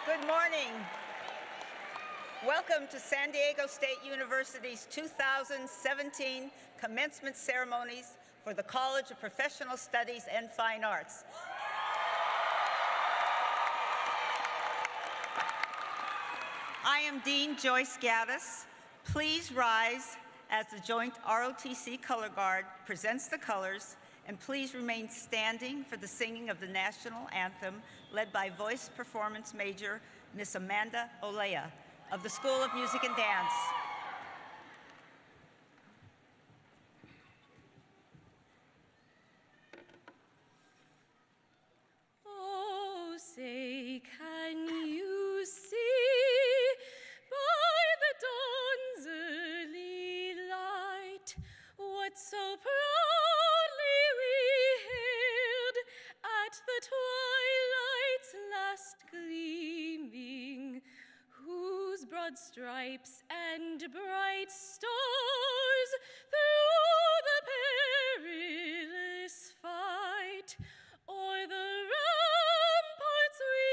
Good morning. Welcome to San Diego State University's 2017 commencement ceremonies for the College of Professional Studies and Fine Arts. I am Dean Joyce Gaddis. Please rise as the joint ROTC Color Guard presents the colors, and please remain standing for the singing of the national anthem led by voice performance major Miss Amanda Olea of the School of Music and Dance. Oh, say, can you see by the dawn's early light what so proudly we hailed at the twilight's last gleaming, whose broad stripes and bright stars through the perilous fight o'er the ramparts we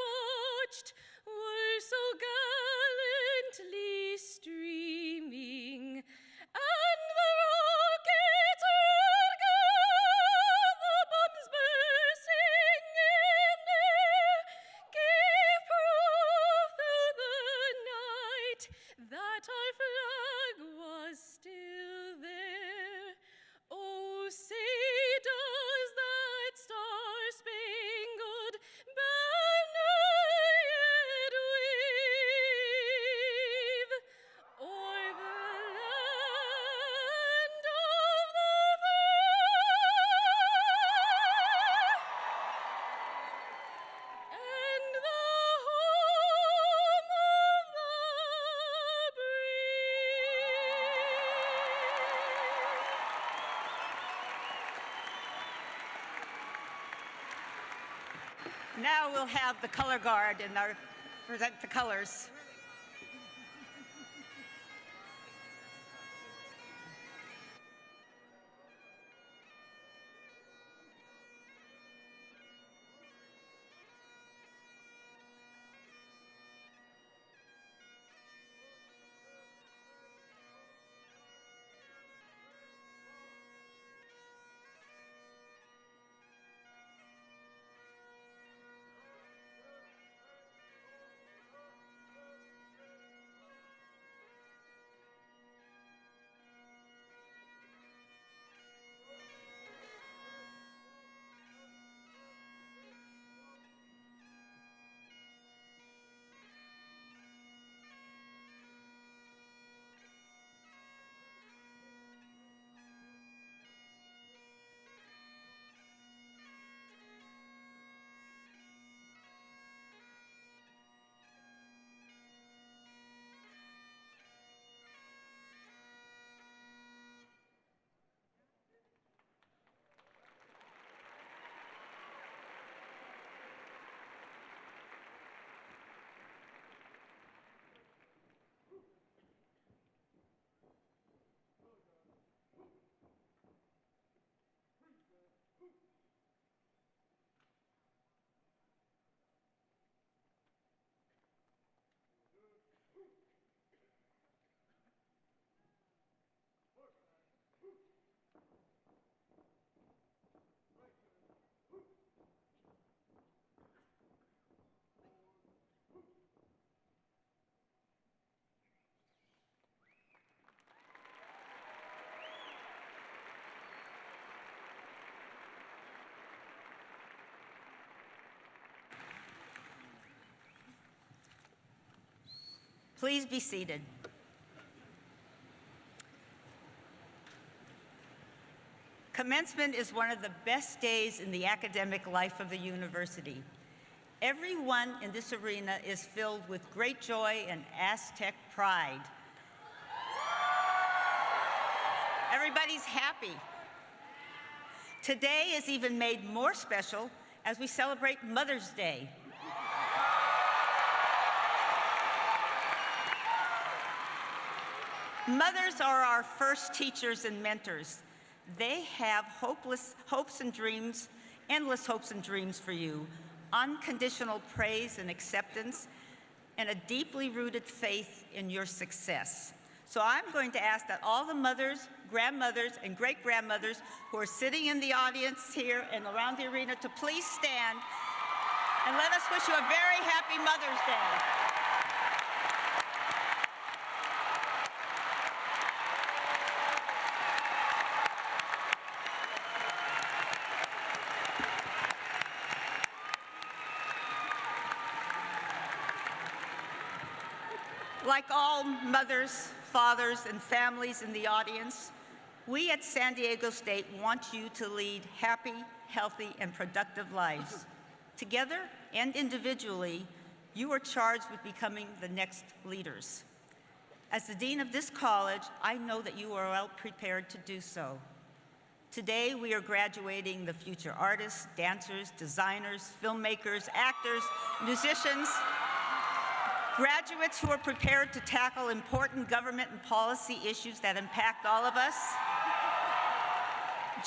watched were so gallantly streaming, and the rockets red glare, the bombs bursting in air, gave proof through the night that our flag was still there. Oh, say does that star-spangled banner yet wave o'er the land of the free and the home of the brave. Now we'll have the color guard and present the colors. Please be seated. Commencement is one of the best days in the academic life of the university. Everyone in this arena is filled with great joy and Aztec pride. Everybody's happy. Today is even made more special as we celebrate Mother's Day. Mothers are our first teachers and mentors. They have hopes and dreams, endless hopes and dreams for you, unconditional praise and acceptance, and a deeply rooted faith in your success. So I'm going to ask that all the mothers, grandmothers, and great-grandmothers who are sitting in the audience here and around the arena to please stand and let us wish you a very happy Mother's Day. Like all mothers, fathers, and families in the audience, we at San Diego State want you to lead happy, healthy, and productive lives. Together and individually, you are charged with becoming the next leaders. As the dean of this college, I know that you are well prepared to do so. Today, we are graduating the future artists, dancers, designers, filmmakers, actors, musicians, graduates who are prepared to tackle important government and policy issues that impact all of us,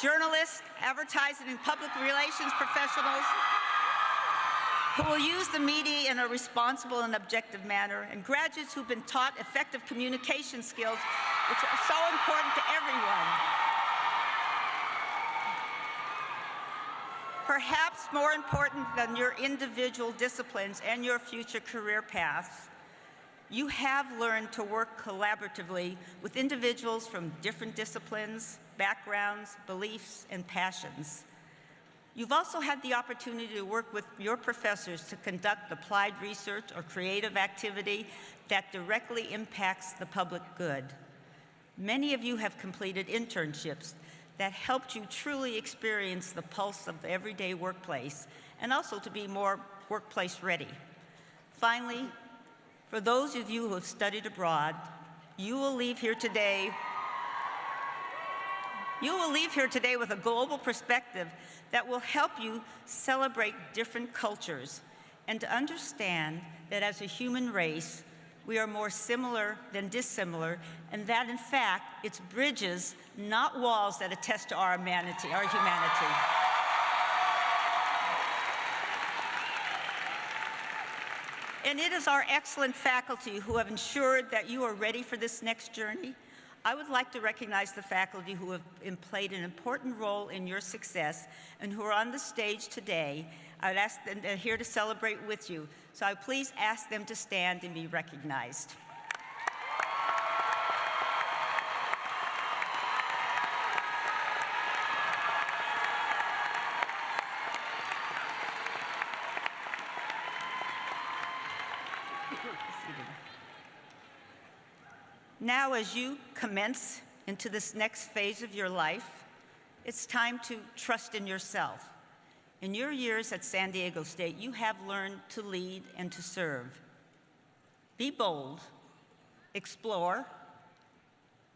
journalists, advertising and public relations professionals who will use the media in a responsible and objective manner, and graduates who've been taught effective communication skills, which are so important to everyone. Perhaps more important than your individual disciplines and your future career paths, you have learned to work collaboratively with individuals from different disciplines, backgrounds, beliefs, and passions. You've also had the opportunity to work with your professors to conduct applied research or creative activity that directly impacts the public good. Many of you have completed internships that helped you truly experience the pulse of the everyday workplace and also to be more workplace ready. Finally, for those of you who have studied abroad, you will leave here today with a global perspective that will help you celebrate different cultures and to understand that as a human race, we are more similar than dissimilar, and that in fact, it's bridges, not walls, that attest to our humanity. And it is our excellent faculty who have ensured that you are ready for this next journey. I would like to recognize the faculty who have played an important role in your success and who are on the stage today. I would ask them, they're here to celebrate with you. So I please ask them to stand and be recognized. Now, as you commence into this next phase of your life, it's time to trust in yourself. In your years at San Diego State, you have learned to lead and to serve. Be bold, explore,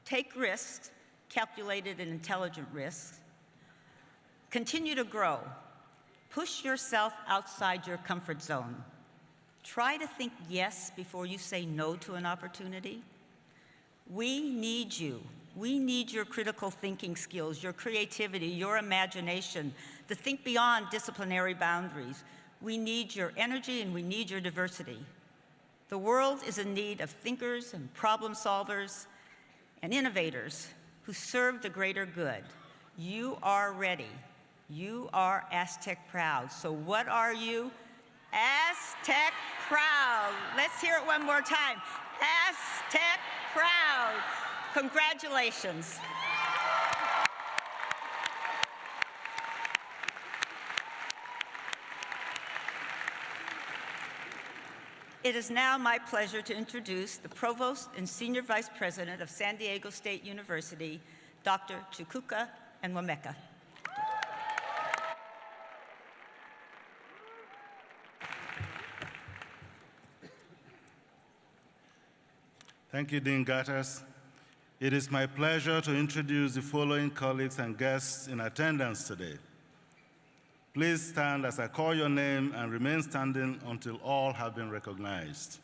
take risks, calculated and intelligent risks, continue to grow, push yourself outside your comfort zone. Try to think yes before you say no to an opportunity. We need you. We need your critical thinking skills, your creativity, your imagination, to think beyond disciplinary boundaries. We need your energy and we need your diversity. The world is in need of thinkers and problem solvers and innovators who serve the greater good. You are ready. You are Aztec proud. So what are you? Aztec proud. Let's hear it one more time. Aztec proud. Congratulations. It is now my pleasure to introduce the Provost and Senior Vice President of San Diego State University, Dr. Chukwuka Nwameka. Thank you, Dean Gatters. It is my pleasure to introduce the following colleagues and guests in attendance today. Please stand as I call your name and remain standing until all have been recognized.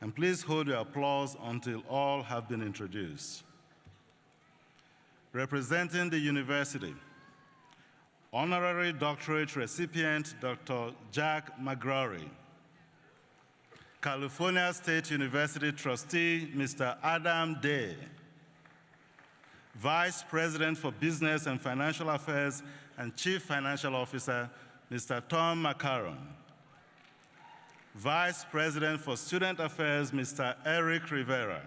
And please hold your applause until all have been introduced. Representing the university, Honorary Doctorate recipient, Dr. Jack McGrory. California State University Trustee, Mr. Adam Day. Vice President for Business and Financial Affairs and Chief Financial Officer, Mr. Tom McCarron. Vice President for Student Affairs, Mr. Eric Rivera.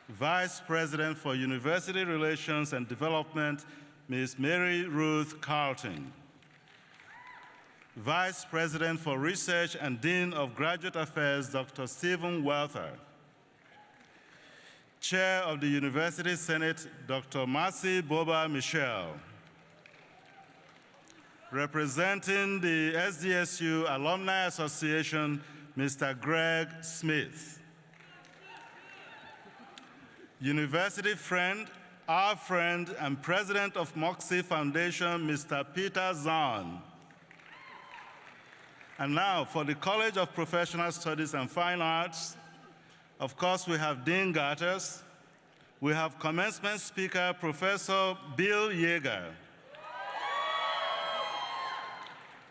Vice President for University Relations and Development, Ms. Mary Ruth Carlton. Vice President for Research and Dean of Graduate Affairs, Dr. Stephen Welther. Chair of the University Senate, Dr. Marcy Boba Michelle. Representing the SDSU Alumni Association, Mr. Greg Smith. University friend, our friend, and President of Moxie Foundation, Mr. Peter Zahn. And now for the College of Professional Studies and Fine Arts, of course, we have Dean Gatters. We have commencement speaker, Professor Bill Yeager.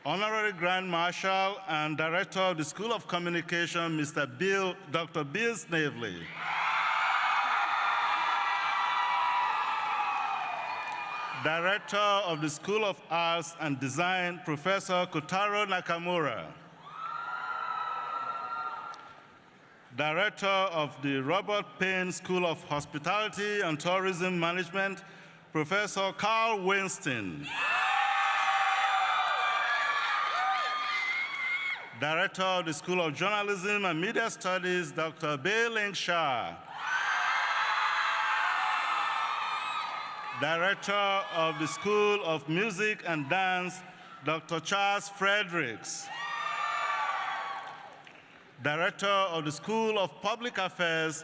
Honorary Grand Marshal and Director of the School of Communication, Dr. Bill Snavely. Director of the School of Arts and Design, Professor Kotaro Nakamura. Director of the Robert Payne School of Hospitality and Tourism Management, Professor Carl Winston. Director of the School of Journalism and Media Studies, Dr. Bei-Ling Shah. Director of the School of Music and Dance, Dr. Charles Fredericks. Director of the School of Public Affairs,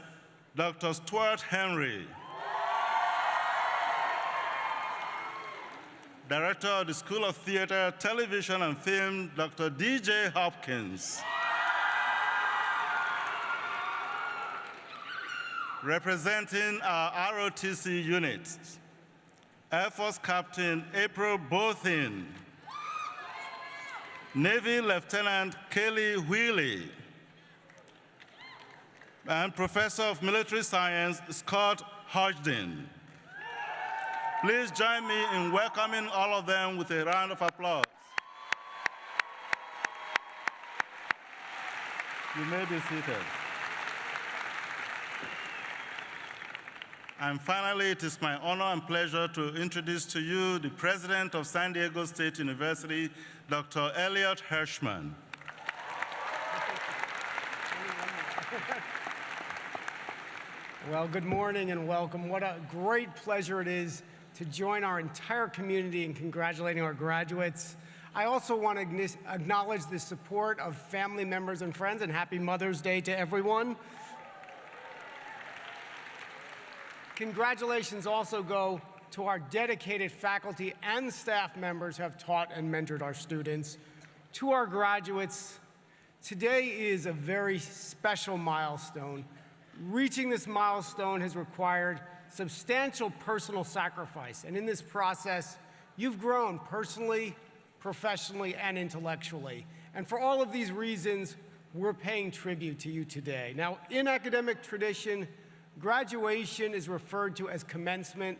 Dr. Stuart Henry. Director of the School of Theater, Television, and Film, Dr. D.J. Hopkins. Representing our ROTC units, Air Force Captain April Bothin, Navy Lieutenant Kelly Wheely, and Professor of Military Science Scott Hodgdon. Please join me in welcoming all of them with a round of applause. You may be seated. And finally, it is my honor and pleasure to introduce to you the President of San Diego State University, Dr. Elliot Hirschman. Well, good morning and welcome. What a great pleasure it is to join our entire community in congratulating our graduates. I also want to acknowledge the support of family members and friends, and happy Mother's Day to everyone. Congratulations also go to our dedicated faculty and staff members who have taught and mentored our students. To our graduates, today is a very special milestone. Reaching this milestone has required substantial personal sacrifice, and in this process, you've grown personally, professionally, and intellectually. And for all of these reasons, we're paying tribute to you today. Now, in academic tradition, graduation is referred to as commencement.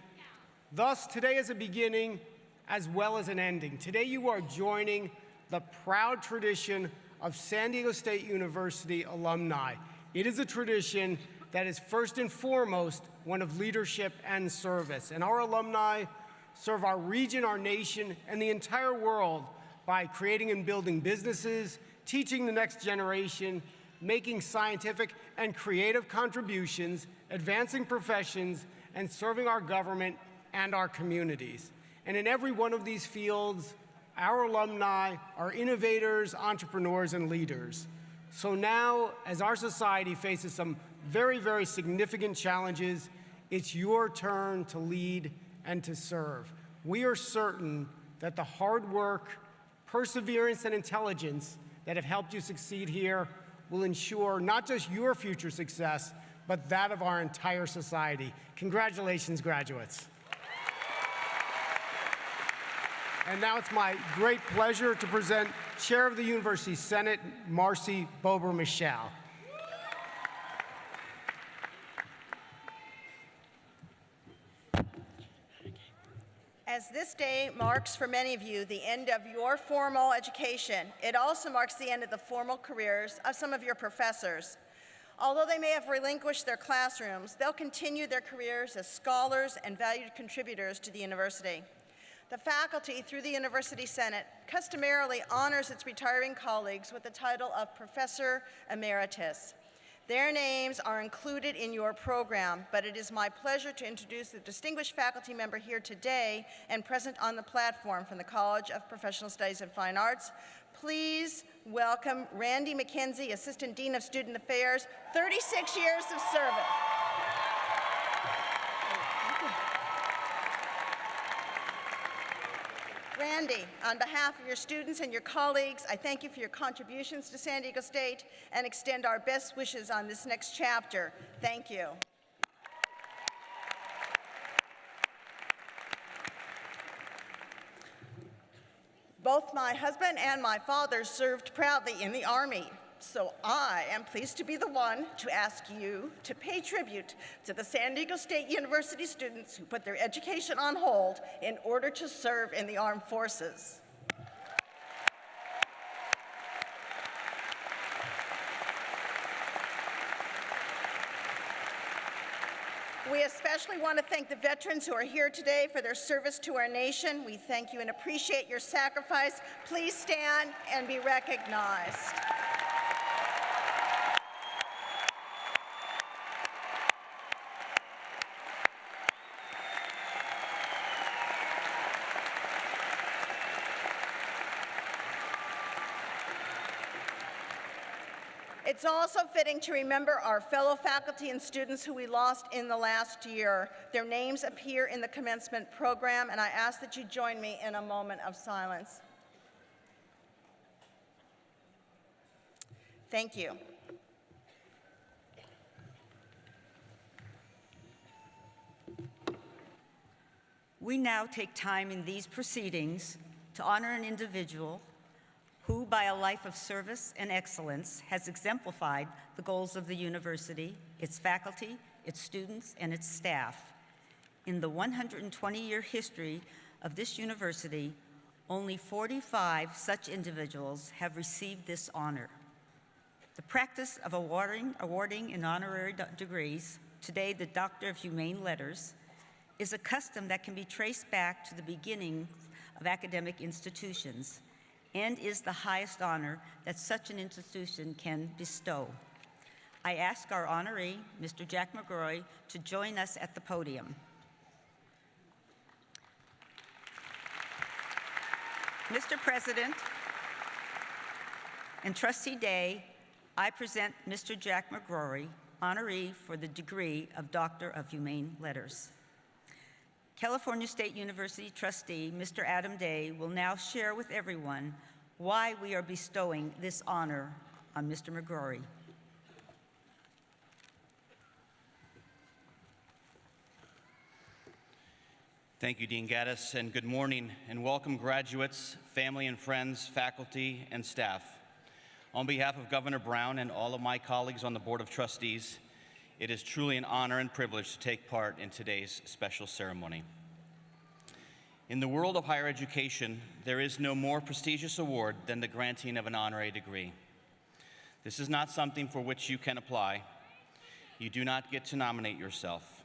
Thus, today is a beginning as well as an ending. Today, you are joining the proud tradition of San Diego State University alumni. It is a tradition that is first and foremost one of leadership and service. And our alumni serve our region, our nation, and the entire world by creating and building businesses, teaching the next generation, making scientific and creative contributions, advancing professions, and serving our government and our communities. And in every one of these fields, our alumni are innovators, entrepreneurs, and leaders. So now, as our society faces some very, very significant challenges, it's your turn to lead and to serve. We are certain that the hard work, perseverance, and intelligence that have helped you succeed here will ensure not just your future success, but that of our entire society. Congratulations, graduates. And now it's my great pleasure to present Chair of the University Senate, Marcy Bober-Michel. As this day marks for many of you the end of your formal education, it also marks the end of the formal careers of some of your professors. Although they may have relinquished their classrooms, they'll continue their careers as scholars and valued contributors to the university. The faculty, through the University Senate, customarily honors its retiring colleagues with the title of Professor Emeritus. Their names are included in your program, but it is my pleasure to introduce the distinguished faculty member here today and present on the platform from the College of Professional Studies and Fine Arts. Please welcome Randy McKenzie, Assistant Dean of Student Affairs, 36 years of service. Randy, on behalf of your students and your colleagues, I thank you for your contributions to San Diego State and extend our best wishes on this next chapter. Thank you. Both my husband and my father served proudly in the Army, so I am pleased to be the one to ask you to pay tribute to the San Diego State University students who put their education on hold in order to serve in the armed forces. We especially want to thank the veterans who are here today for their service to our nation. We thank you and appreciate your sacrifice. Please stand and be recognized. It's also fitting to remember our fellow faculty and students who we lost in the last year. Their names appear in the commencement program, and I ask that you join me in a moment of silence. Thank you. We now take time in these proceedings to honor an individual who, by a life of service and excellence, has exemplified the goals of the university, its faculty, its students, and its staff. In the 120-year history of this university, only 45 such individuals have received this honor. The practice of awarding in honorary degrees, today the Doctor of Humane Letters, is a custom that can be traced back to the beginning of academic institutions and is the highest honor that such an institution can bestow. I ask our honoree, Mr. Jack McGrory, to join us at the podium. Mr. President and Trustee Day, I present Mr. Jack McGrory, honoree for the degree of Doctor of Humane Letters. California State University trustee, Mr. Adam Day, will now share with everyone why we are bestowing this honor on Mr. McGrory. Thank you, Dean Gaddis, and good morning, and welcome graduates, family and friends, faculty, and staff. On behalf of Governor Brown and all of my colleagues on the Board of Trustees, it is truly an honor and privilege to take part in today's special ceremony. In the world of higher education, there is no more prestigious award than the granting of an honorary degree. This is not something for which you can apply. You do not get to nominate yourself.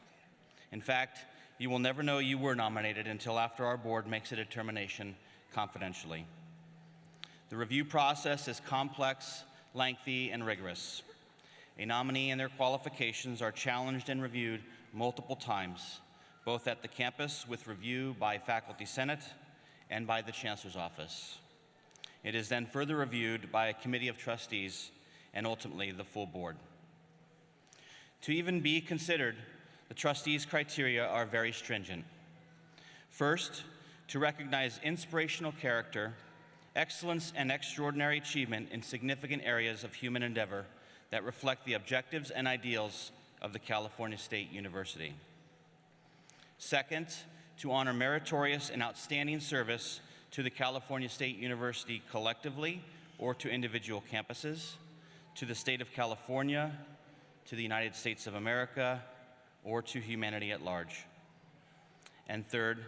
In fact, you will never know you were nominated until after our board makes a determination confidentially. The review process is complex, lengthy, and rigorous. A nominee and their qualifications are challenged and reviewed multiple times, both at the campus with review by Faculty Senate and by the Chancellor's Office. It is then further reviewed by a committee of trustees and ultimately the full board. To even be considered, the trustees' criteria are very stringent. First, to recognize inspirational character, excellence, and extraordinary achievement in significant areas of human endeavor that reflect the objectives and ideals of the California State University. Second, to honor meritorious and outstanding service to the California State University collectively or to individual campuses, to the state of California, to the United States of America, or to humanity at large. And third,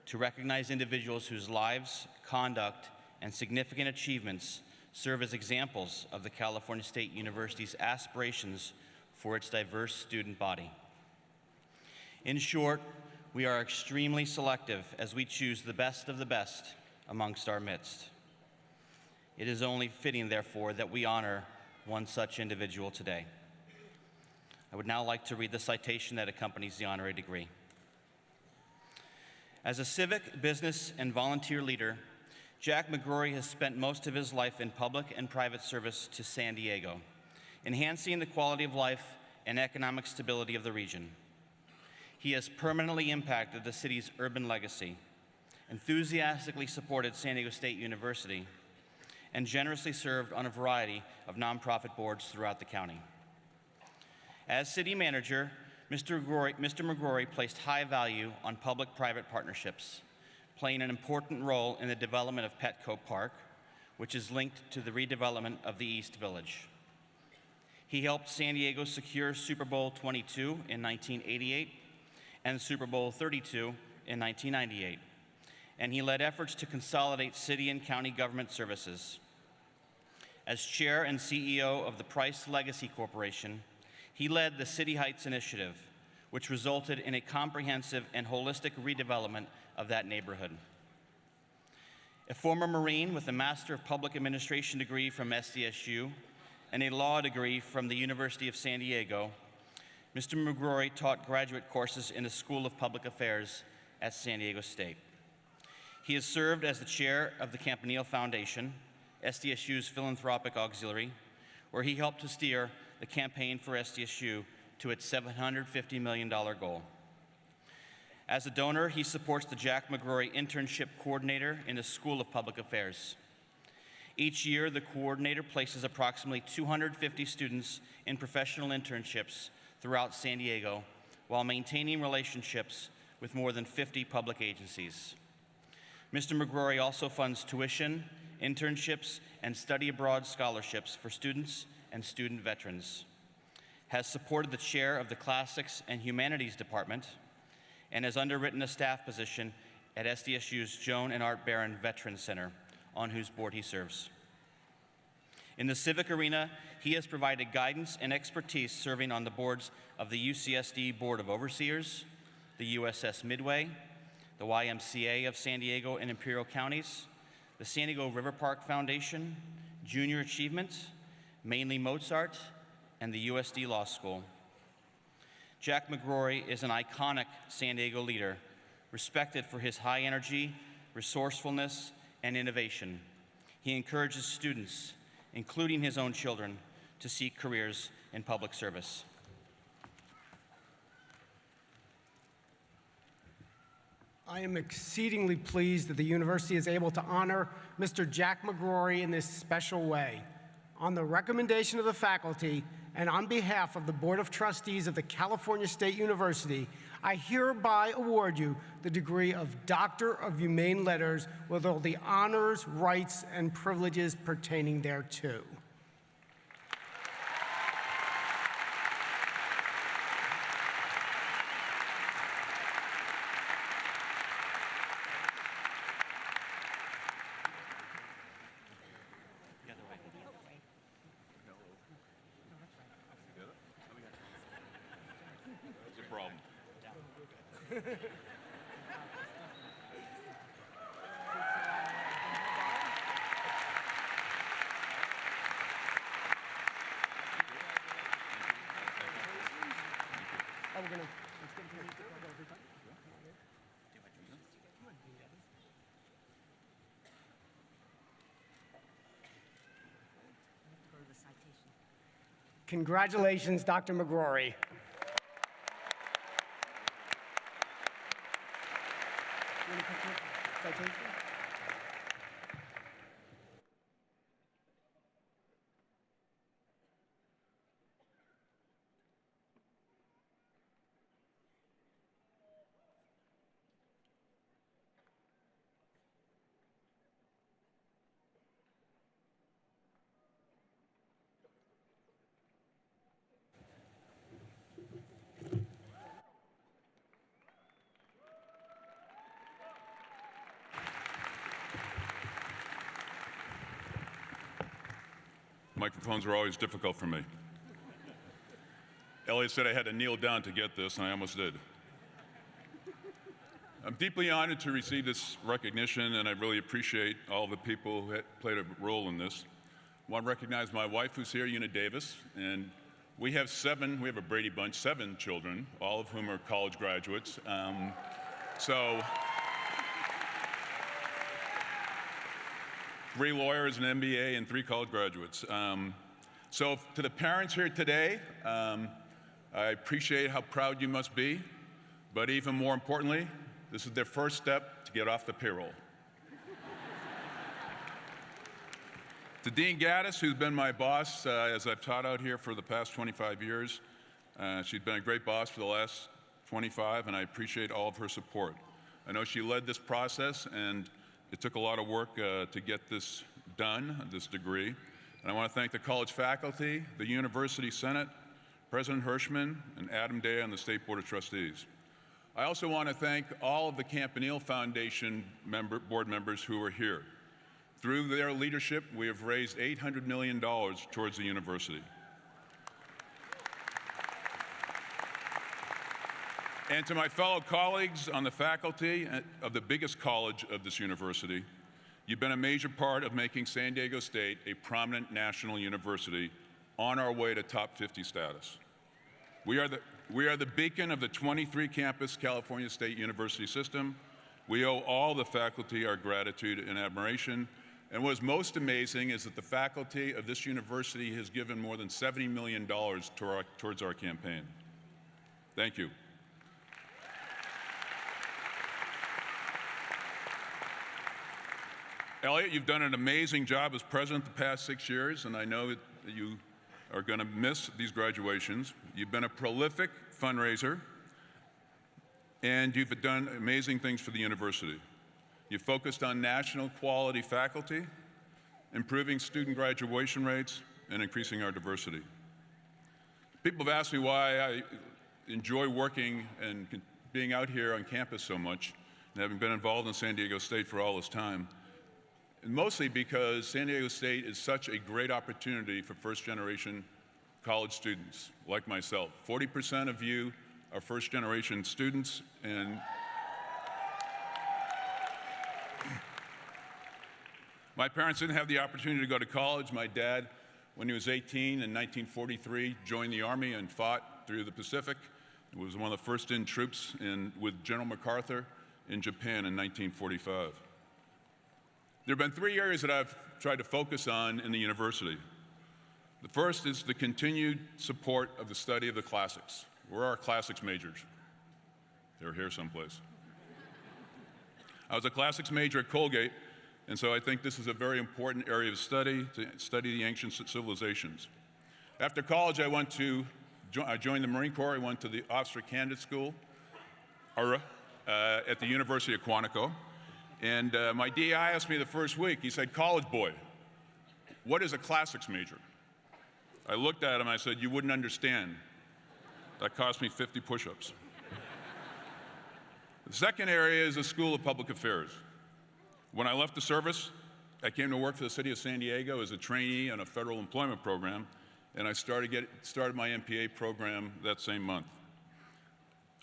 to recognize individuals whose lives, conduct, and significant achievements serve as examples of the California State University's aspirations for its diverse student body. In short, we are extremely selective as we choose the best of the best amongst our midst. It is only fitting, therefore, that we honor one such individual today. I would now like to read the citation that accompanies the honorary degree. As a civic, business, and volunteer leader, Jack McGrory has spent most of his life in public and private service to San Diego, enhancing the quality of life and economic stability of the region. He has permanently impacted the city's urban legacy, enthusiastically supported San Diego State University, and generously served on a variety of nonprofit boards throughout the county. As city manager, Mr. McGrory placed high value on public-private partnerships, playing an important role in the development of Petco Park, which is linked to the redevelopment of the East Village. He helped San Diego secure Super Bowl XXII in 1988 and Super Bowl XXXII in 1998, and he led efforts to consolidate city and county government services. As chair and CEO of the Price Legacy Corporation, he led the City Heights Initiative, which resulted in a comprehensive and holistic redevelopment of that neighborhood. A former Marine with a Master of Public Administration degree from SDSU and a law degree from the University of San Diego, Mr. McGrory taught graduate courses in the School of Public Affairs at San Diego State. He has served as the chair of the Campanile Foundation, SDSU's philanthropic auxiliary, where he helped to steer the campaign for SDSU to its $750 million goal. As a donor, he supports the Jack McGrory Internship Coordinator in the School of Public Affairs. Each year, the coordinator places approximately 250 students in professional internships throughout San Diego while maintaining relationships with more than 50 public agencies. Mr. McGrory also funds tuition, internships, and study abroad scholarships for students and student veterans, has supported the chair of the Classics and Humanities Department, and has underwritten a staff position at SDSU's Joan and Art Barron Veterans Center, on whose board he serves. In the civic arena, he has provided guidance and expertise serving on the boards of the UCSD Board of Overseers, the USS Midway, the YMCA of San Diego and Imperial Counties, the San Diego River Park Foundation, Junior Achievement, mainly Mozart, and the USD Law School. Jack McGrory is an iconic San Diego leader, respected for his high energy, resourcefulness, and innovation. He encourages students, including his own children, to seek careers in public service. I am exceedingly pleased that the university is able to honor Mr. Jack McGrory in this special way. On the recommendation of the faculty and on behalf of the Board of Trustees of the California State University, I hereby award you the degree of Doctor of Humane Letters with all the honors, rights, and privileges pertaining thereto. Congratulations, Dr. McGrory. Microphones were always difficult for me. Elliot said I had to kneel down to get this, and I almost did. I'm deeply honored to receive this recognition, and I really appreciate all the people who played a role in this. I want to recognize my wife, who's here, Una Davis, and we have a Brady Bunch, 7 children, all of whom are college graduates. So 3 lawyers, an MBA, and 3 college graduates. So to the parents here today, I appreciate how proud you must be, but even more importantly, this is their first step to get off the payroll. To Dean Gaddis, who's been my boss as I've taught out here for the past 25 years. She's been a great boss for the last 25, and I appreciate all of her support. I know she led this process, and it took a lot of work to get this done, this degree. And I want to thank the college faculty, the University Senate, President Hirschman, and Adam Day on the State Board of Trustees. I also want to thank all of the Campanile Foundation board members who are here. Through their leadership, we have raised $800 million towards the university. And to my fellow colleagues on the faculty of the biggest college of this university, you've been a major part of making San Diego State a prominent national university on our way to top 50 status. We are the beacon of the 23-campus California State University system. We owe all the faculty our gratitude and admiration. And what is most amazing is that the faculty of this university has given more than $70 million towards our campaign. Thank you. Elliot, you've done an amazing job as president the past 6 years, and I know that you are going to miss these graduations. You've been a prolific fundraiser, and you've done amazing things for the university. You've focused on national quality faculty, improving student graduation rates, and increasing our diversity. People have asked me why I enjoy working and being out here on campus so much, and having been involved in San Diego State for all this time. And mostly because San Diego State is such a great opportunity for first-generation college students like myself. 40% of you are first-generation students, and my parents didn't have the opportunity to go to college. My dad, when he was 18 in 1943, joined the Army and fought through the Pacific. He was one of the first-in troops with General MacArthur in Japan in 1945. There have been 3 areas that I've tried to focus on in the university. The first is the continued support of the study of the classics. We're our classics majors. They're here someplace. I was a classics major at Colgate, and so I think this is a very important area of study, to study the ancient civilizations. After college, I joined the Marine Corps. I went to the Officer Candidate School, at the University of Quantico. And my DI asked me the first week, he said, "College boy, what is a classics major?" I looked at him, I said, "You wouldn't understand. That cost me 50 push-ups." The second area is the School of Public Affairs. When I left the service, I came to work for the city of San Diego as a trainee on a federal employment program, and I started my MPA program that same month.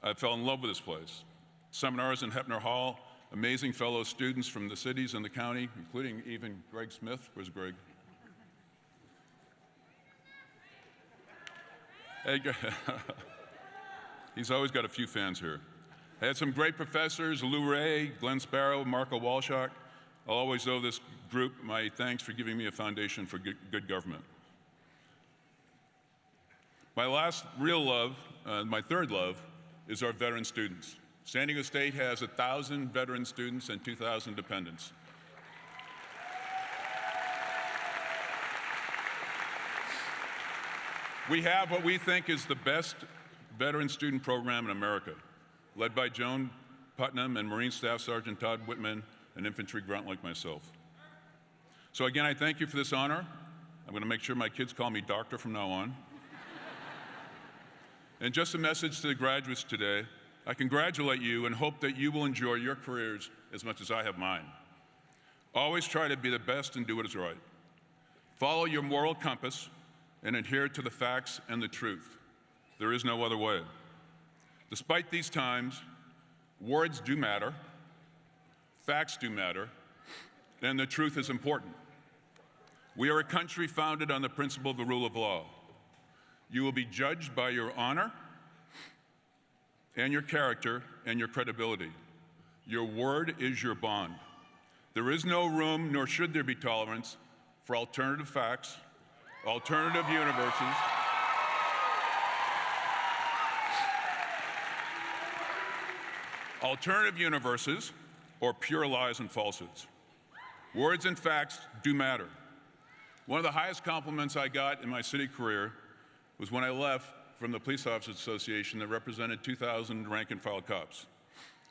I fell in love with this place. Seminars in Hepner Hall, amazing fellow students from the cities and the county, including even Greg Smith. Where's Greg? Hey, he's always got a few fans here. I had some great professors, Lou Ray, Glenn Sparrow, Marco Walshak. I'll always owe this group my thanks for giving me a foundation for good government. My last real love, my third love, is our veteran students. San Diego State has 1,000 veteran students and 2,000 dependents. We have what we think is the best veteran student program in America, led by Joan Putnam and Marine Staff Sergeant Todd Whitman, an infantry grunt like myself. So again, I thank you for this honor. I'm going to make sure my kids call me doctor from now on. And just a message to the graduates today. I congratulate you and hope that you will enjoy your careers as much as I have mine. Always try to be the best and do what is right. Follow your moral compass and adhere to the facts and the truth. There is no other way. Despite these times, words do matter, facts do matter, and the truth is important. We are a country founded on the principle of the rule of law. You will be judged by your honor and your character and your credibility. Your word is your bond. There is no room, nor should there be tolerance, for alternative facts, alternative universes, or pure lies and falsehoods. Words and facts do matter. One of the highest compliments I got in my city career was when I left from the Police Officers Association that represented 2,000 rank and file cops.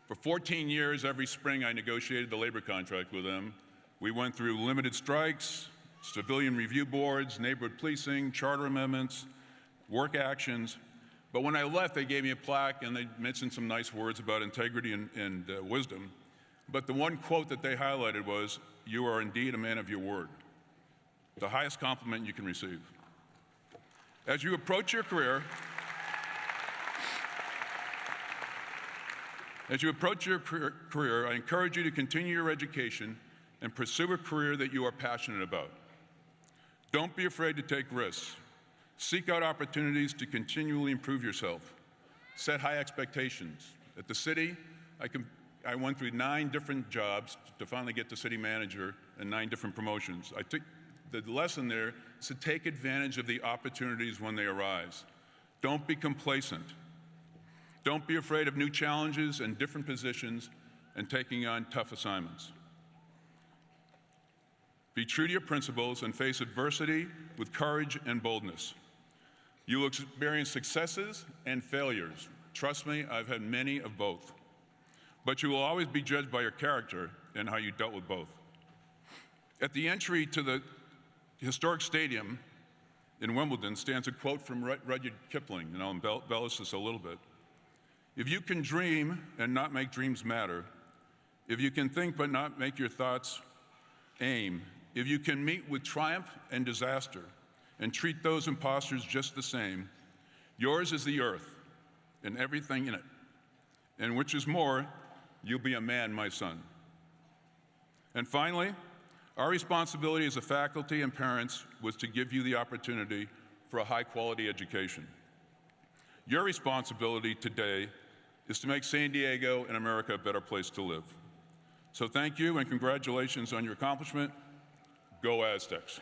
For 14 years, every spring, I negotiated the labor contract with them. We went through limited strikes, civilian review boards, neighborhood policing, charter amendments, work actions. But when I left, they gave me a plaque and they mentioned some nice words about integrity and wisdom. But the one quote that they highlighted was, "You are indeed a man of your word." The highest compliment you can receive. As you approach your career, I encourage you to continue your education and pursue a career that you are passionate about. Don't be afraid to take risks. Seek out opportunities to continually improve yourself. Set high expectations. At the city, I went through 9 different jobs to finally get to city manager and 9 different promotions. The lesson there is to take advantage of the opportunities when they arise. Don't be complacent. Don't be afraid of new challenges and different positions and taking on tough assignments. Be true to your principles and face adversity with courage and boldness. You will experience successes and failures. Trust me, I've had many of both. But you will always be judged by your character and how you dealt with both. At the entry to the historic stadium in Wimbledon stands a quote from Rudyard Kipling, and I'll embellish this a little bit. If you can dream and not make dreams matter, if you can think but not make your thoughts aim, if you can meet with triumph and disaster and treat those imposters just the same, yours is the earth and everything in it. And which is more, you'll be a man, my son. And finally, our responsibility as a faculty and parents was to give you the opportunity for a high-quality education. Your responsibility today is to make San Diego and America a better place to live. So thank you and congratulations on your accomplishment. Go Aztecs.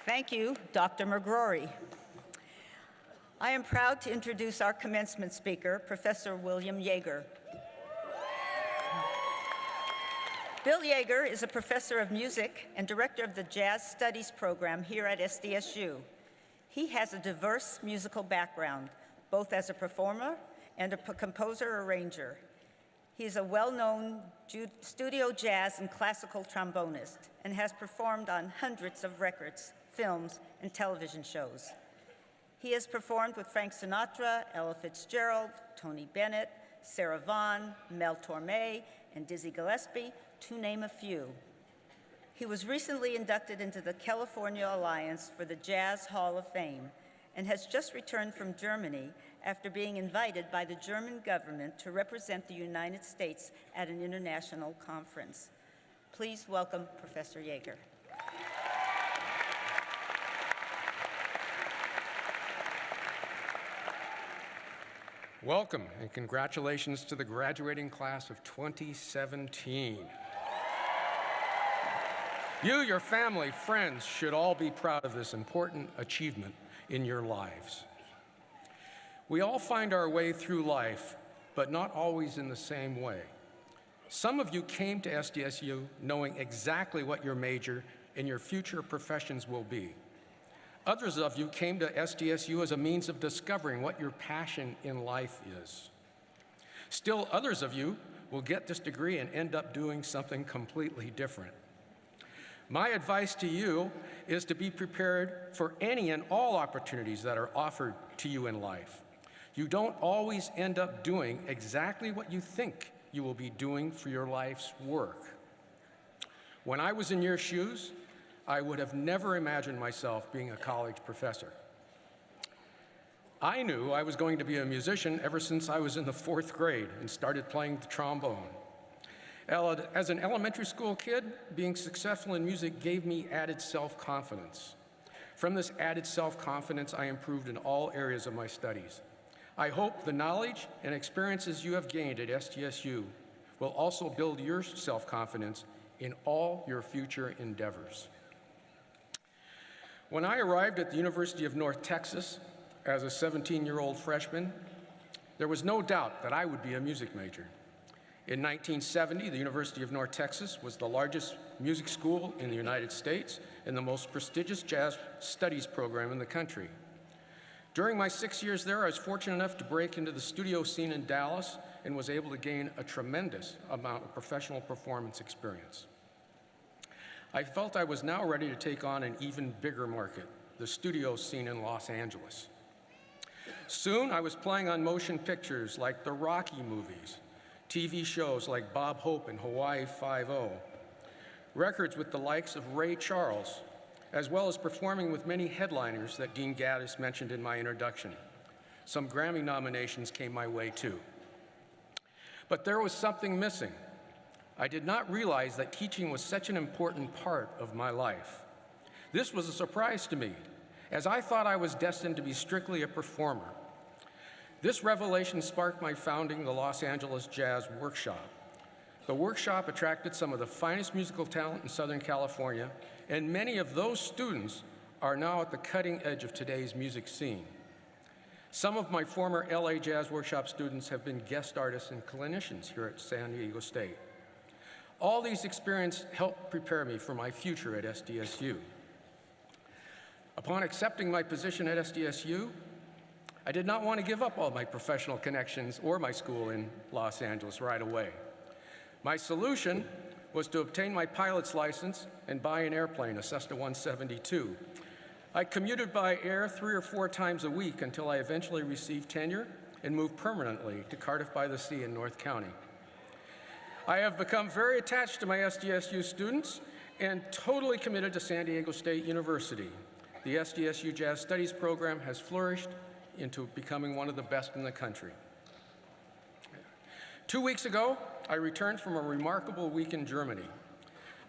Thank you, Dr. McGrory. I am proud to introduce our commencement speaker, Professor William Yeager. Bill Yeager is a professor of music and director of the Jazz Studies program here at SDSU. He has a diverse musical background, both as a performer and a composer-arranger. He is a well-known studio jazz and classical trombonist and has performed on hundreds of records, films, and television shows. He has performed with Frank Sinatra, Ella Fitzgerald, Tony Bennett, Sarah Vaughan, Mel Torme, and Dizzy Gillespie, to name a few. He was recently inducted into the California Alliance for the Jazz Hall of Fame and has just returned from Germany after being invited by the German government to represent the United States at an international conference. Please welcome Professor Yeager. Welcome and congratulations to the graduating class of 2017. You, your family, friends should all be proud of this important achievement in your lives. We all find our way through life, but not always in the same way. Some of you came to SDSU knowing exactly what your major and your future professions will be. Others of you came to SDSU as a means of discovering what your passion in life is. Still, others of you will get this degree and end up doing something completely different. My advice to you is to be prepared for any and all opportunities that are offered to you in life. You don't always end up doing exactly what you think you will be doing for your life's work. When I was in your shoes, I would have never imagined myself being a college professor. I knew I was going to be a musician ever since I was in the 4th grade and started playing the trombone. As an elementary school kid, being successful in music gave me added self-confidence. From this added self-confidence, I improved in all areas of my studies. I hope the knowledge and experiences you have gained at SDSU will also build your self-confidence in all your future endeavors. When I arrived at the University of North Texas as a 17-year-old freshman, there was no doubt that I would be a music major. In 1970, the University of North Texas was the largest music school in the United States and the most prestigious jazz studies program in the country. During my 6 years there, I was fortunate enough to break into the studio scene in Dallas and was able to gain a tremendous amount of professional performance experience. I felt I was now ready to take on an even bigger market, the studio scene in Los Angeles. Soon, I was playing on motion pictures like the Rocky movies, TV shows like Bob Hope and Hawaii Five-0, records with the likes of Ray Charles, as well as performing with many headliners that Dean Gaddis mentioned in my introduction. Some Grammy nominations came my way too. But there was something missing. I did not realize that teaching was such an important part of my life. This was a surprise to me, as I thought I was destined to be strictly a performer. This revelation sparked my founding the Los Angeles Jazz Workshop. The workshop attracted some of the finest musical talent in Southern California, and many of those students are now at the cutting edge of today's music scene. Some of my former LA Jazz Workshop students have been guest artists and clinicians here at San Diego State. All these experiences helped prepare me for my future at SDSU. Upon accepting my position at SDSU, I did not want to give up all my professional connections or my school in Los Angeles right away. My solution was to obtain my pilot's license and buy an airplane, a Cessna 172. I commuted by air 3 or 4 times a week until I eventually received tenure and moved permanently to Cardiff-by-the-Sea in North County. I have become very attached to my SDSU students and totally committed to San Diego State University. The SDSU Jazz Studies program has flourished into becoming one of the best in the country. 2 weeks ago, I returned from a remarkable week in Germany.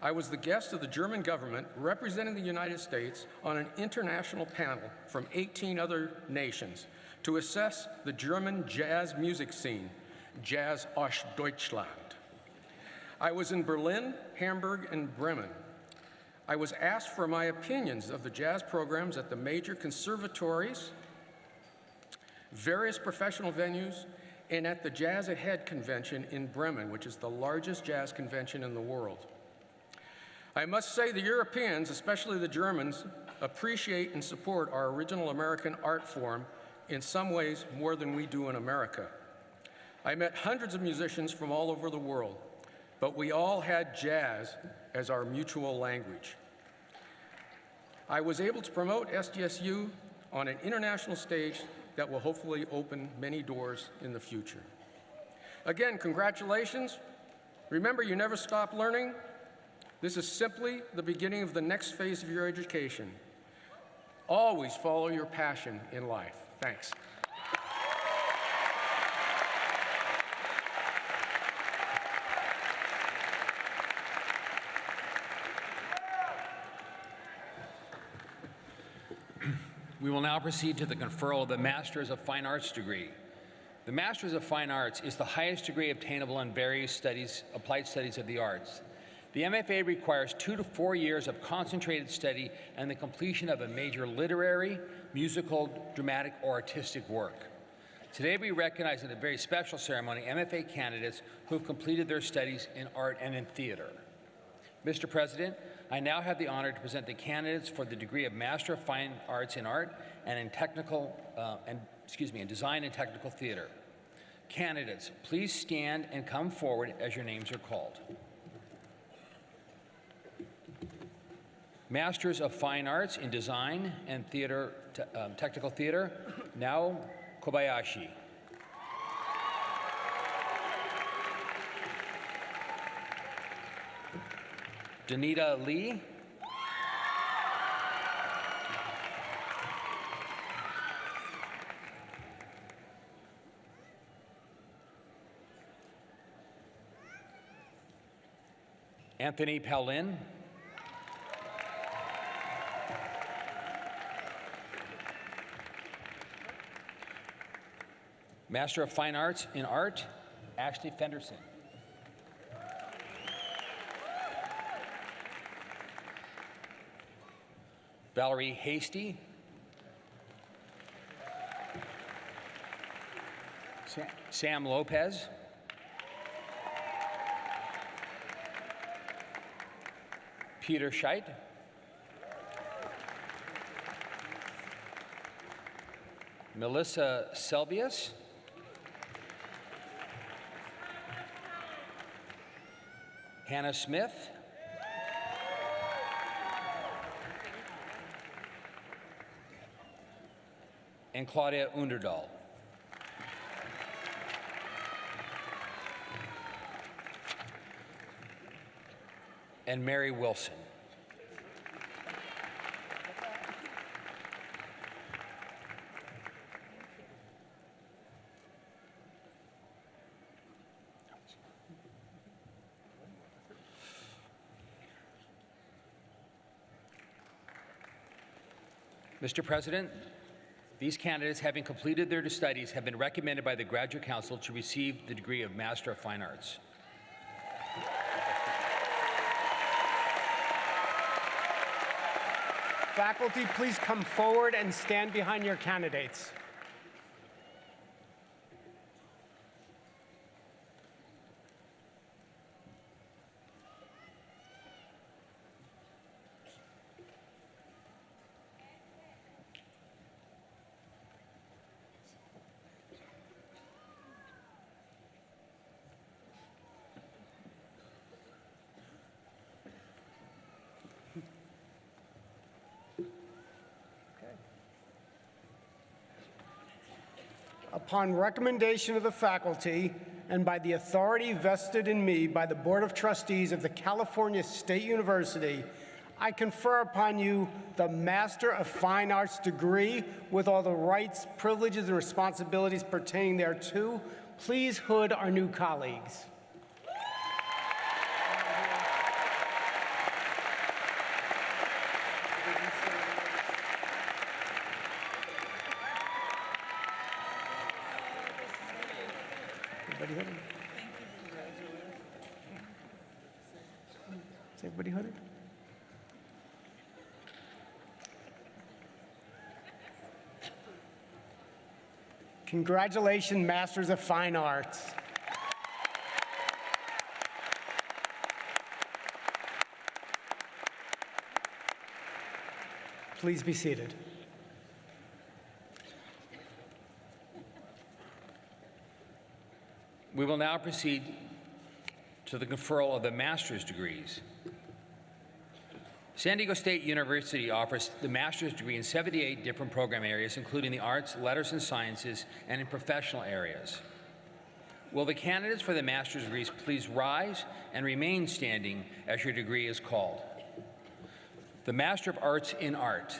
I was the guest of the German government representing the United States on an international panel from 18 other nations to assess the German jazz music scene, Jazz aus Deutschland. I was in Berlin, Hamburg, and Bremen. I was asked for my opinions of the jazz programs at the major conservatories, various professional venues, and at the Jazz Ahead convention in Bremen, which is the largest jazz convention in the world. I must say the Europeans, especially the Germans, appreciate and support our original American art form in some ways more than we do in America. I met hundreds of musicians from all over the world, but we all had jazz as our mutual language. I was able to promote SDSU on an international stage that will hopefully open many doors in the future. Again, congratulations. Remember, you never stop learning. This is simply the beginning of the next phase of your education. Always follow your passion in life. Thanks. We will now proceed to the conferral of the Masters of Fine Arts degree. The Masters of Fine Arts is the highest degree obtainable in various studies, applied studies of the arts. The MFA requires 2 to 4 years of concentrated study and the completion of a major literary, musical, dramatic, or artistic work. Today we recognize in a very special ceremony MFA candidates who have completed their studies in art and in theater. Mr. President, I now have the honor to present the candidates for the degree of Master of Fine Arts in Art and in in Design and Technical Theater. Candidates, please stand and come forward as your names are called. Masters of Fine Arts in Design and Technical Theater, now Kobayashi. Danita Lee. Anthony Paulin. Master of Fine Arts in Art, Ashley Fenderson. Valerie Hasty. Sam Lopez. Peter Scheid. Melissa Selvius. Hannah Smith. And Claudia Underdahl. And Mary Wilson. Mr. President, these candidates, having completed their studies, have been recommended by the Graduate Council to receive the degree of Master of Fine Arts. Faculty, please come forward and stand behind your candidates. Upon recommendation of the faculty and by the authority vested in me by the Board of Trustees of the California State University, I confer upon you the Master of Fine Arts degree with all the rights, privileges, and responsibilities pertaining thereto. Please hood our new colleagues. Everybody hooded? Is everybody hooded? Congratulations, Masters of Fine Arts. Please be seated. We will now proceed to the conferral of the master's degrees. San Diego State University offers the master's degree in 78 different program areas, including the arts, letters and sciences, and in professional areas. Will the candidates for the master's degrees please rise and remain standing as your degree is called? The Master of Arts in Art.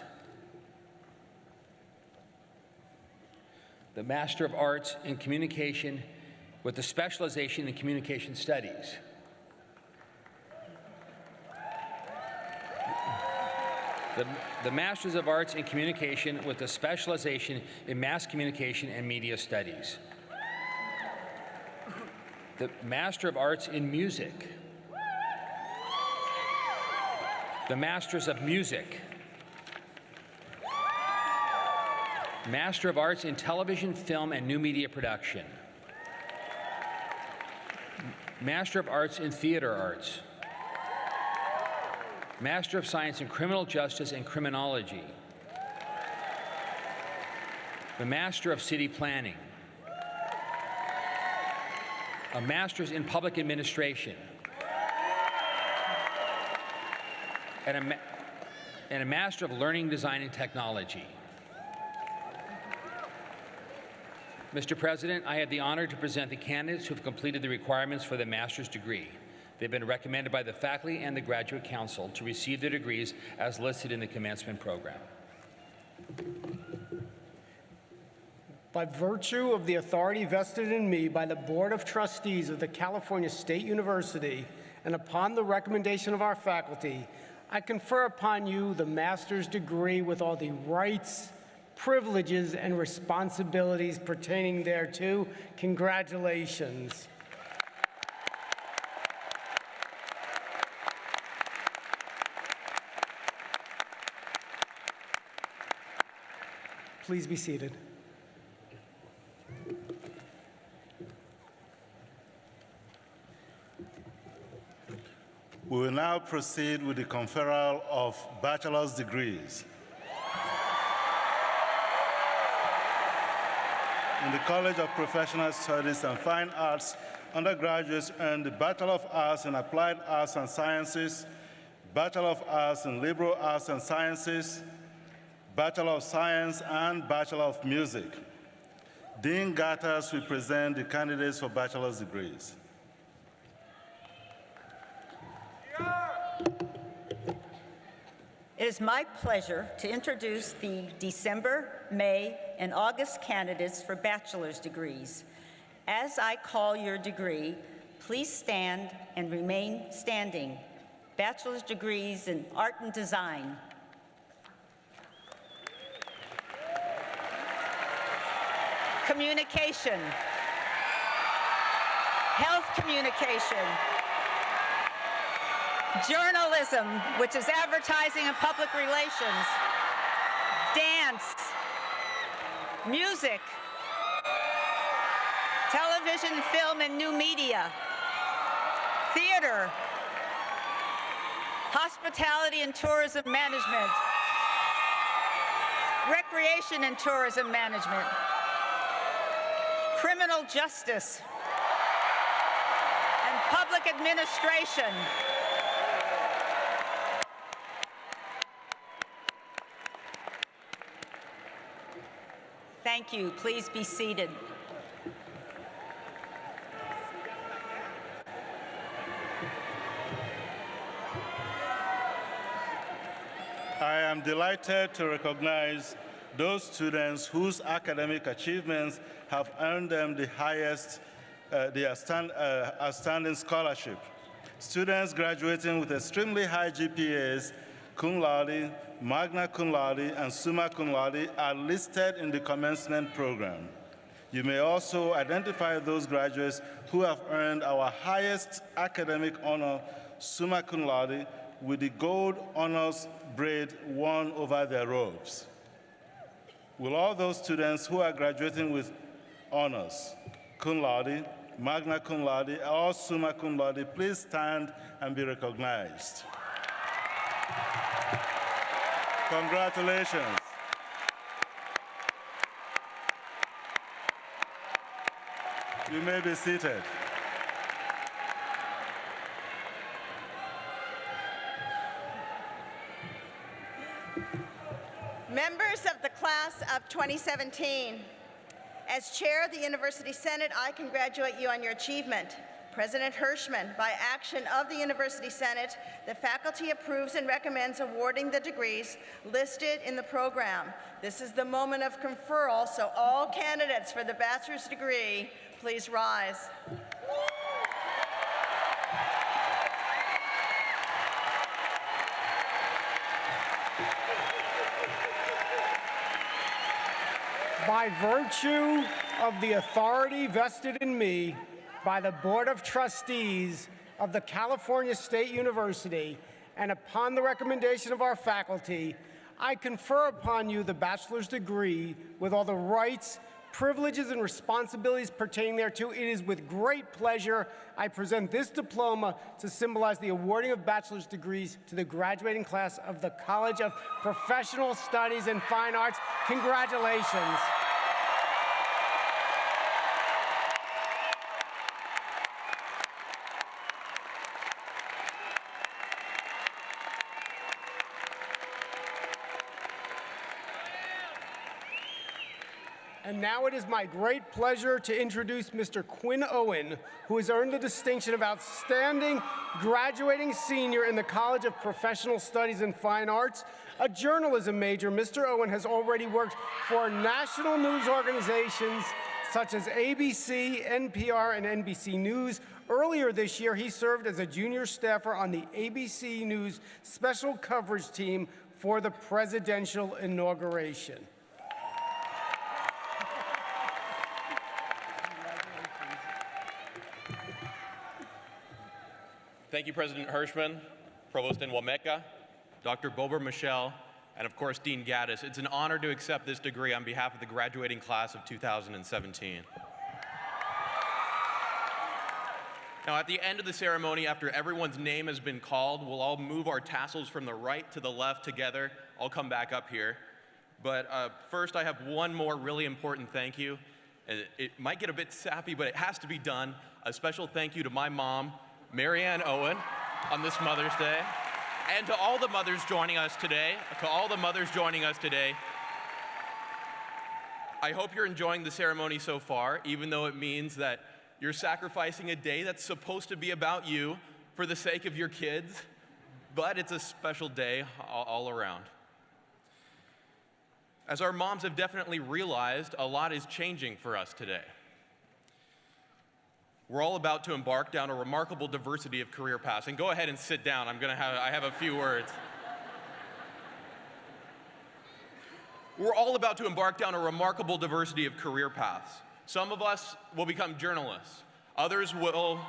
The Master of Arts in Communication with a specialization in Communication Studies. The Masters of Arts in Communication with a specialization in Mass Communication and Media Studies. The Master of Arts in Music. The Masters of Music. Master of Arts in Television, Film, and New Media Production. Master of Arts in Theater Arts. Master of Science in Criminal Justice and Criminology. The Master of City Planning. A Master's in Public Administration. And a Master of Learning, Design, and Technology. Mr. President, I have the honor to present the candidates who have completed the requirements for the master's degree. They've been recommended by the faculty and the Graduate Council to receive their degrees as listed in the commencement program. By virtue of the authority vested in me by the Board of Trustees of the California State University, and upon the recommendation of our faculty, I confer upon you the master's degree with all the rights, privileges, and responsibilities pertaining thereto. Congratulations. Please be seated. We will now proceed with the conferral of bachelor's degrees. In the College of Professional Studies and Fine Arts, undergraduates earn the Bachelor of Arts in Applied Arts and Sciences, Bachelor of Arts in Liberal Arts and Sciences, Bachelor of Science, and Bachelor of Music. Dean Gatters will present the candidates for bachelor's degrees. It is my pleasure to introduce the December, May, and August candidates for bachelor's degrees. As I call your degree, please stand and remain standing. Bachelor's degrees in Art and Design. Communication. Health communication. Journalism, which is advertising and public relations. Dance. Music. Television, film, and new media. Theater. Hospitality and tourism management. Recreation and tourism management. Criminal justice. And public administration. Thank you. Please be seated. I am delighted to recognize those students whose academic achievements have earned them the highest, outstanding scholarship. Students graduating with extremely high GPAs, cum laude, magna cum laude, and summa cum laude are listed in the commencement program. You may also identify those graduates who have earned our highest academic honor, summa cum laude, with the gold honors braid worn over their robes. Will all those students who are graduating with honors, cum laude, magna cum laude, or summa cum laude, please stand and be recognized? Congratulations. You may be seated. Members of the class of 2017, as chair of the University Senate, I congratulate you on your achievement. President Hirschman, by action of the University Senate, the faculty approves and recommends awarding the degrees listed in the program. This is the moment of conferral, so all candidates for the bachelor's degree, please rise. By virtue of the authority vested in me by the Board of Trustees of the California State University, and upon the recommendation of our faculty, I confer upon you the bachelor's degree with all the rights, privileges, and responsibilities pertaining thereto. It is with great pleasure I present this diploma to symbolize the awarding of bachelor's degrees to the graduating class of the College of Professional Studies and Fine Arts. Congratulations. And now it is my great pleasure to introduce Mr. Quinn Owen, who has earned the distinction of Outstanding Graduating Senior in the College of Professional Studies and Fine Arts. A journalism major, Mr. Owen has already worked for national news organizations such as ABC, NPR, and NBC News. Earlier this year, he served as a junior staffer on the ABC News special coverage team for the presidential inauguration. Thank you, President Hirschman, Provost Nwameka, Dr. Bober Michelle, and of course, Dean Gaddis. It's an honor to accept this degree on behalf of the graduating class of 2017. Now, at the end of the ceremony, after everyone's name has been called, we'll all move our tassels from the right to the left together. I'll come back up here. But first, I have one more really important thank you. It might get a bit sappy, but it has to be done. A special thank you to my mom, Marianne Owen, on this Mother's Day, and to all the mothers joining us today. I hope you're enjoying the ceremony so far, even though it means that you're sacrificing a day that's supposed to be about you for the sake of your kids, but it's a special day all around. As our moms have definitely realized, a lot is changing for us today. We're all about to embark down a remarkable diversity of career paths. And go ahead and sit down. I have a few words. We're all about to embark down a remarkable diversity of career paths. Some of us will become journalists. Others will,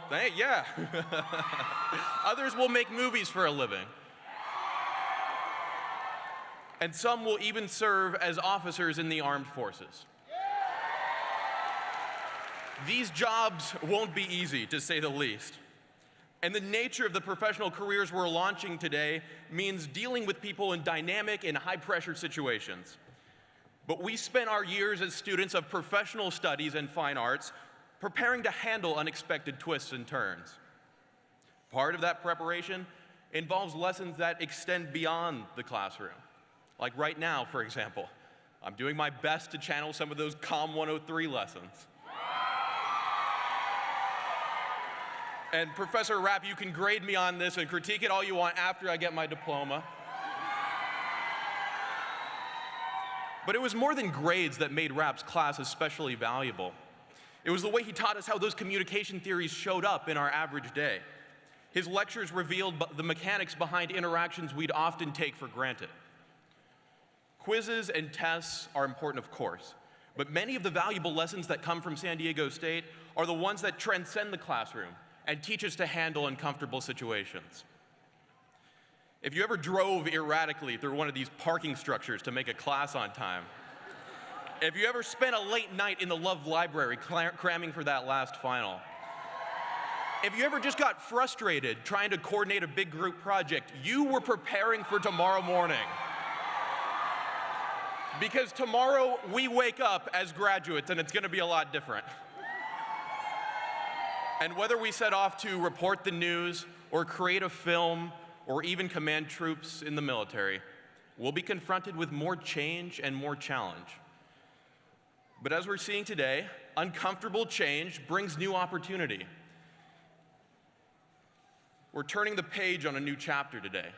Others will make movies for a living. And some will even serve as officers in the armed forces. These jobs won't be easy, to say the least. And the nature of the professional careers we're launching today means dealing with people in dynamic and high-pressure situations. But we spent our years as students of professional studies and fine arts preparing to handle unexpected twists and turns. Part of that preparation involves lessons that extend beyond the classroom. Like right now, for example, I'm doing my best to channel some of those COM 103 lessons. And Professor Rapp, you can grade me on this and critique it all you want after I get my diploma. But it was more than grades that made Rapp's class especially valuable. It was the way he taught us how those communication theories showed up in our average day. His lectures revealed the mechanics behind interactions we'd often take for granted. Quizzes and tests are important, of course, but many of the valuable lessons that come from San Diego State are the ones that transcend the classroom and teach us to handle uncomfortable situations. If you ever drove erratically through one of these parking structures to make a class on time, if you ever spent a late night in the Love Library cramming for that last final, if you ever just got frustrated trying to coordinate a big group project, you were preparing for tomorrow morning. Because tomorrow we wake up as graduates and it's going to be a lot different. And whether we set off to report the news or create a film or even command troops in the military, we'll be confronted with more change and more challenge. But as we're seeing today, uncomfortable change brings new opportunity. We're turning the page on a new chapter today.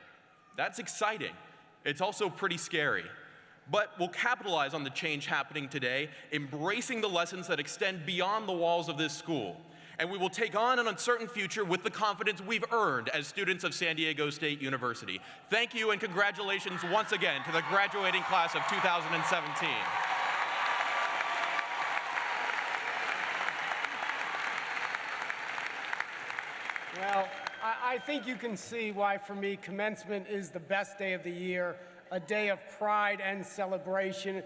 That's exciting. It's also pretty scary. But we'll capitalize on the change happening today, embracing the lessons that extend beyond the walls of this school. And we will take on an uncertain future with the confidence we've earned as students of San Diego State University. Thank you and congratulations once again to the graduating class of 2017. Well, I think you can see why, for me, commencement is the best day of the year, a day of pride and celebration.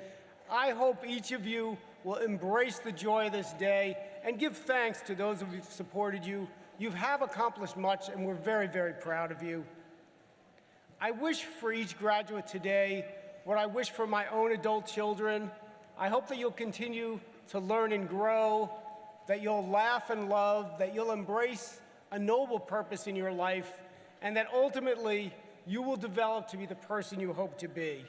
I hope each of you will embrace the joy of this day and give thanks to those who have supported you. You have accomplished much, and we're very, very proud of you. I wish for each graduate today what I wish for my own adult children. I hope that you'll continue to learn and grow, that you'll laugh and love, that you'll embrace a noble purpose in your life, and that ultimately you will develop to be the person you hope to be.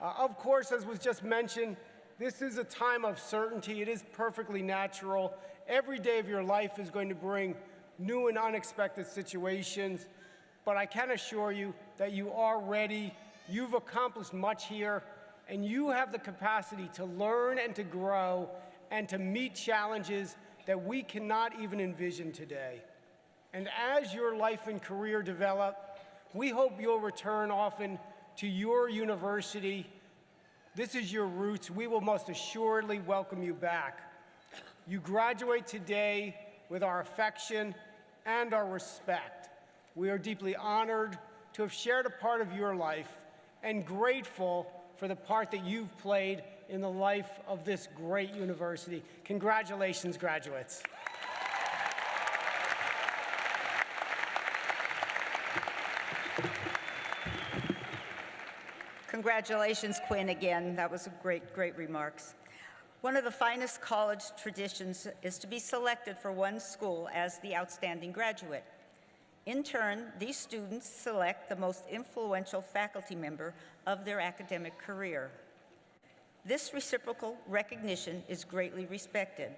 Of course, as was just mentioned, This is a time of certainty. It is perfectly natural. Every day of your life is going to bring new and unexpected situations, but I can assure you that you are ready. You've accomplished much here, and you have the capacity to learn and to grow and to meet challenges that we cannot even envision today. And as your life and career develop, we hope you'll return often to your university. This is your roots. We will most assuredly welcome you back. You graduate today with our affection and our respect. We are deeply honored to have shared a part of your life and grateful for the part that you've played in the life of this great university. Congratulations, graduates. Congratulations, Quinn, again. That was a great remarks. One of the finest college traditions is to be selected for one school as the outstanding graduate. In turn, these students select the most influential faculty member of their academic career. This reciprocal recognition is greatly respected.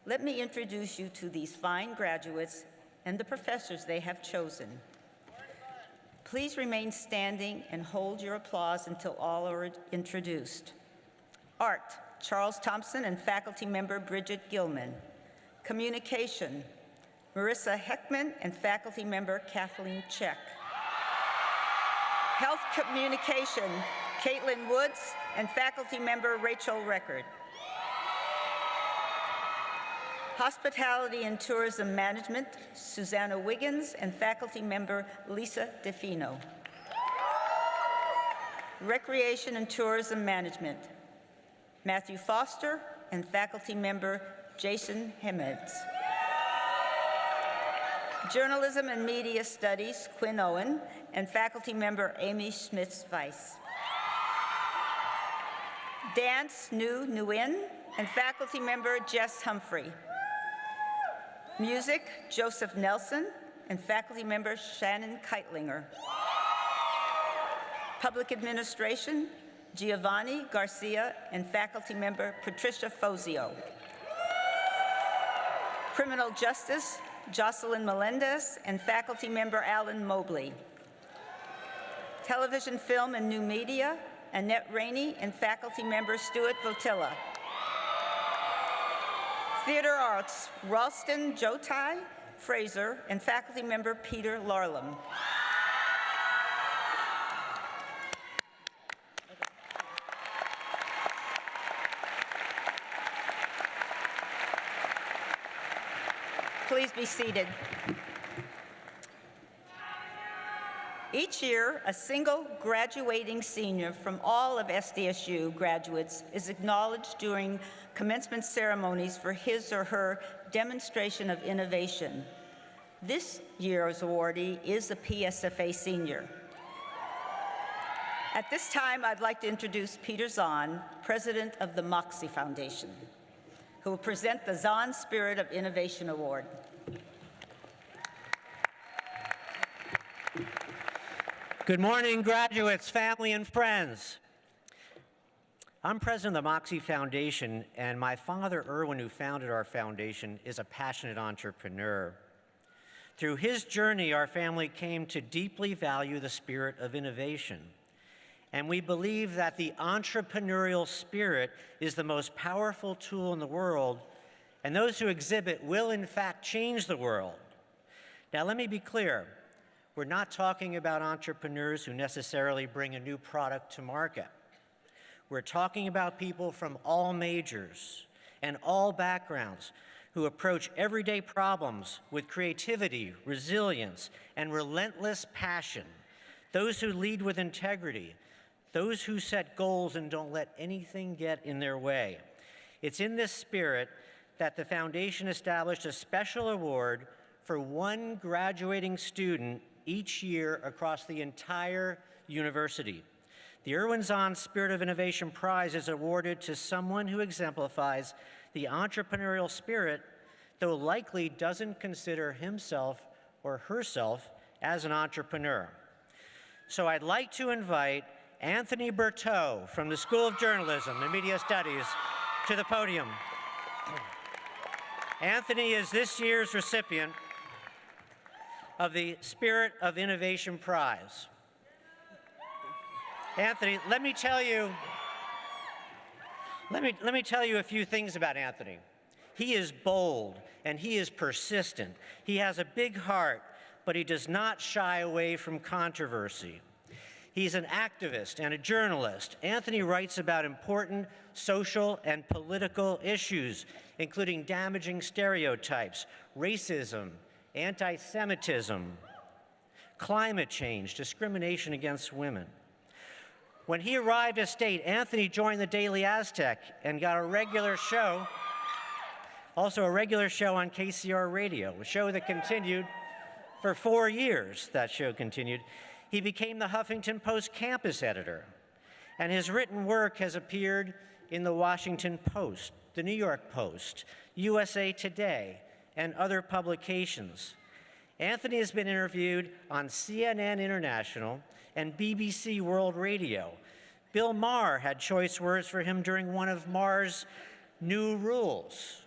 Let me introduce you to these fine graduates and the professors they have chosen. Please remain standing and hold your applause until all are introduced. Art, Charles Thompson and faculty member Bridget Gilman. Communication, Marissa Heckman and faculty member Kathleen Check. Health Communication, Caitlin Woods and faculty member Rachel Record. Hospitality and Tourism Management, Susanna Wiggins and faculty member Lisa DeFino. Recreation and Tourism Management, Matthew Foster and faculty member Jason Hemeds. Journalism and Media Studies, Quinn Owen and faculty member Amy Schmitz-Weiss. Dance, New Nguyen and faculty member Jess Humphrey. Music, Joseph Nelson and faculty member Shannon Keitlinger. Public Administration, Giovanni Garcia and faculty member Patricia Fozio. Criminal Justice, Jocelyn Melendez and faculty member Alan Mobley. Television, Film and New Media, Annette Rainey and faculty member Stuart Votilla. Theater Arts, Ralston Jotai Fraser and faculty member Peter Larlam. Please be seated. Each year, a single graduating senior from all of SDSU graduates is acknowledged during commencement ceremonies for his or her demonstration of innovation. This year's awardee is a PSFA senior. At this time, I'd like to introduce Peter Zahn, president of the Moxie Foundation, who will present the Zahn Spirit of Innovation Award. Good morning, graduates, family, and friends. I'm president of the Moxie Foundation, and my father, Erwin, who founded our foundation, is a passionate entrepreneur. Through his journey, our family came to deeply value the spirit of innovation. And we believe that the entrepreneurial spirit is the most powerful tool in the world, and those who exhibit will, in fact, change the world. Now, let me be clear. We're not talking about entrepreneurs who necessarily bring a new product to market. We're talking about people from all majors and all backgrounds who approach everyday problems with creativity, resilience, and relentless passion. Those who lead with integrity, those who set goals and don't let anything get in their way. It's in this spirit that the foundation established a special award for one graduating student each year across the entire university. The Erwin Zahn Spirit of Innovation Prize is awarded to someone who exemplifies the entrepreneurial spirit, though likely doesn't consider himself or herself as an entrepreneur. So I'd like to invite Anthony Berteau from the School of Journalism and Media Studies to the podium. Anthony is this year's recipient of the Spirit of Innovation Prize. Anthony, let me tell you a few things about Anthony. He is bold and he is persistent. He has a big heart, but he does not shy away from controversy. He's an activist and a journalist. Anthony writes about important social and political issues, including damaging stereotypes, racism, anti-Semitism, climate change, discrimination against women. When he arrived at State, Anthony joined the Daily Aztec and got a regular show, also a regular show on KCR Radio, a show that continued for 4 years. That show continued. He became the Huffington Post campus editor, and his written work has appeared in the Washington Post, the New York Post, USA Today, and other publications. Anthony has been interviewed on CNN International and BBC World Radio. Bill Maher had choice words for him during one of Maher's New Rules.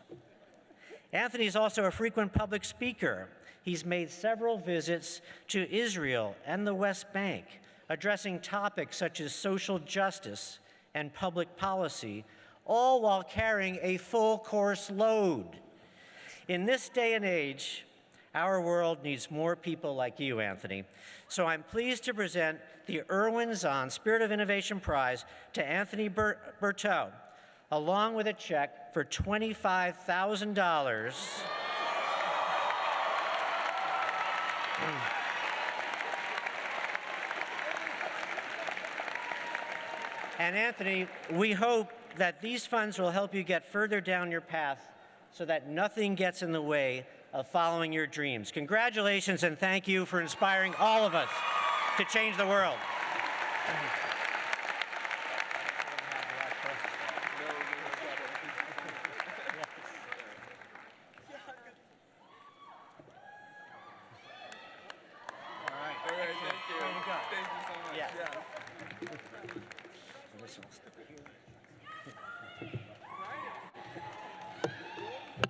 Anthony is also a frequent public speaker. He's made several visits to Israel and the West Bank, addressing topics such as social justice and public policy, all while carrying a full course load. In this day and age, our world needs more people like you, Anthony. So I'm pleased to present the Irwin Zahn Spirit of Innovation Prize to Anthony Berteau, along with a check for $25,000. And Anthony, we hope that these funds will help you get further down your path so that nothing gets in the way of following your dreams. Congratulations and thank you for inspiring all of us to change the world.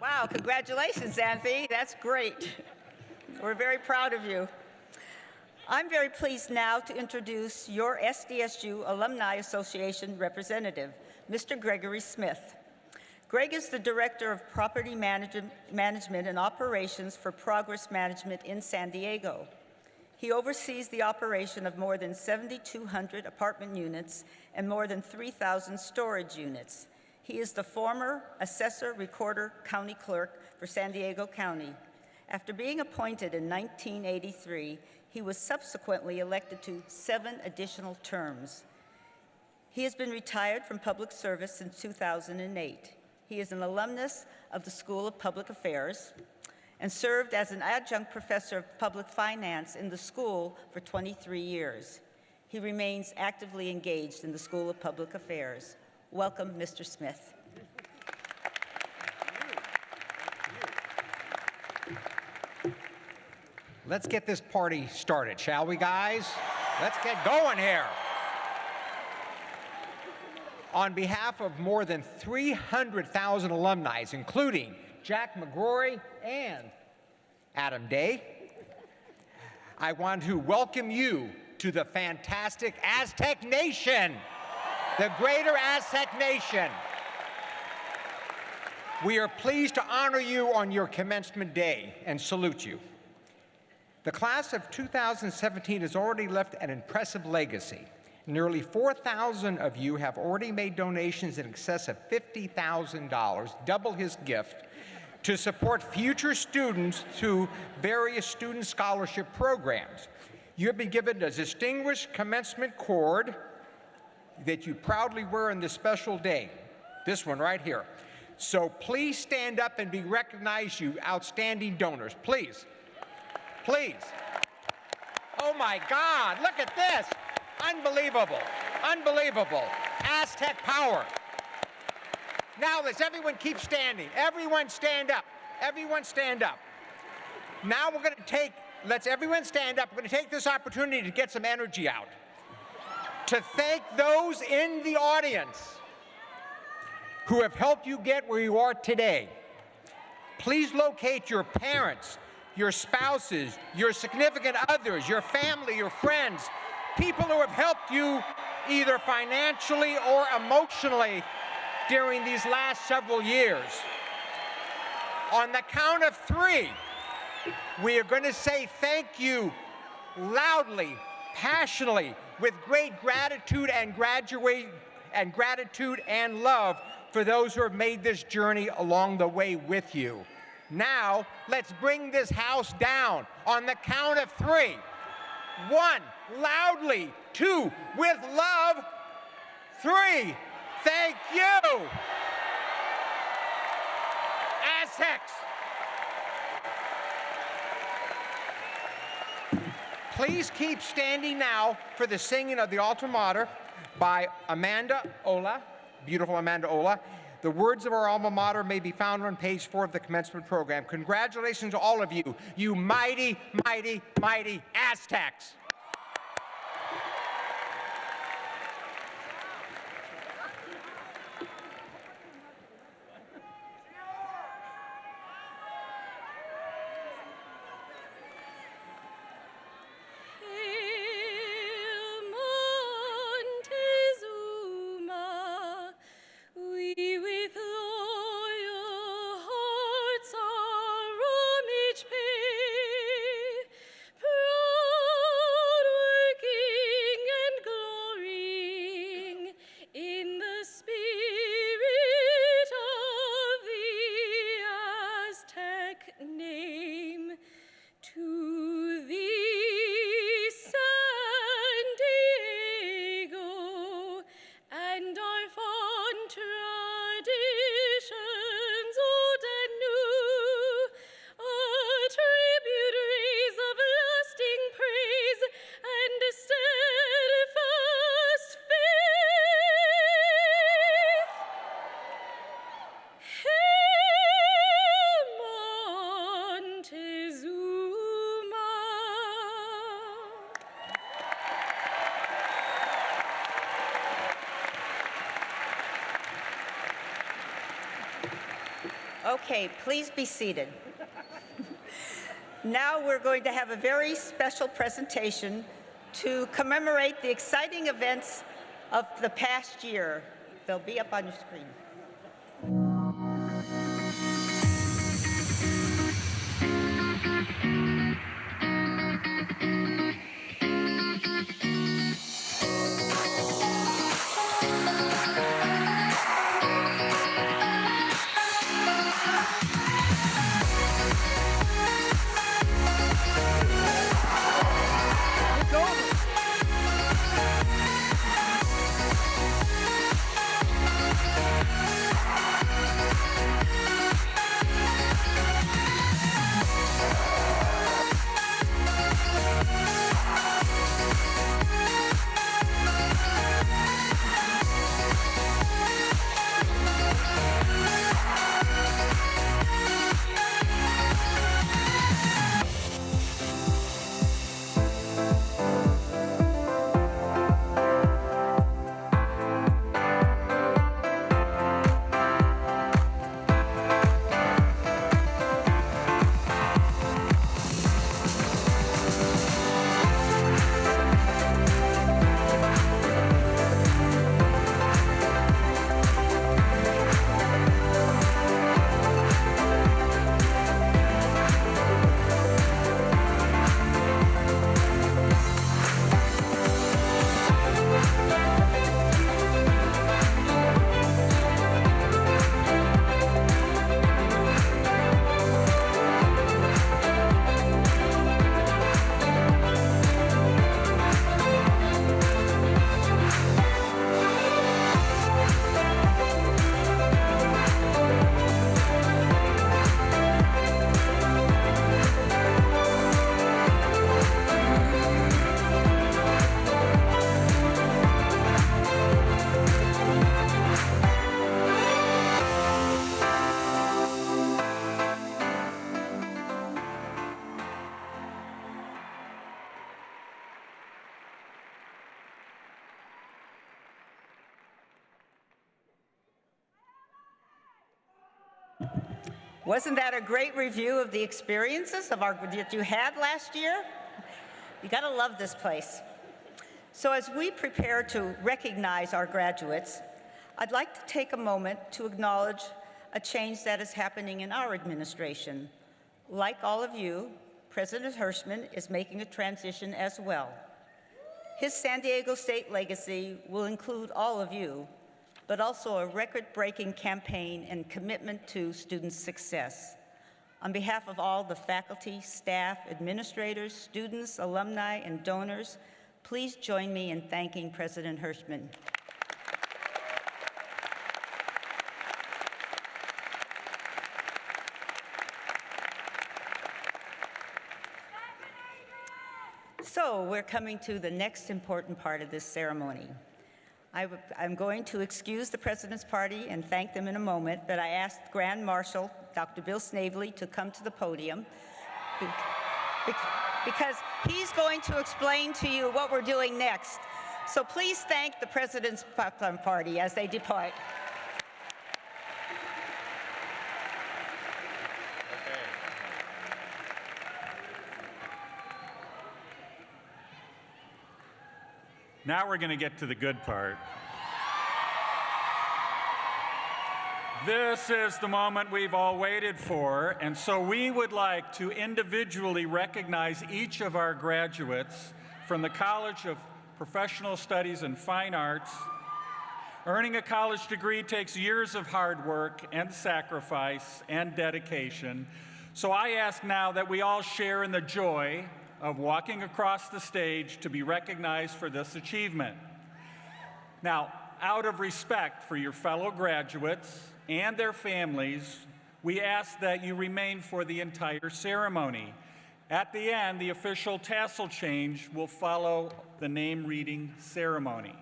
Wow, congratulations, Anthony. That's great. We're very proud of you. I'm very pleased now to introduce your SDSU Alumni Association representative, Mr. Gregory Smith. Greg is the Director of Property Management and Operations for Progress Management in San Diego. He oversees the operation of more than 7,200 apartment units and more than 3,000 storage units. He is the former Assessor Recorder County Clerk for San Diego County. After being appointed in 1983, he was subsequently elected to 7 additional terms. He has been retired from public service since 2008. He is an alumnus of the School of Public Affairs and served as an adjunct professor of public finance in the school for 23 years. He remains actively engaged in the School of Public Affairs. Welcome, Mr. Smith. Let's get this party started, shall we, guys? Let's get going here. On behalf of more than 300,000 alumni, including Jack McGrory and Adam Day, I want to welcome you to the fantastic Aztec Nation, the greater Aztec Nation. We are pleased to honor you on your commencement day and salute you. The class of 2017 has already left an impressive legacy. Nearly 4,000 of you have already made donations in excess of $50,000, double his gift, to support future students through various student scholarship programs. You have been given a distinguished commencement cord that you proudly wear on this special day, this one right here. So please stand up and be recognized, you outstanding donors, please. Please. Oh my God, look at this. Unbelievable, unbelievable. Aztec power. Now let's everyone keep standing. Everyone stand up. Everyone stand up. Now let's everyone stand up. We're gonna take this opportunity to get some energy out. to thank those in the audience who have helped you get where you are today. Please locate your parents, your spouses, your significant others, your family, your friends, people who have helped you either financially or emotionally during these last several years. On the count of 3, we are going to say thank you loudly, passionately, with great gratitude and love for those who have made this journey along the way with you. Now, let's bring this house down on the count of 3. 1, loudly. 2, with love. 3, thank you. Aztecs. Please keep standing now for the singing of the Altar Mater by Amanda Ola, beautiful Amanda Ola. The words of our alma mater may be found on page 4 of the commencement program. Congratulations to all of you, you mighty, mighty, mighty Aztecs. Montezuma, we with loyal hearts our homage pay, proud working and glorying in the spirit of the Aztec name. To thee, San Diego, and our fond traditions, old and new, our tributaries of lasting praise and steadfast faith. Hail Montezuma. Okay, please be seated. Now we're going to have a very special presentation to commemorate the exciting events of the past year. They'll be up on your screen. Wasn't that a great review of the experiences that you had last year? You gotta love this place. So as we prepare to recognize our graduates, I'd like to take a moment to acknowledge a change that is happening in our administration. Like all of you, President Hirschman is making a transition as well. His San Diego State legacy will include all of you, but also a record-breaking campaign and commitment to student success. On behalf of all the faculty, staff, administrators, students, alumni, and donors, please join me in thanking President Hirschman. So we're coming to the next important part of this ceremony. I'm going to excuse the President's Party and thank them in a moment, but I asked Grand Marshal Dr. Bill Snavely to come to the podium because he's going to explain to you what we're doing next. So please thank the President's Party as they depart. Now we're going to get to the good part. This is the moment we've all waited for, and so we would like to individually recognize each of our graduates from the College of Professional Studies and Fine Arts. Earning a college degree takes years of hard work and sacrifice and dedication, so I ask now that we all share in the joy of walking across the stage to be recognized for this achievement. Now, out of respect for your fellow graduates and their families, we ask that you remain for the entire ceremony. At the end, the official tassel change will follow the name reading ceremony.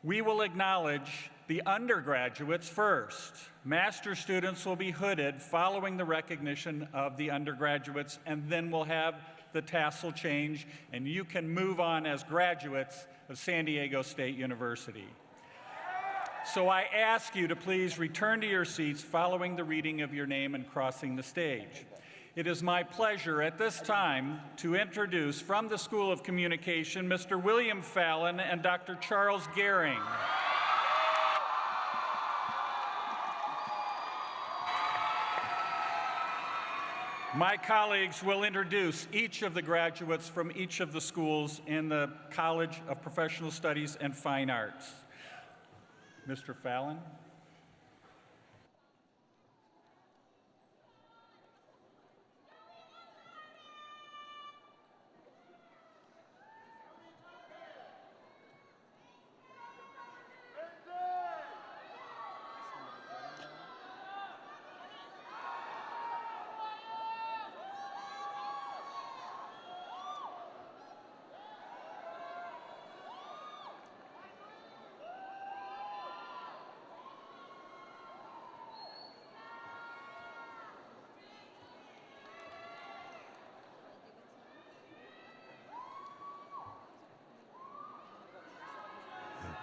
We will acknowledge the undergraduates first. Master students will be hooded following the recognition of the undergraduates, and then we'll have the tassel change, and you can move on as graduates of San Diego State University. So I ask you to please return to your seats following the reading of your name and crossing the stage. It is my pleasure at this time to introduce from the School of Communication, Mr. William Fallon and Dr. Charles Gehring. My colleagues will introduce each of the graduates from each of the schools in the College of Professional Studies and Fine Arts. Mr. Fallon.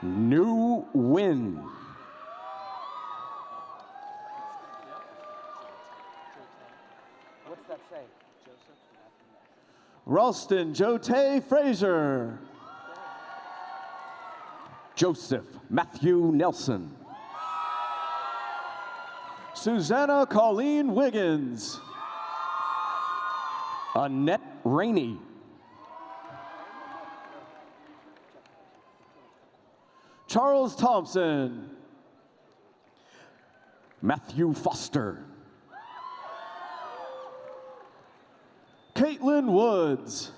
New win. What's that say? Ralston Jote Frazier. Joseph Matthew Nelson. Susanna Colleen Wiggins. Annette Rainey. Charles Thompson. Matthew Foster. Caitlin Woods.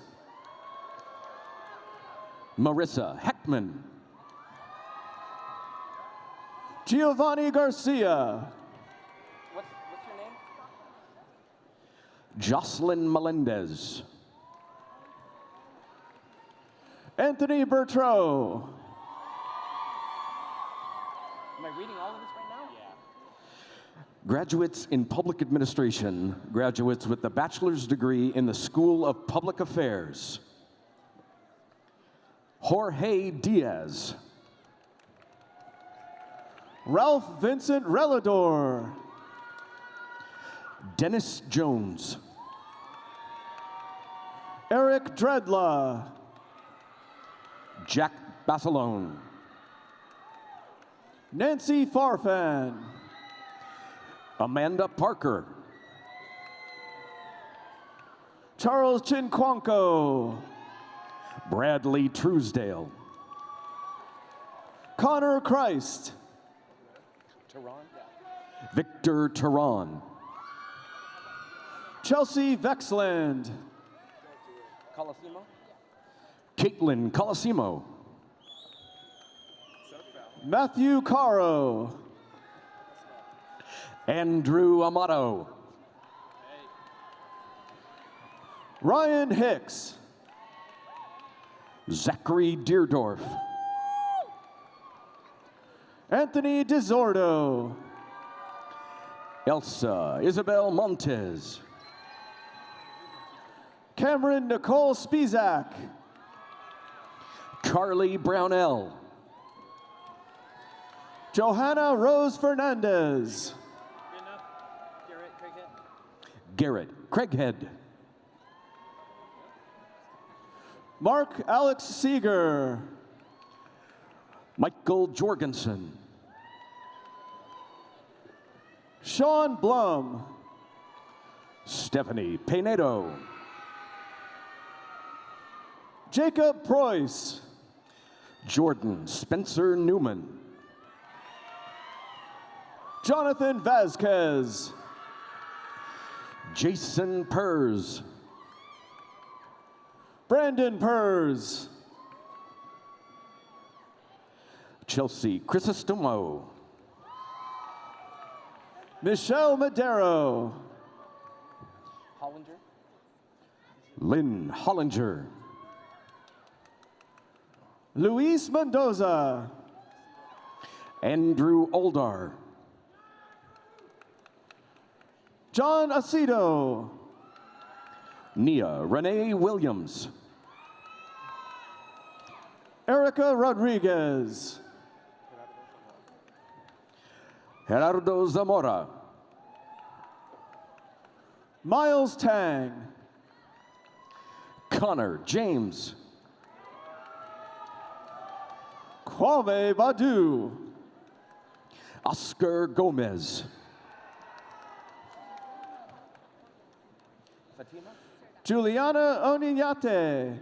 Marissa Heckman. Giovanni Garcia. What's your name? Jocelyn Melendez. Anthony Bertreau. Am I reading all of this right now? Yeah. Graduates in Public Administration, graduates with the bachelor's degree in the School of Public Affairs. Jorge Diaz. Ralph Vincent Relador. Dennis Jones. Eric Dredla. Jack Basilone. Nancy Farfan. Amanda Parker. Charles Chinquanco. Bradley Truesdale. Connor Christ. Victor Tehran. Chelsea Vexland. Caitlin Colosimo. Matthew Caro. Andrew Amato. Ryan Hicks. Zachary Deerdorf. Anthony DiSordo. Elsa Isabel Montez. Cameron Nicole Spizak. Carly Brownell. Johanna Rose Fernandez. Garrett Craighead. Mark Alex Seeger. Michael Jorgensen. Sean Blum. Stephanie Pinedo. Jacob Preuss. Jordan Spencer Newman. Jonathan Vasquez. Jason Pers. Brandon Pers. Chelsea Crisostomo. Michelle Madero. Lynn Hollinger. Luis Mendoza. Andrew Oldar. John Aceto. Nia Renee Williams. Erica Rodriguez. Gerardo Zamora. Miles Tang. Connor James. Kwame Badu. Oscar Gomez. Juliana Oninyate.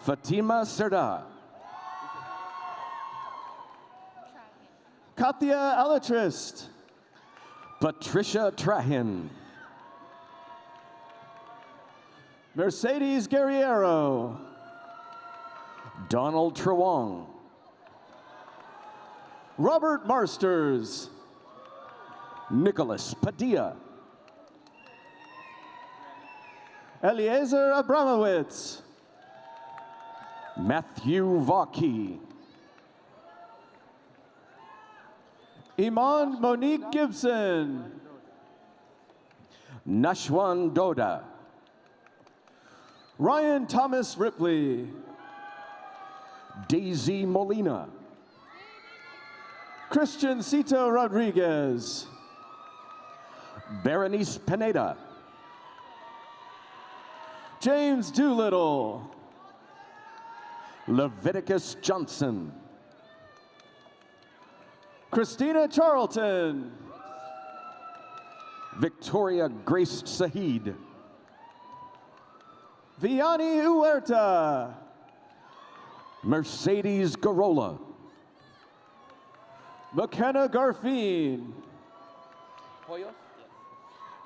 Fatima Serda. Katia Alatrist. Patricia Trahin. Mercedes Guerriero. Donald Trewong. Robert Marsters. Nicholas Padilla. Eliezer Abramowitz. Matthew Vaughey. Iman Monique Gibson. Nashwan Doda. Ryan Thomas Ripley. Daisy Molina. Christian Cito Rodriguez. Berenice Pineda. James Doolittle. Leviticus Johnson. Christina Charlton. Victoria Grace Sahid. Vianney Huerta. Mercedes Garola. McKenna Garfien.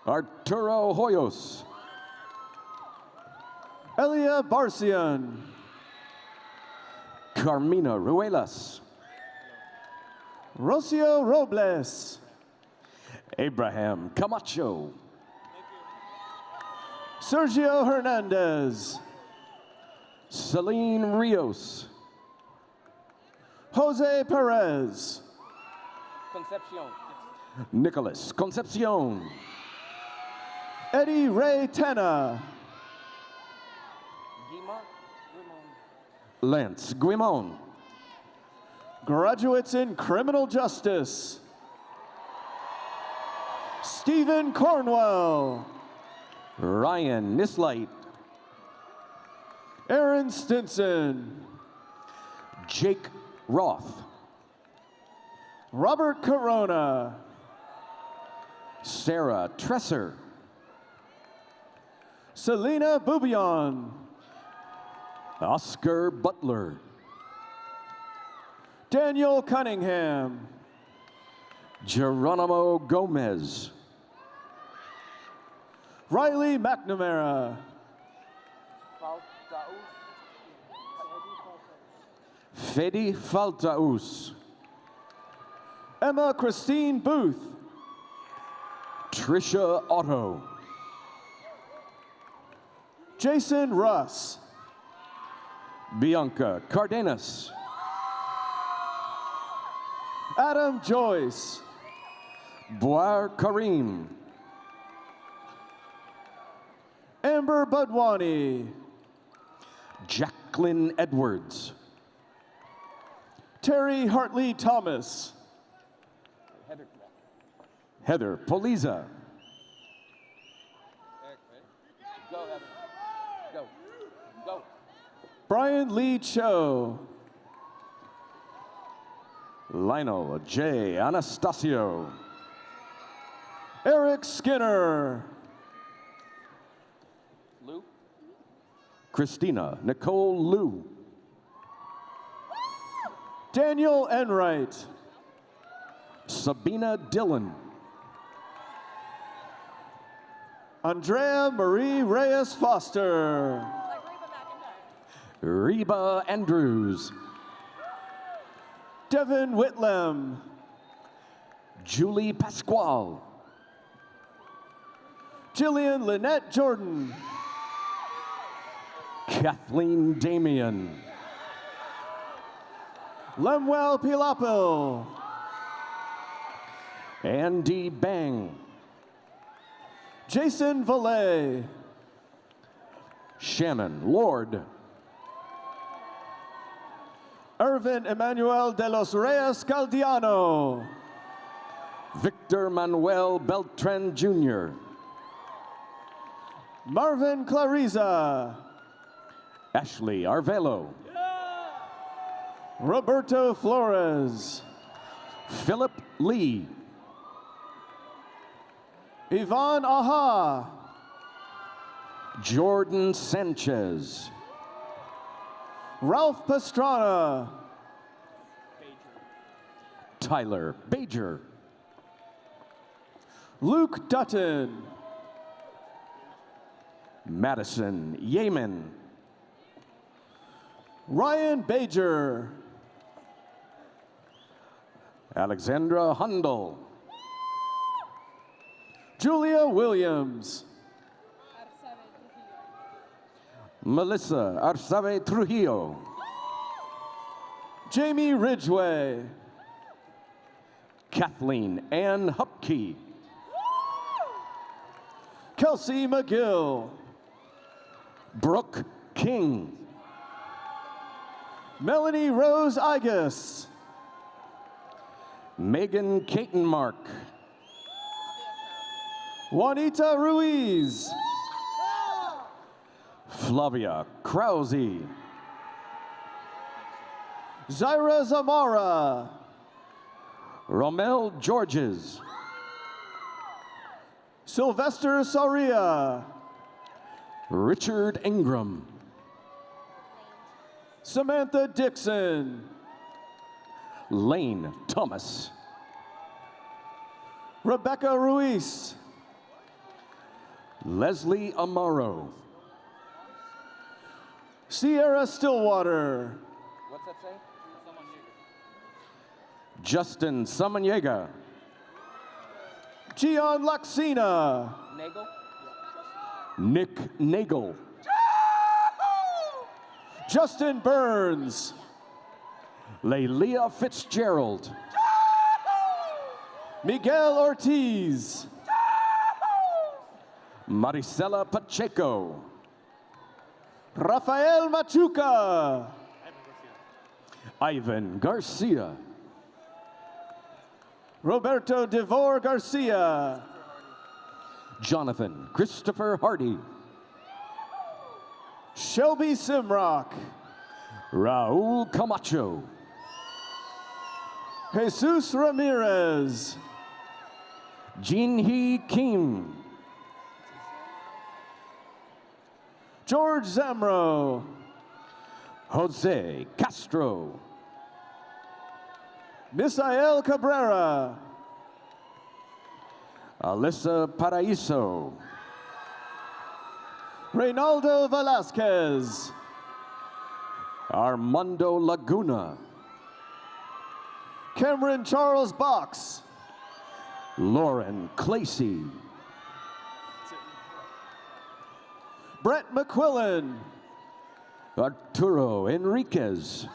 Arturo Hoyos. Elia Barcian. Carmina Ruelas. Rocio Robles. Abraham Camacho. Sergio Hernandez. Celine Rios. Jose Perez. Concepcion. Nicholas Concepcion. Eddie Ray Tena. Lance Guimon. Graduates in Criminal Justice. Stephen Cornwell. Ryan Nislight. Aaron Stinson. Jake Roth. Robert Corona. Sarah Tresser. Selena Bubion. Oscar Butler. Daniel Cunningham. Geronimo Gomez. Riley McNamara. Fedi Faltaus. Emma Christine Booth. Trisha Otto. Jason Russ. Bianca Cardenas. Adam Joyce. Boar Karim. Amber Budwani. Jacqueline Edwards. Terry Hartley Thomas. Heather Poliza. Brian Lee Cho. Lionel J. Anastasio. Eric Skinner. Christina Nicole Liu. Daniel Enright. Sabina Dillon. Andrea Marie Reyes Foster. Reba Andrews. Devin Whitlam. Julie Pasquale. Jillian Lynette Jordan. Kathleen Damian. Lemuel Pilapil. Andy Bang. Jason Valet. Shannon Lord. Irvin Emmanuel de los Reyes Caldiano. Victor Manuel Beltran Jr. Marvin Clariza. Ashley Arvelo. Roberto Flores. Philip Lee. Yvonne Aha. Jordan Sanchez. Ralph Pastrana. Tyler Bajer. Luke Dutton. Madison Yeaman. Ryan Bajer. Alexandra Hundle. Julia Williams. Melissa Arsabe Trujillo. Jamie Ridgway. Kathleen Ann Hupkey. Kelsey McGill. Brooke King. Melanie Rose Igus. Megan Catonmark. Juanita Ruiz. Flavia Krause. Zaira Zamara. Romel Georges. Sylvester Soria. Richard Ingram. Samantha Dixon. Lane Thomas. Rebecca Ruiz. Leslie Amaro. Sierra Stillwater. What's that say? Justin Samaniega. Gian Laxina. Nagel. Nick Nagel. Justin Burns. Lelia Fitzgerald. Miguel Ortiz. Maricela Pacheco. Rafael Machuca. Ivan Garcia. Roberto Devor Garcia. Jonathan Christopher Hardy. Shelby Simrock. Raul Camacho. Jesus Ramirez. Jin-hee Kim. George Zamro. Jose Castro. Misael Cabrera. Alyssa Paraiso. Reynaldo Velasquez. Armando Laguna. Cameron Charles Box. Lauren Clacy. Brett McQuillan. Arturo Enriquez.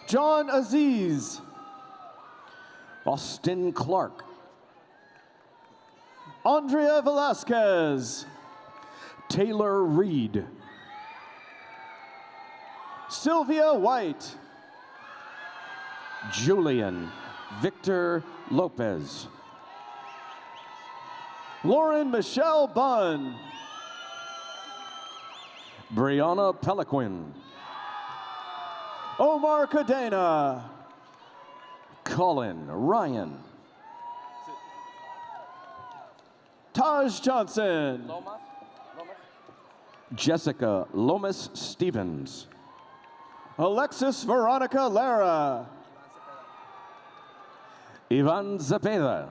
John Aziz. Austin Clark. Andrea Velasquez. Taylor Reed. Sylvia White. Julian Victor Lopez. Lauren Michelle Bunn. Brianna Peliquin. Omar Cadena. Colin Ryan. Taj Johnson. Jessica Lomas Stevens. Alexis Veronica Lara. Ivan Zepeda.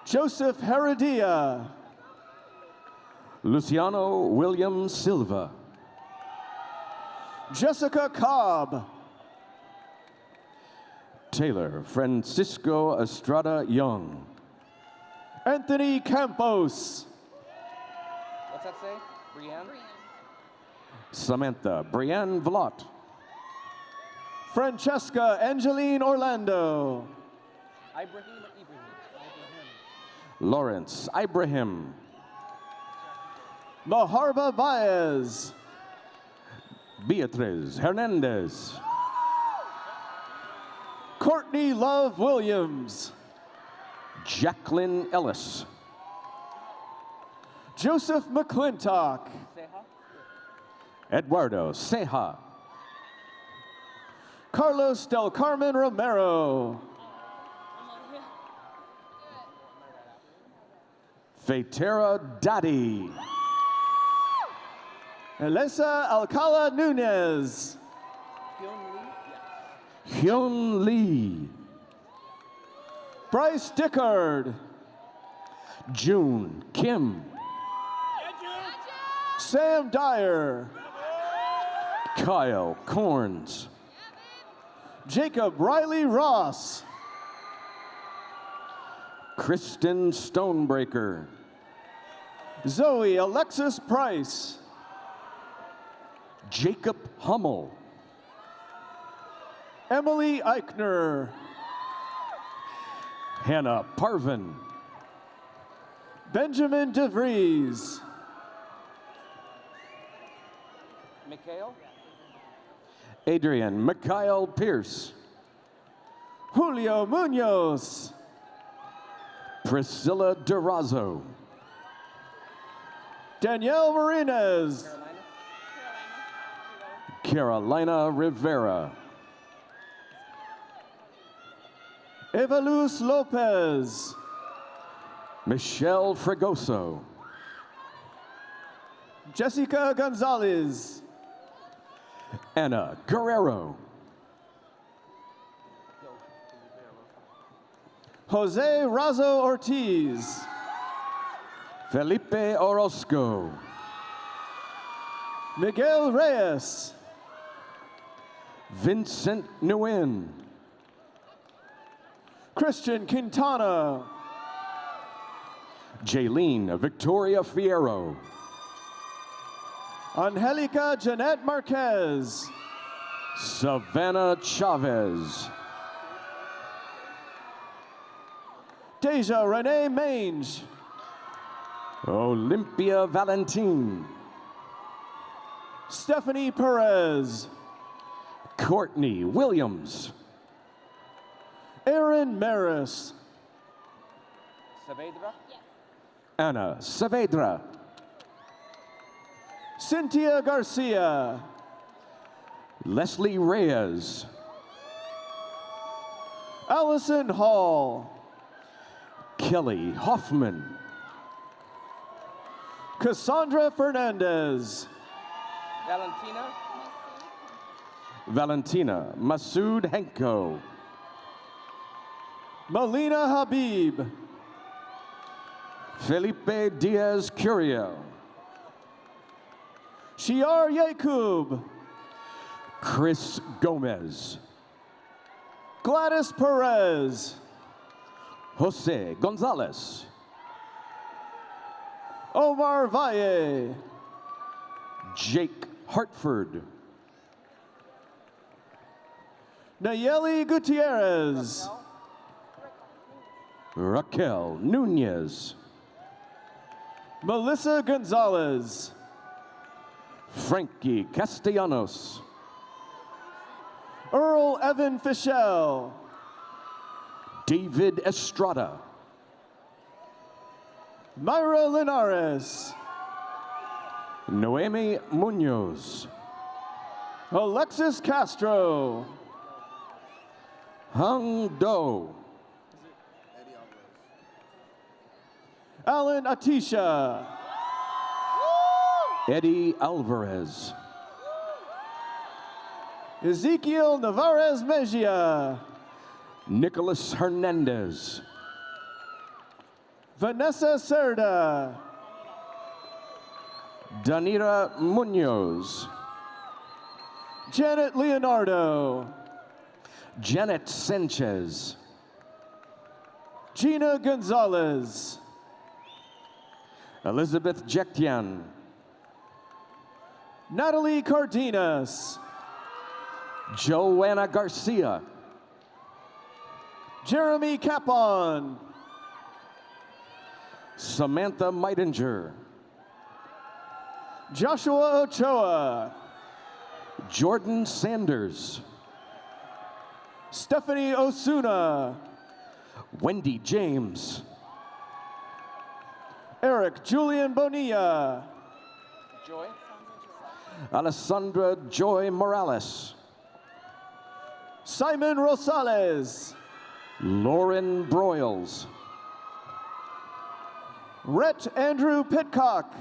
Joseph Heredia. Luciano William Silva. Jessica Cobb. Taylor Francisco Estrada Young. Anthony Campos. What's that say? Brienne? Samantha Brianne Vlot. Francesca Angeline Orlando. Ibrahim. Lawrence Ibrahim. Maharba Baez. Beatriz Hernandez. Courtney Love Williams. Jacqueline Ellis. Joseph McClintock. Eduardo Ceja. Carlos Del Carmen Romero. Faytera Dadi. Elisa Alcala Nunez. Hyun Lee. Bryce Dickard. June Kim. Sam Dyer. Kyle Corns. Jacob Riley Ross. Kristen Stonebreaker. Zoe Alexis Price. Jacob Hummel. Emily Eichner. Hannah Parvin. Benjamin DeVries. Mikhail? Adrian Mikhail Pierce. Julio Munoz. Priscilla Durazo. Danielle Marinez. Carolina Rivera. Eva Luz Lopez. Michelle Fregoso. Jessica Gonzalez. Anna Guerrero. Jose Razo Ortiz. Felipe Orozco. Miguel Reyes. Vincent Nguyen. Christian Quintana. Jaylene Victoria Fierro. Angelica Jeanette Marquez. Savannah Chavez. Deja Renee Mange. Olympia Valentin. Stephanie Perez. Courtney Williams. Aaron Maris. Saavedra. Anna Saavedra. Cynthia Garcia. Leslie Reyes. Allison Hall. Kelly Hoffman. Cassandra Fernandez. Valentina. Masood Henko. Melina Habib. Felipe Diaz Curiel. Shiar Yakub. Chris Gomez. Gladys Perez. Jose Gonzalez. Omar Valle. Jake Hartford. Nayeli Gutierrez. Raquel Nunez. Melissa Gonzalez. Frankie Castellanos. Earl Evan Fischel. David Estrada. Myra Linares. Noemi Munoz. Alexis Castro. Hung Do. Alan Atisha. Eddie Alvarez. Ezekiel Navarez Mejia. Nicholas Hernandez. Vanessa Cerda. Danira Munoz. Janet Leonardo. Janet Sanchez. Gina Gonzalez. Elizabeth Jektian. Natalie Cardenas. Joanna Garcia. Jeremy Capon. Samantha Meidinger. Joshua Ochoa. Jordan Sanders. Stephanie Osuna. Wendy James. Eric Julian Bonilla. Joy. Alessandra Joy Morales. Simon Rosales. Lauren Broyles. Rhett Andrew Pitcock.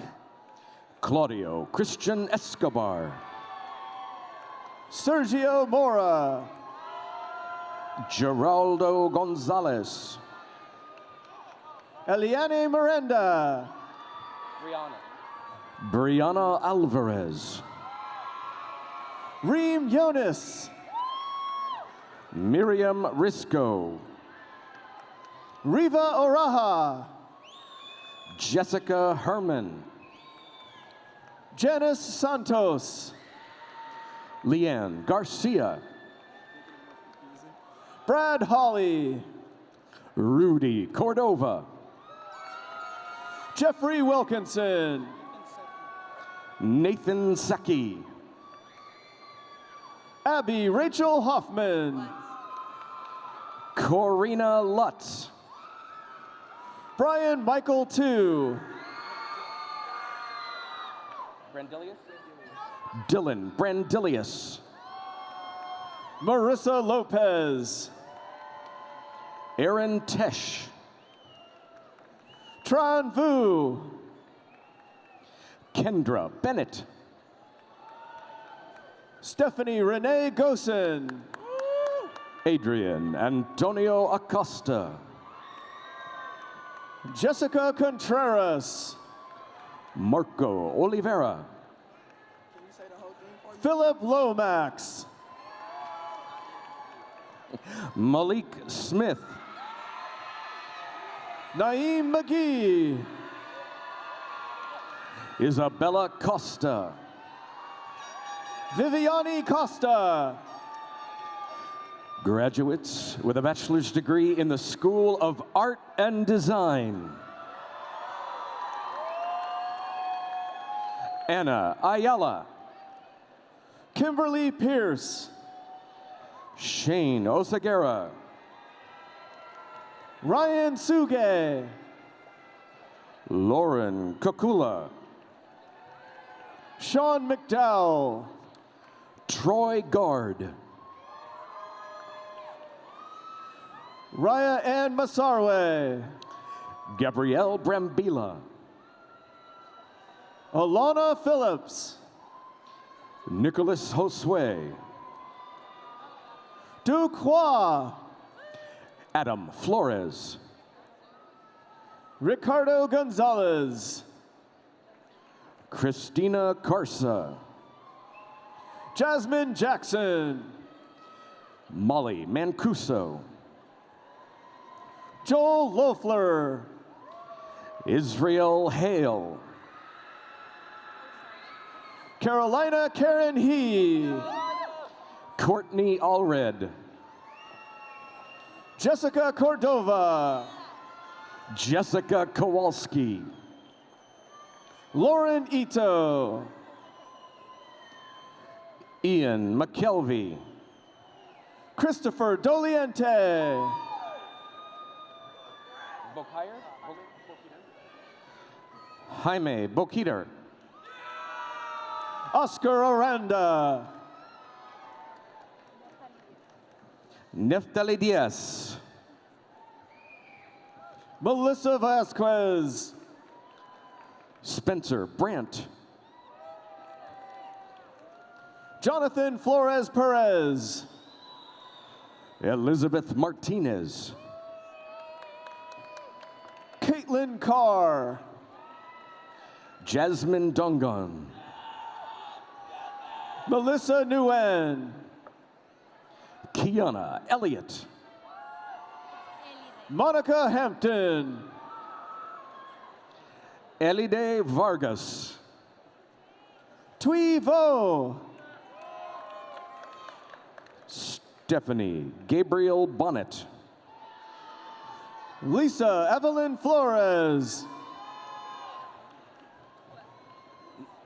Claudio Christian Escobar. Sergio Mora. Geraldo Gonzalez. Eliane Miranda. Brianna Alvarez. Reem Yonis. Miriam Risco. Riva Oraha. Jessica Herman. Janice Santos. Leanne Garcia. Brad Hawley. Rudy Cordova. Jeffrey Wilkinson. Nathan Saki. Abby Rachel Hoffman. Corina Lutz. Brian Michael II. Brandilius. Dylan Brandilius. Marissa Lopez. Aaron Tesh. Tran Vu. Kendra Bennett. Stephanie Renee Gosen. Adrian Antonio Acosta. Jessica Contreras. Marco Oliveira. Philip Lomax. Malik Smith. Naeem McGee. Isabella Costa. Viviani Costa. Graduates with a bachelor's degree in the School of Art and Design. Anna Ayala. Kimberly Pierce. Shane Osagera. Ryan Suge. Lauren Kokula, Sean McDowell, Troy Guard, Raya Ann Masarwe, Gabrielle Brambila, Alana Phillips, Nicholas Josue, Duquois, Adam Flores, Ricardo Gonzalez, Christina Carsa, Jasmine Jackson, Molly Mancuso, Joel Loeffler, Israel Hale, Carolina Karen He, Courtney Allred, Jessica Cordova, Jessica Kowalski, Lauren Ito, Ian McKelvey, Christopher Doliente, Bokire? Jaime Bokiter, Oscar Aranda, Neftali Diaz, Melissa Vasquez, Spencer Brandt, Jonathan Flores Perez, Elizabeth Martinez, Caitlin Carr, Jasmine Dongon, Melissa Nguyen, Kiana Elliott, Monica Hampton, Elide Vargas, Thuy Vo, Stephanie Gabriel Bonnet, Lisa Evelyn Flores,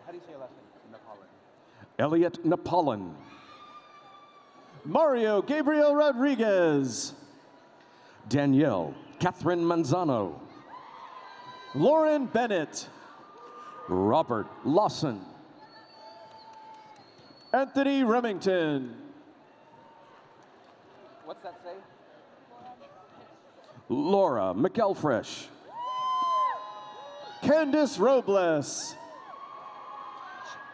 How do you say your last name? Napoleon. Elliot Napoleon, Mario Gabriel Rodriguez, Danielle Catherine Manzano, Lauren Bennett, Robert Lawson, Anthony Remington, What's that say? Laura McElfresh, Candice Robles,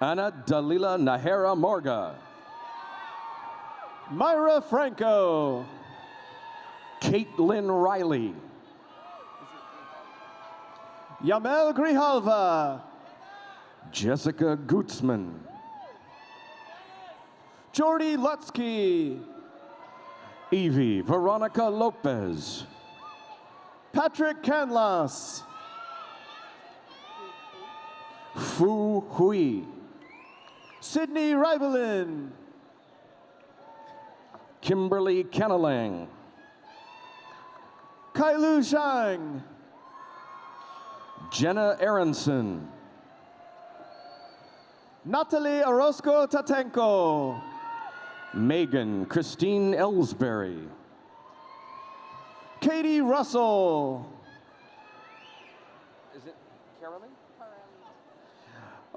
Ana Dalila Nahera Morga, Myra Franco, Caitlin Riley, Yamel Grijalva, Jessica Gutzman, Jordy Lutsky, Evie Veronica Lopez, Patrick Canlas, Fu Hui, Sydney Rivelin, Kimberly Kenelang, Kailu Zhang, Jenna Aronson, Natalie Orozco Tatenko, Megan Christine Ellsbury, Katie Russell, Is it Caroline?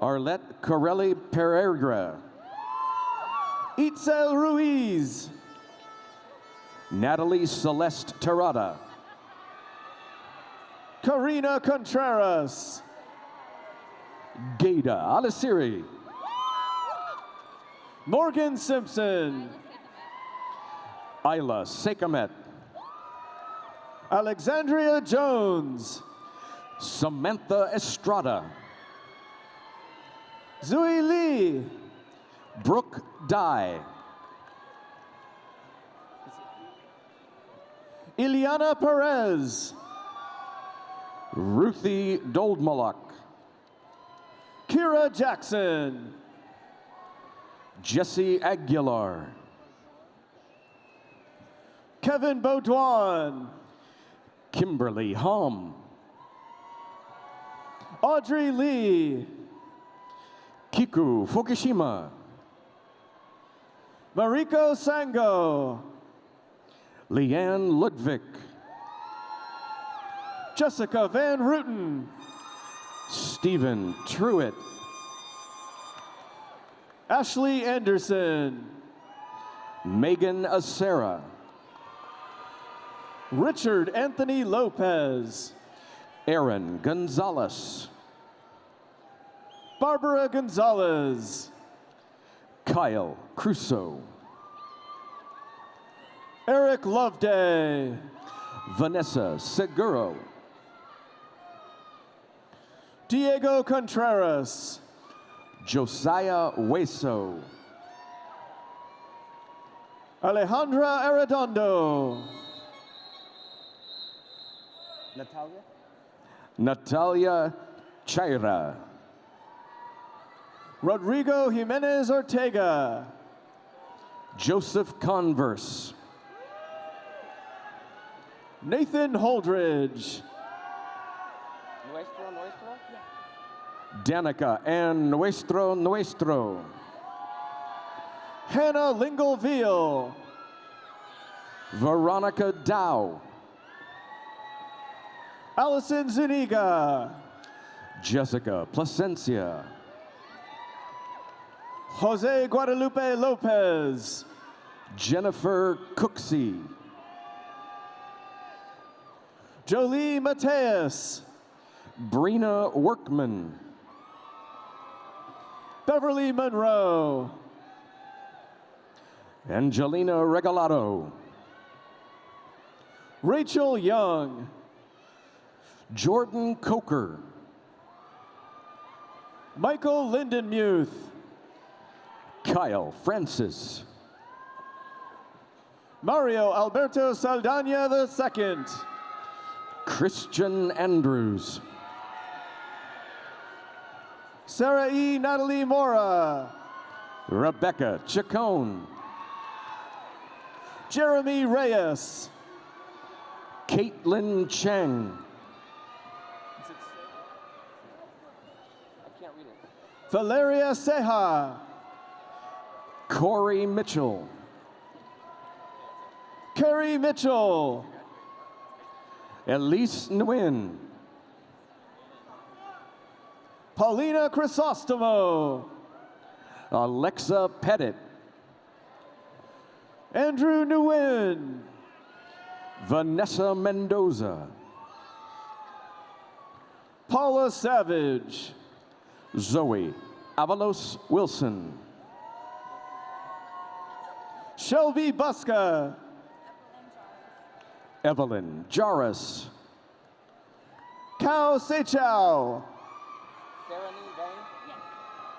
Arlette Corelli Pereira, Itzel Ruiz, Natalie Celeste Terrada, Karina Contreras, Gaida Alisiri, Morgan Simpson, Isla Sekamet, Alexandria Jones, Samantha Estrada, Zui Lee, Brooke Dye, Ileana Perez, Ruthie Doldmalak, Kira Jackson, Jesse Aguilar, Kevin Baudouin, Kimberly Hom, Audrey Lee, Kiku Fukushima, Mariko Sango, Leanne Ludwig, Jessica Van Ruten, Stephen Truitt. Ashley Anderson. Megan Acera. Richard Anthony Lopez. Aaron Gonzalez. Barbara Gonzalez. Kyle Crusoe. Eric Loveday. Vanessa Seguro. Diego Contreras. Josiah Hueso. Alejandra Arredondo. Natalia? Natalia Chaira. Rodrigo Jimenez Ortega. Joseph Converse. Nathan Holdridge. Nuestro? Danica and Nuestro. Hannah Lingleville. Veronica Dow. Allison Zuniga. Jessica Placencia. Jose Guadalupe Lopez. Jennifer Cooksey. Jolie Mateus. Brina Workman. Beverly Monroe. Angelina Regalado. Rachel Young. Jordan Coker. Michael Lindenmuth. Kyle Francis. Mario Alberto Saldana II. Christian Andrews. Sarah E. Natalie Mora. Rebecca Chacon. Jeremy Reyes. Caitlin Cheng. I can't read it. Valeria Ceja. Corey Mitchell. Carrie Mitchell. Elise Nguyen. Paulina Crisostomo. Alexa Pettit. Andrew Nguyen. Vanessa Mendoza. Paula Savage. Zoe Avalos Wilson. Shelby Buska. Evelyn Jarvis. Kao Sechao.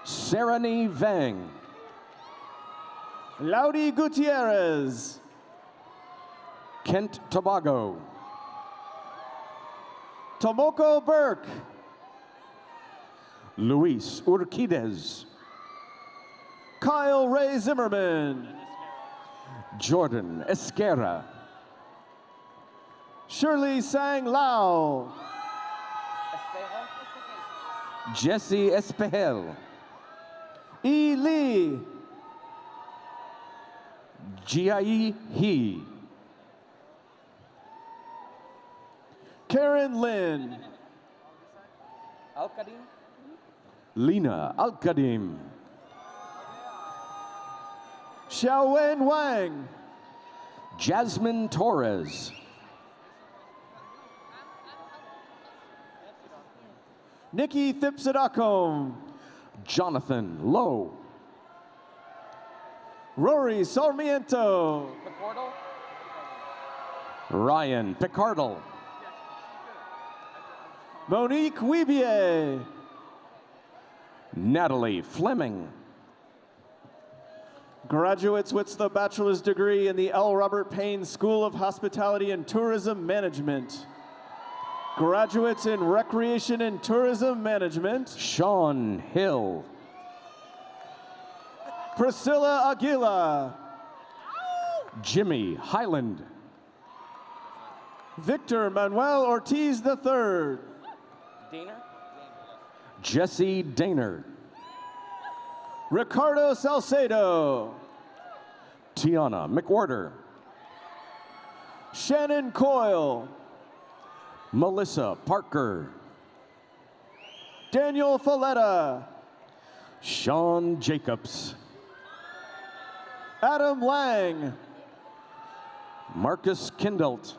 Sarani Vang. Laudi Gutierrez. Kent Tobago. Tomoko Burke. Luis Urquidez. Kyle Ray Zimmerman. Jordan Esquera. Shirley Sang Lao. Jesse Espejel. E. Lee. Jiai He. Karen Lynn. Al-Qadim? Lena Al-Qadim. Xiaowen Wang. Jasmine Torres. Nikki Thipsadacom. Jonathan Lowe. Rory Sarmiento. McCordle? Ryan Picardle. Monique Webier. Natalie Fleming. Graduates with the bachelor's degree in the L. Robert Payne School of Hospitality and Tourism Management. Graduates in Recreation and Tourism Management. Sean Hill. Priscilla Aguila. Jimmy Highland. Victor Manuel Ortiz III. Daner? Jesse Daner. Ricardo Salcedo. Tiana McWhorter. Shannon Coyle. Melissa Parker. Daniel Folletta, Sean Jacobs, Adam Lang, Marcus Kindelt,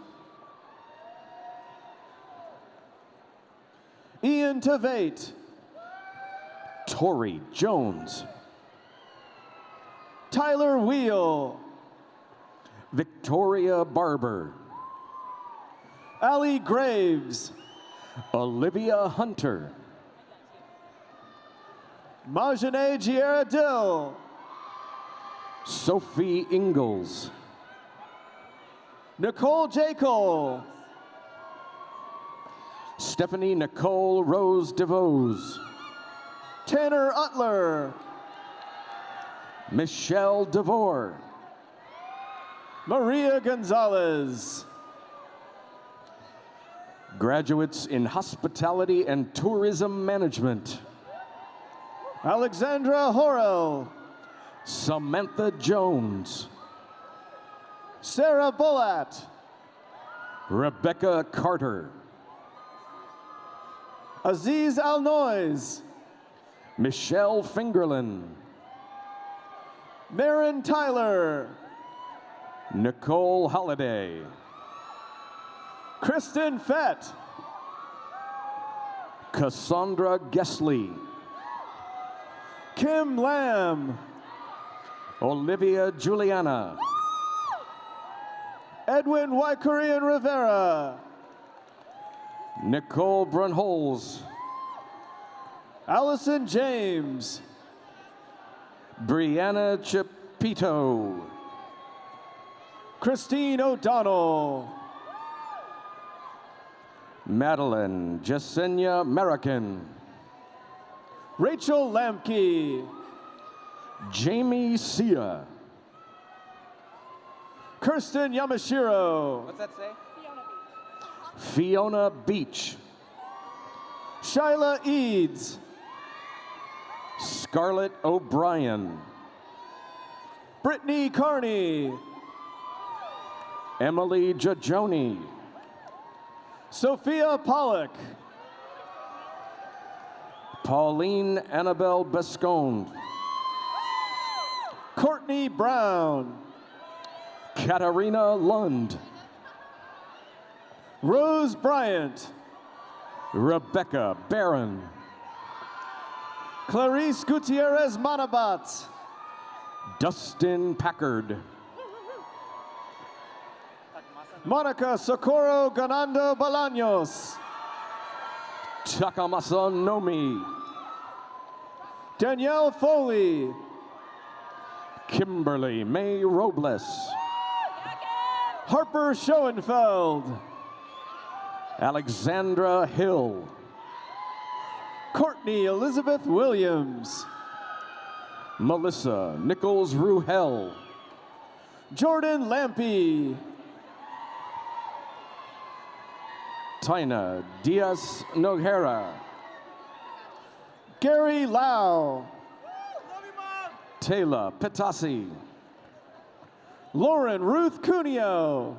Ian Tveit, Tori Jones, Tyler Wheel, Victoria Barber, Ali Graves, Olivia Hunter, Majane Giera Dill, Sophie Ingalls, Nicole J. Cole, Stephanie Nicole Rose DeVos, Tanner Utler, Michelle DeVore, Maria Gonzalez, graduates in hospitality and tourism management, Alexandra Horrell, Samantha Jones, Sarah Bullat, Rebecca Carter, Aziz Alnoys, Michelle Fingerlin, Marin Tyler, Nicole Holliday, Kristen Fett, Cassandra Gessley, Kim Lamb, Olivia Juliana, Edwin Waikurian Rivera, Nicole Brunholz, Allison James, Brianna Chapito, Christine O'Donnell, Madeline Jasenia American, Rachel Lamke, Jamie Sia, Kirsten Yamashiro, What's that say? Fiona Beach, Shyla Eads, Scarlett O'Brien, Brittany Carney, Emily Giajoni, Sophia Pollock, Pauline Annabelle Bescone, Courtney Brown, Katarina Lund, Rose Bryant, Rebecca Barron, Clarice Gutierrez Manabat, Dustin Packard, Monica Socorro Ganando Bolaños, Takamasa Nomi, Danielle Foley, Kimberly May Robles, Harper Schoenfeld, Alexandra Hill, Courtney Elizabeth Williams, Melissa Nichols Ruhel, Jordan Lampy, Tina Diaz Noguera, Gary Lau, Taylor Pitasi, Lauren Ruth Cuneo,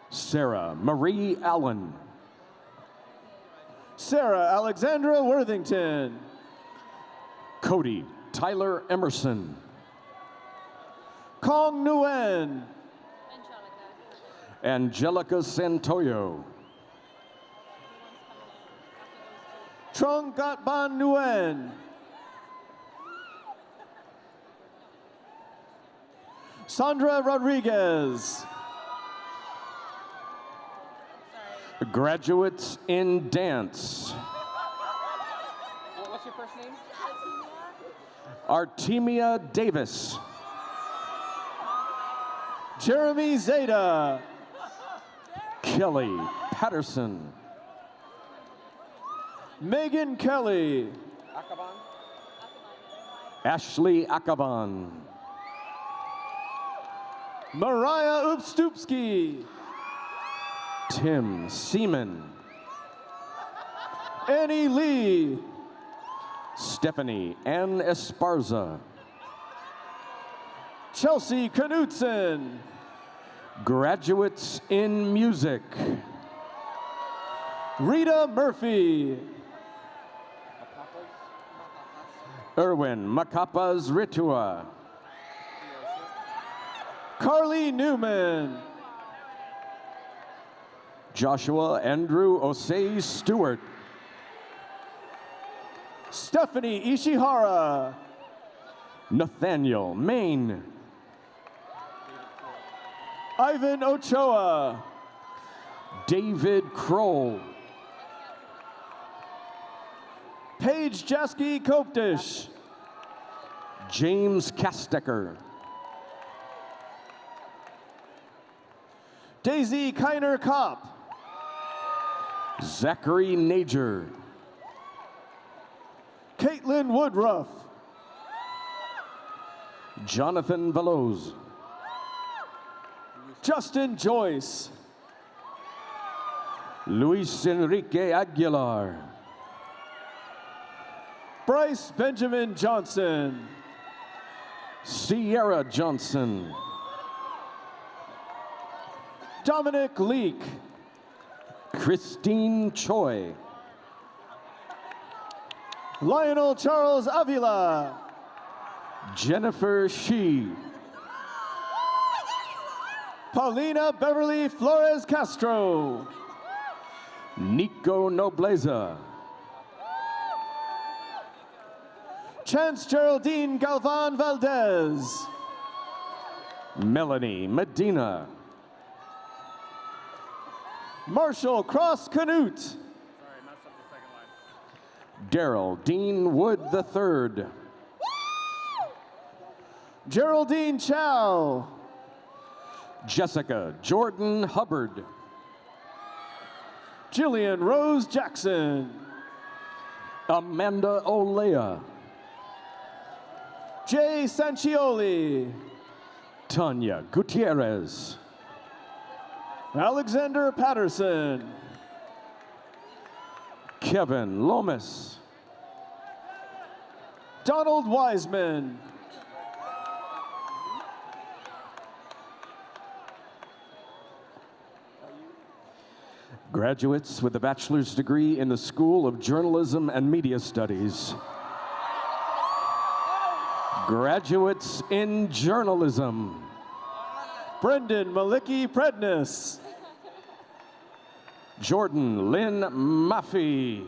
Sarah Marie Allen, Sarah Alexandra Worthington, Cody Tyler Emerson, Kong Nguyen, Angelica Santoyo, Trung Gat Ban Nguyen, Sandra Rodriguez, graduates in dance, What's your first name? Artemia Davis, Jeremy Zeta, Kelly Patterson, Megan Kelly, Akaban? Ashley Akaban, Mariah Upstupski, Tim Seaman, Annie Lee, Stephanie Ann Esparza, Chelsea Knutson, graduates in music, Rita Murphy, Erwin Makapas Ritua. Carly Newman. Joshua Andrew Osei Stewart. Stephanie Ishihara. Nathaniel Main. Ivan Ochoa. David Kroll. Paige Jasky Koptish. James Kastecker. Daisy Kiner Kopp. Zachary Nager. Caitlin Woodruff. Jonathan Veloz. Justin Joyce. Luis Enrique Aguilar. Bryce Benjamin Johnson. Sierra Johnson. Dominic Leake. Christine Choi. Lionel Charles Avila. Jennifer Shi. Paulina Beverly Flores Castro. Nico Nobleza. Chance Geraldine Galvan Valdez. Melanie Medina. Marshall Cross Canute. Daryl Dean Wood III. Geraldine Chow. Jessica Jordan Hubbard. Jillian Rose Jackson. Amanda Olea. Jay Sancioli. Tanya Gutierrez. Alexander Patterson. Kevin Lomas. Donald Wiseman. Graduates with a bachelor's degree in the School of Journalism and Media Studies. Graduates in journalism. Brendan Maliki Prednis. Jordan Lynn Maffey.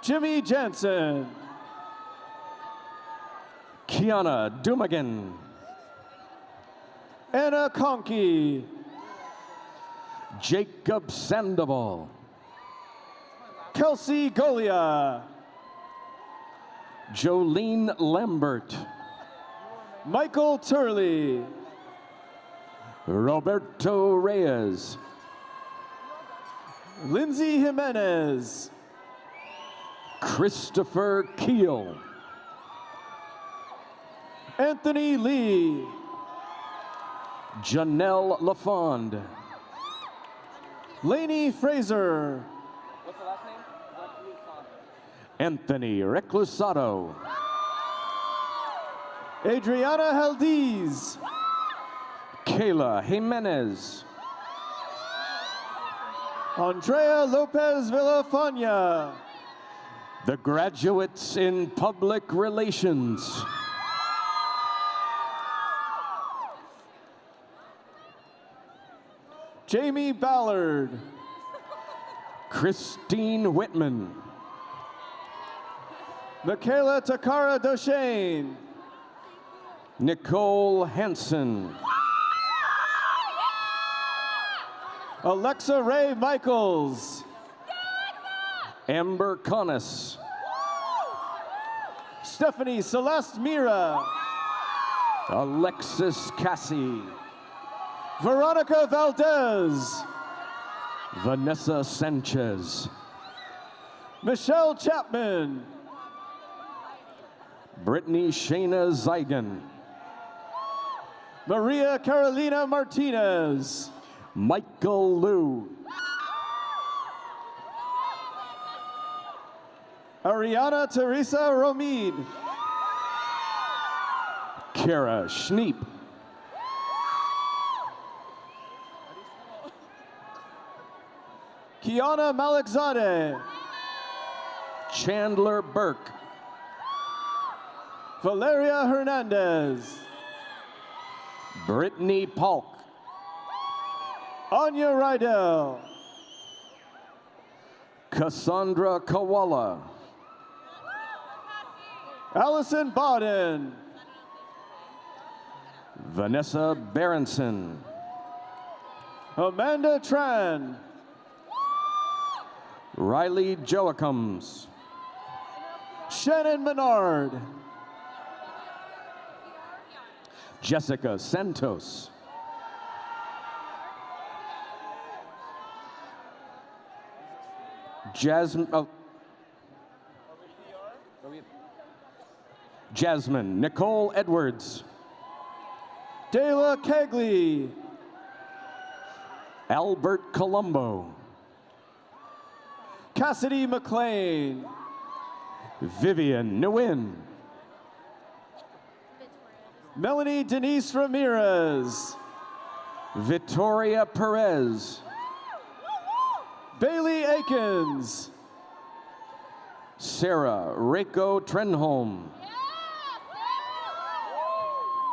Jimmy Jansen. Kiana Dumagan. Anna Conkey. Jacob Sandoval. Kelsey Golia. Jolene Lambert. Michael Turley. Roberto Reyes. Lindsay Jimenez. Christopher Keel. Anthony Lee. Janelle LaFond. Lainey Fraser. What's the last name? Anthony Reclusado. Adriana Haldiz. Kayla Jimenez. Andrea Lopez Villafaña. The graduates in public relations. Jamie Ballard. Christine Whitman. Michaela Takara Doshane. Nicole Hansen. Alexa Ray Michaels. Amber Connis. Stephanie Celeste Mira. Alexis Cassie. Veronica Valdez. Vanessa Sanchez. Michelle Chapman. Brittany Shayna Zeigen. Maria Carolina Martinez. Michael Liu. Ariana Teresa Romid. Kara Schneep. Kiana Malikzadeh. Chandler Burke. Valeria Hernandez. Brittany Polk. Anya Rydell. Cassandra Kawala. Allison Bodden. Vanessa Berenson. Amanda Tran. Riley Joachms. Shannon Menard. Jessica Santos. Jasmine Nicole Edwards. Dayla Kegley. Albert Colombo. Cassidy McLean. Vivian Nguyen. Melanie Denise Ramirez. Victoria Perez. Bailey Akins. Sarah Reiko Trenholm.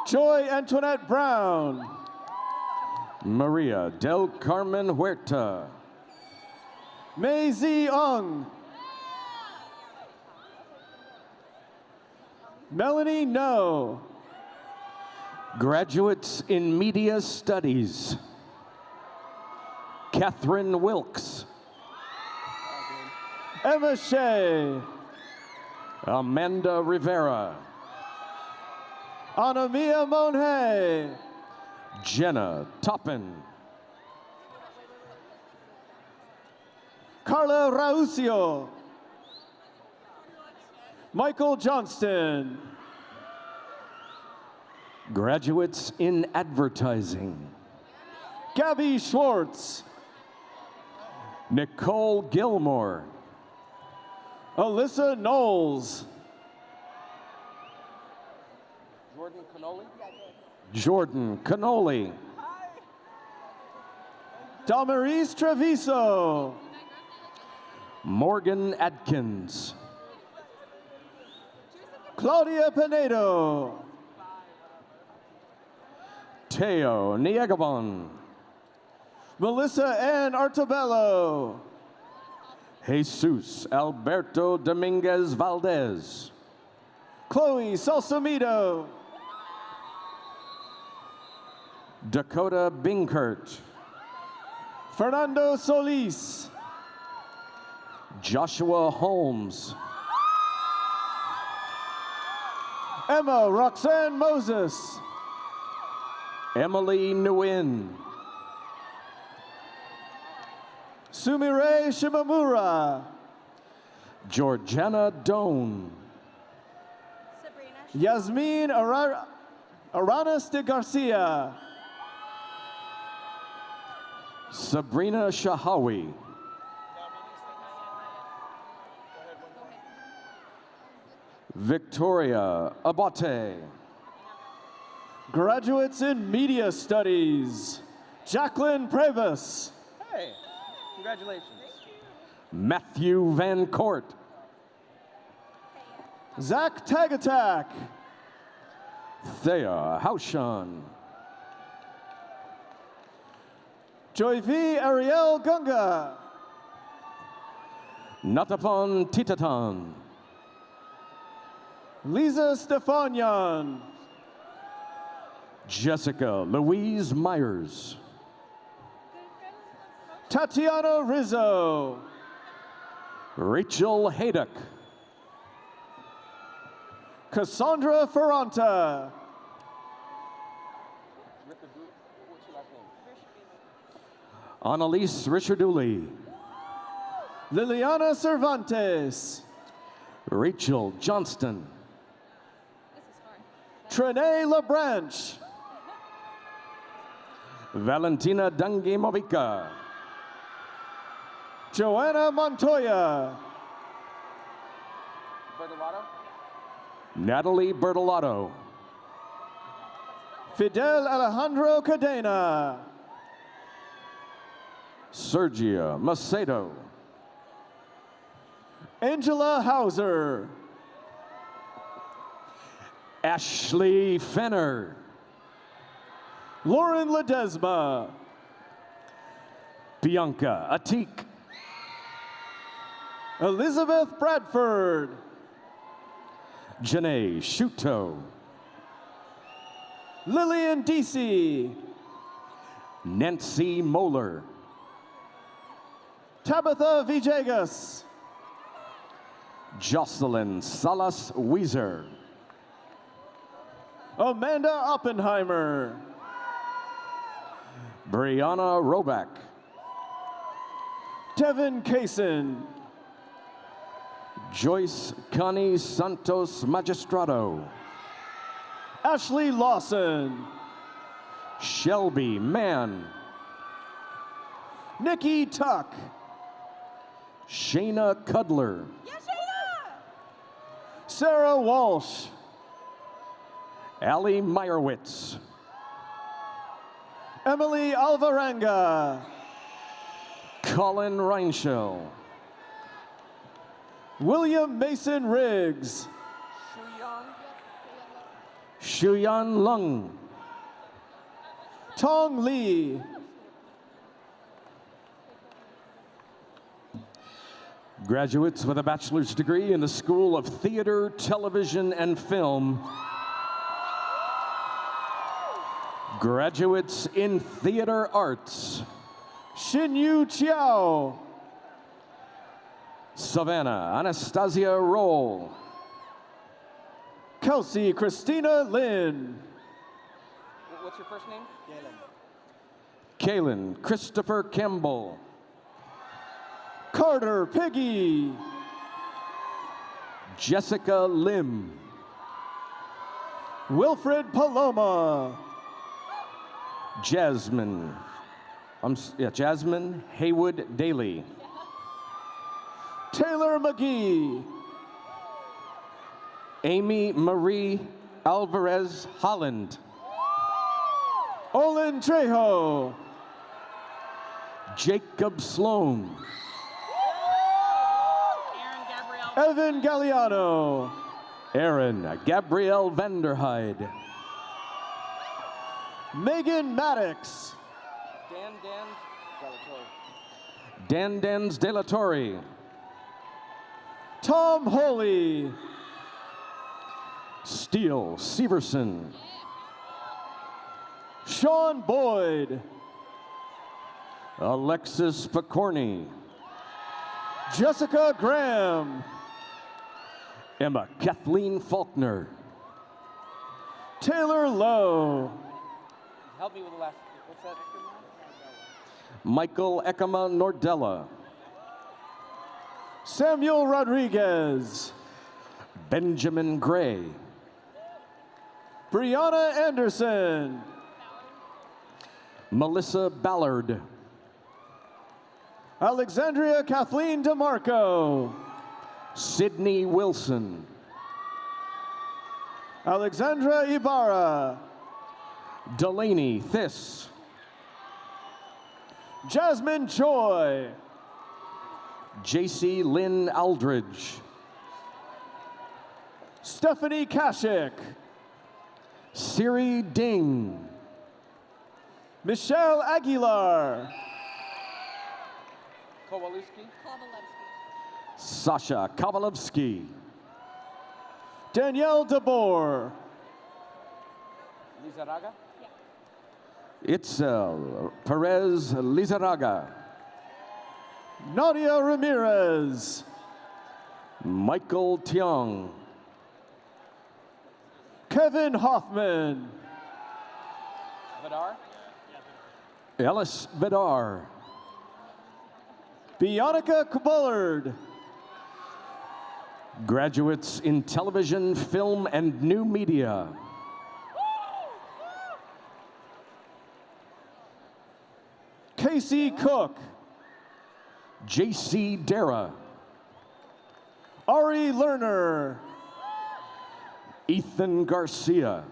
Joy Antoinette Brown. Maria del Carmen Huerta. Mei Zi Ung. Melanie No. Graduates in Media Studies. Catherine Wilkes. Emma Shea. Amanda Rivera. Anamia Monhe. Jenna Toppin. Carla Rausio. Michael Johnston. Graduates in Advertising. Gabby Schwartz. Nicole Gilmore. Alyssa Knowles. Jordan Cannoli. Damaris Treviso. Morgan Adkins. Claudia Pinedo. Teo Niegabon. Melissa Ann Artabello. Jesus Alberto Dominguez Valdez. Chloe Salsamido. Dakota Binkert. Fernando Solis. Joshua Holmes. Emma Roxanne Moses. Emily Nguyen. Sumire Shimamura. Georgiana Doan. Yasmin Aranas de Garcia. Sabrina Shahawi. Victoria Abate. Graduates in Media Studies. Jacqueline Previs. Hey, congratulations. Matthew Van Court. Zach Tagatak. Thea Haushan. Joyvi Ariel Gunga. Natapon Titatan. Lisa Stefanian. Jessica Louise Myers. Tatiana Rizzo. Rachel Haydock. Cassandra Ferranta. Annalise Richardouli. Liliana Cervantes. Rachel Johnston. Trene LaBranche. Valentina Dangi Movica. Joanna Montoya. Natalie Bertolato. Fidel Alejandro Cadena. Sergia Macedo. Angela Hauser. Ashley Fenner. Lauren Ledesma. Bianca Atik. Elizabeth Bradford. Janae Shuto. Lillian Deasy. Nancy Moeller. Tabitha Villegas. Jocelyn Salas Weiser. Amanda Oppenheimer. Brianna Roback. Devin Kaysen. Joyce Connie Santos Magistrado. Ashley Lawson. Shelby Mann. Nikki Tuck. Shayna Cudler. Sarah Walsh. Allie Meyerowitz. Emily Alvarenga. Colin Reinschel. William Mason Riggs. Shuyan Lung. Tong Lee. Graduates with a bachelor's degree in the School of Theater, Television, and Film. Graduates in Theater Arts. Xinyu Chiao. Savannah Anastasia Roll. Kelsey Christina Lynn. What's your first name? Kaylin Christopher Campbell. Carter Piggy. Jessica Lim. Wilfred Paloma. Jasmine Haywood Daly. Taylor McGee. Amy Marie Alvarez Holland. Olin Trejo. Jacob Sloan. Evan Galliano. Aaron Gabrielle Vanderhyde. Megan Maddox. Dan Dans De La Torre. Tom Holy. Steele Severson. Sean Boyd. Alexis Picorni. Jessica Graham. Emma Kathleen Faulkner. Taylor Lowe. Help me with the last. What's that? Michael Ekema Nordella. Samuel Rodriguez. Benjamin Gray. Brianna Anderson. Melissa Ballard. Alexandria Kathleen DeMarco. Sydney Wilson. Alexandra Ibarra. Delaney Thiss. Jasmine Choi. JC Lynn Aldridge. Stephanie Kashik. Siri Ding. Michelle Aguilar. Kowalewski. Sasha Kovalevsky. Danielle DeBoer. Lizaraga. Itzel Perez Lizaraga. Nadia Ramirez. Michael Tiong. Kevin Hoffman. Vidar. Ellis Vidar. Bionica Bullard. Graduates in television, film, and new media. Casey Cook. JC Dara. Ari Lerner. Ethan Garcia.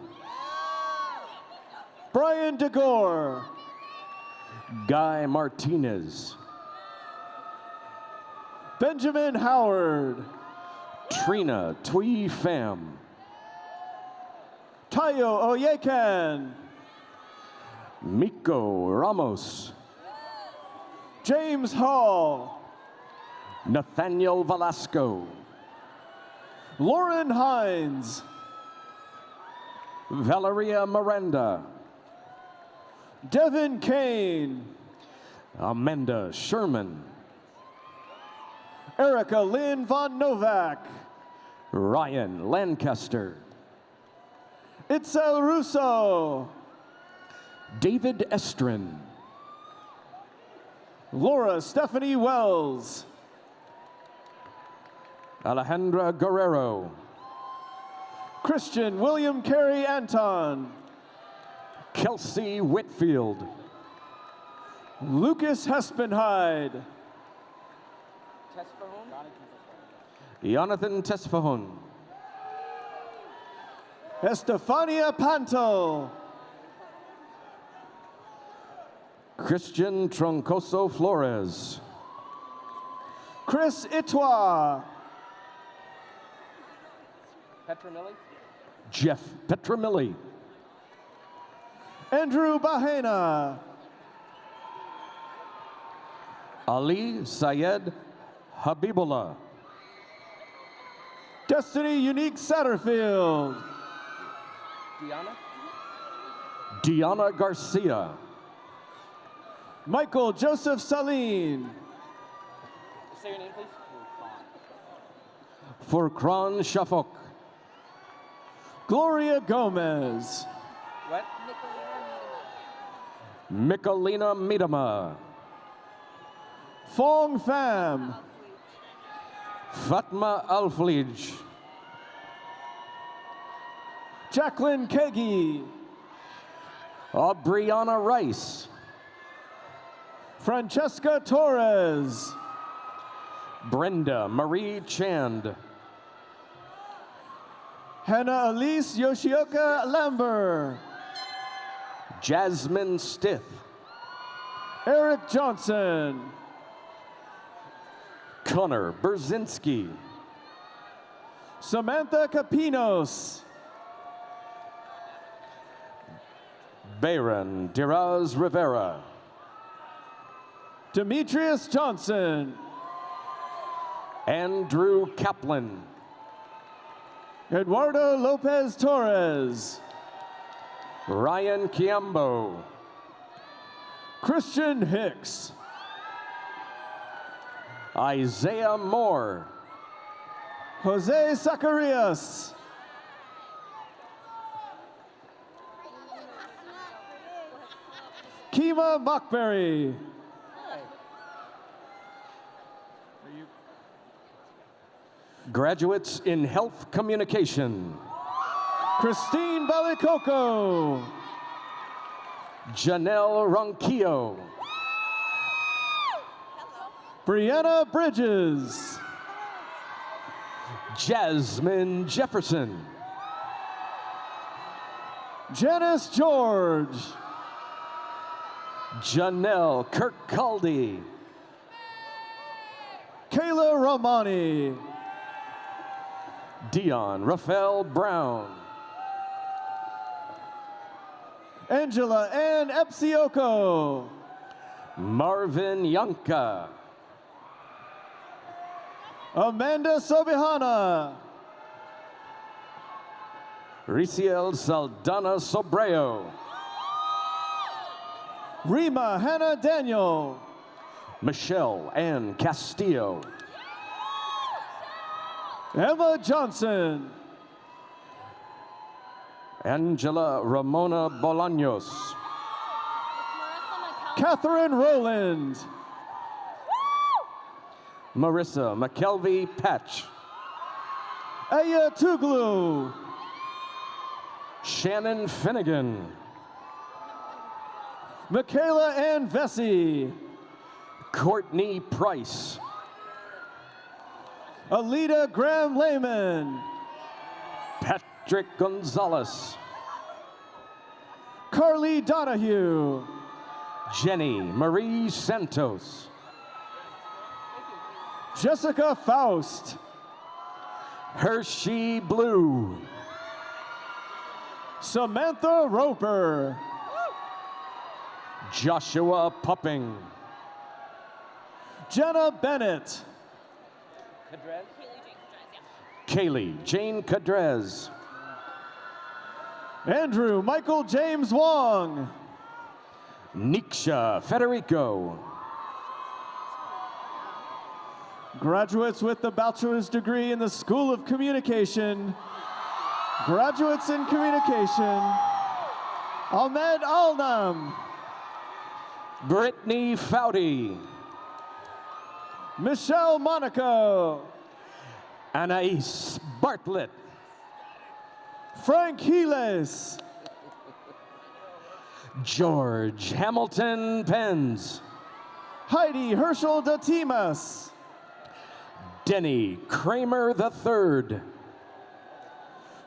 Brian DeGore. Guy Martinez. Benjamin Howard. Trina Twee Pham. Tayo Oyekan, Miko Ramos, James Hall, Nathaniel Velasco, Lauren Hines, Valeria Miranda, Devin Kane, Amanda Sherman, Erica Lynn Von Novak, Ryan Lancaster, Itzel Russo, David Estrin, Laura Stephanie Wells, Alejandra Guerrero, Christian William Carey Anton, Kelsey Whitfield, Lucas Hespenhyde, Jonathan Tesfahon, Estefania Panto, Christian Troncoso Flores, Chris Itois, Petronelli? Jeff Petramilli, Andrew Bahena, Ali Sayed Habibullah, Destiny Unique Satterfield, Diana Garcia, Michael Joseph Saline, Say your name, please. Furqan Shafok, Gloria Gomez, What? Michelina Midama, Fong Pham, Fatma Alflij, Jacqueline Kegi, Aubriana Rice, Francesca Torres, Brenda Marie Chand, Hannah Elise Yoshioka Lambert, Jasmine Stith, Eric Johnson, Connor Berzinski, Samantha Capinos, Bayron Diraz Rivera, Demetrius Johnson, Andrew Kaplan, Eduardo Lopez Torres, Ryan Kiambo, Christian Hicks, Isaiah Moore, Jose Zacarias, Kima Mockberry, graduates in health communication, Christine Balicoco, Janelle Ronquillo, Brianna Bridges, Jasmine Jefferson, Janice George, Janelle Kirkcaldy, Kayla Romani, Dion Rafael Brown, Angela Ann Epsioko, Marvin Yanka, Amanda Sobihana, Riciel Saldana Sobreo, Rima Hannah Daniel, Michelle Ann Castillo, Emma Johnson, Angela Ramona Bolaños, Catherine Rowland, Marissa McKelvey Patch, Aya Tuglu, Shannon Finnegan, Michaela Ann Vesey, Courtney Price, Alita Graham Lehman, Patrick Gonzalez, Carly Donahue, Jenny Marie Santos, Jessica Faust, Hershey Blue, Samantha Roper. Joshua Pupping. Jenna Bennett. Kaylee Jane Cadrez. Andrew Michael James Wong. Niksha Federico. Graduates with the bachelor's degree in the School of Communication. Graduates in Communication. Ahmed Alnam. Brittany Foudy. Michelle Monaco. Anais Bartlett. Frank Heelis. George Hamilton Penns. Heidi Herschel Datimas. Denny Kramer III.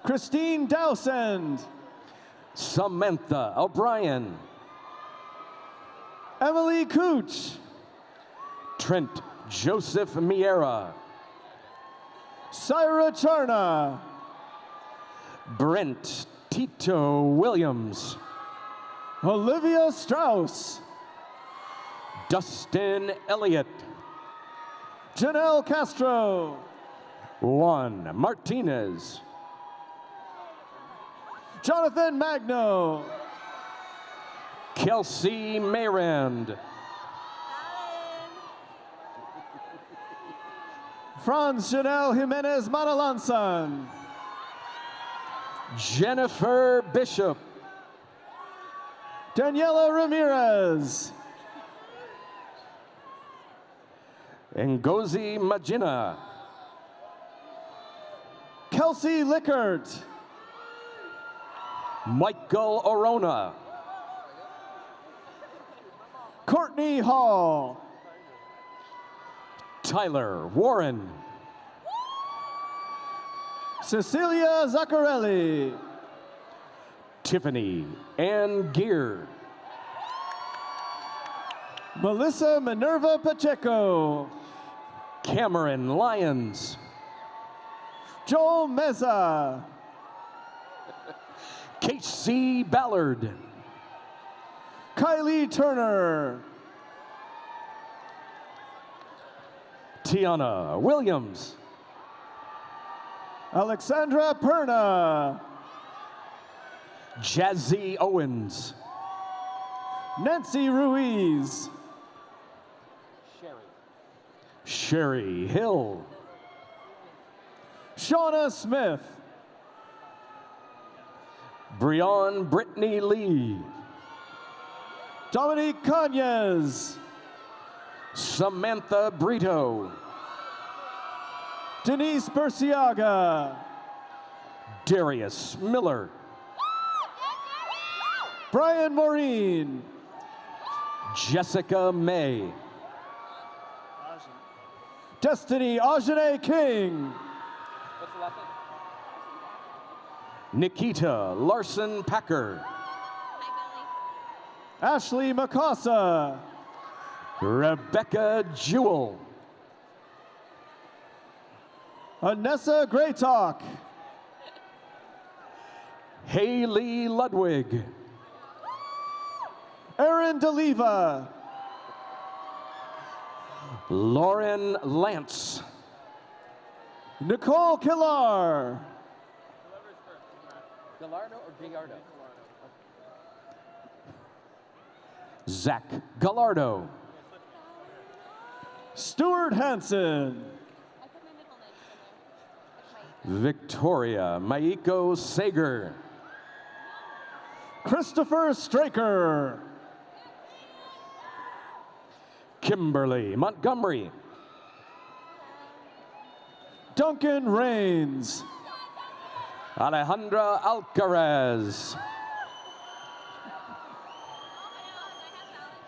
Christine Dowsend. Samantha O'Brien. Emily Cooch. Trent Joseph Miera. Syra Charna. Brent Tito Williams. Olivia Strauss. Dustin Elliott. Janelle Castro. Juan Martinez. Jonathan Magno. Kelsey Mayrand. Franz Chanel Jimenez Manalansan. Jennifer Bishop. Daniela Ramirez. Ngozi Magina. Kelsey Lickert. Michael Orona. Courtney Hall. Tyler Warren. Cecilia Zaccarelli. Tiffany Ann Gear. Melissa Minerva Pacheco. Cameron Lyons. Joel Meza. Casey Ballard. Kylie Turner. Tiana Williams. Alexandra Perna. Jazzy Owens. Nancy Ruiz. Sherry Hill. Shauna Smith. Breon Brittany Lee. Dominique Conyes. Samantha Brito. Denise Burciaga. Darius Miller. Brian Maureen. Jessica May. Destiny Ajane King. What's the last name? Nikita Larson Packer. Ashley Macasa. Rebecca Jewell. Anessa Graytalk. Haley Ludwig. Aaron DeLiva. Lauren Lance. Nicole Killar. Gallardo or Gallardo? Zach Gallardo. Stuart Hansen. Victoria Maiko Sager. Christopher Straker. Kimberly Montgomery. Duncan Rains. Alejandra Alcaraz.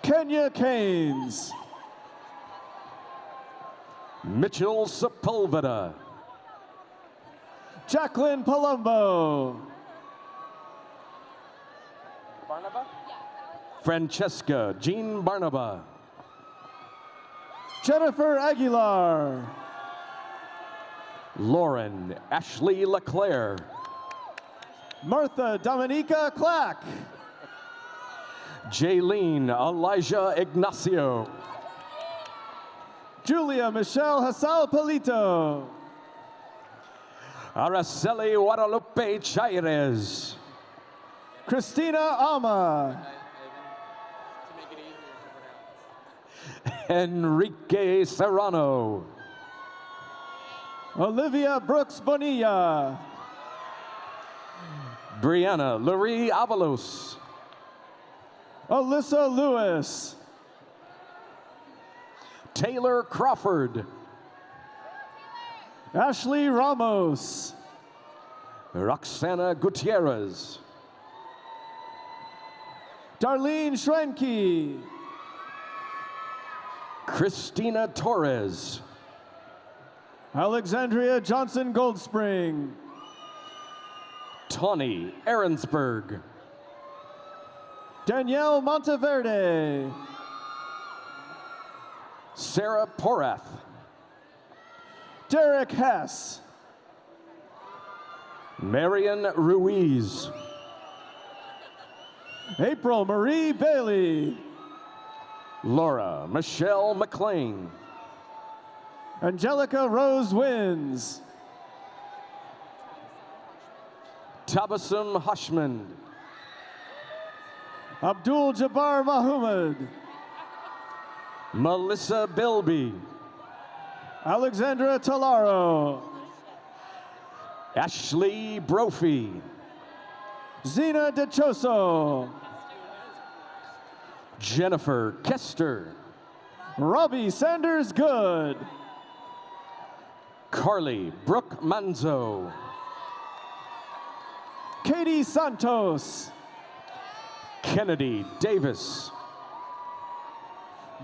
Kenya Keynes. Mitchell Sepulveda. Jacqueline Palumbo. Barnaba? Francesca Jean Barnaba. Jennifer Aguilar. Lauren Ashley LeClaire. Martha Dominica Clack. Jaylene Elijah Ignacio. Julia Michelle Hasal Polito. Araceli Guadalupe Chairez. Christina Ama. Enrique Serrano. Olivia Brooks Bonilla. Brianna Lurie Avalos. Alyssa Lewis. Taylor Crawford. Ashley Ramos. Roxana Gutierrez. Darlene Schrenke. Christina Torres. Alexandria Johnson Goldspring. Tawny Aaronsburg. Danielle Monteverde. Sarah Porath. Derek Hess. Marion Ruiz. April Marie Bailey. Laura Michelle McLean. Angelica Rose Wins. Tabassum Hushman. Abdul Jabbar Mahmoud. Melissa Bilby. Alexandra Talaro. Ashley Brophy. Zena DeChoso. Jennifer Kester. Robbie Sanders Good. Carly Brooke Manzo. Katie Santos. Kennedy Davis.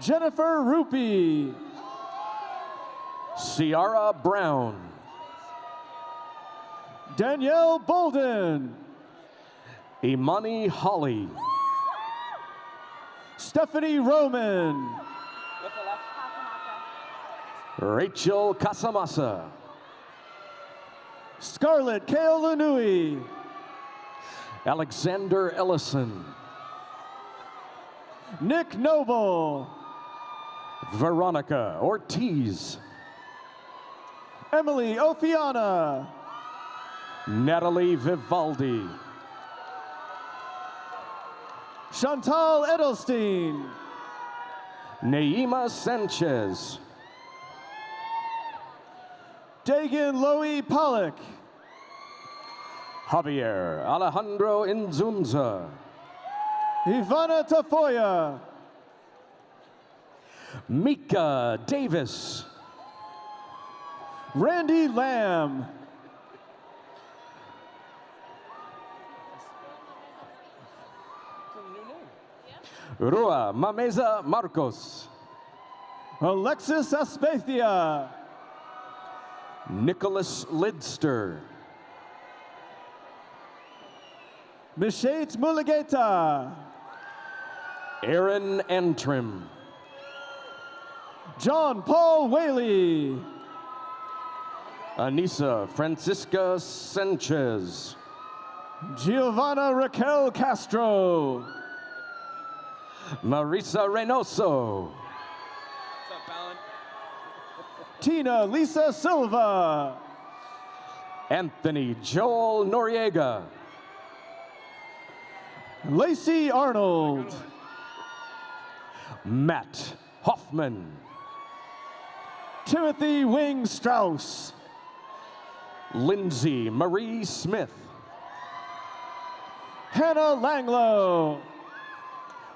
Jennifer Rupi. Ciara Brown. Danielle Bolden. Imani Holly. Stephanie Roman. Rachel Casamasa. Scarlett Keolanui. Alexander Ellison. Nick Noble. Veronica Ortiz. Emily Ofiana. Natalie Vivaldi. Chantal Edelstein. Naima Sanchez. Dagan Loie Pollock. Javier Alejandro Inzunza. Ivana Tafoya. Mika Davis. Randy Lamb. Rua Mameza Marcos. Alexis Aspathia. Nicholas Lidster. Mishait Mulugeta. Aaron Antrim. John Paul Whaley. Anissa Francisca Sanchez. Giovanna Raquel Castro. Marisa Reynoso. Tina Lisa Silva. Anthony Joel Noriega. Lacey Arnold. Matt Hoffman. Timothy Wing Strauss. Lindsay Marie Smith. Hannah Langlow.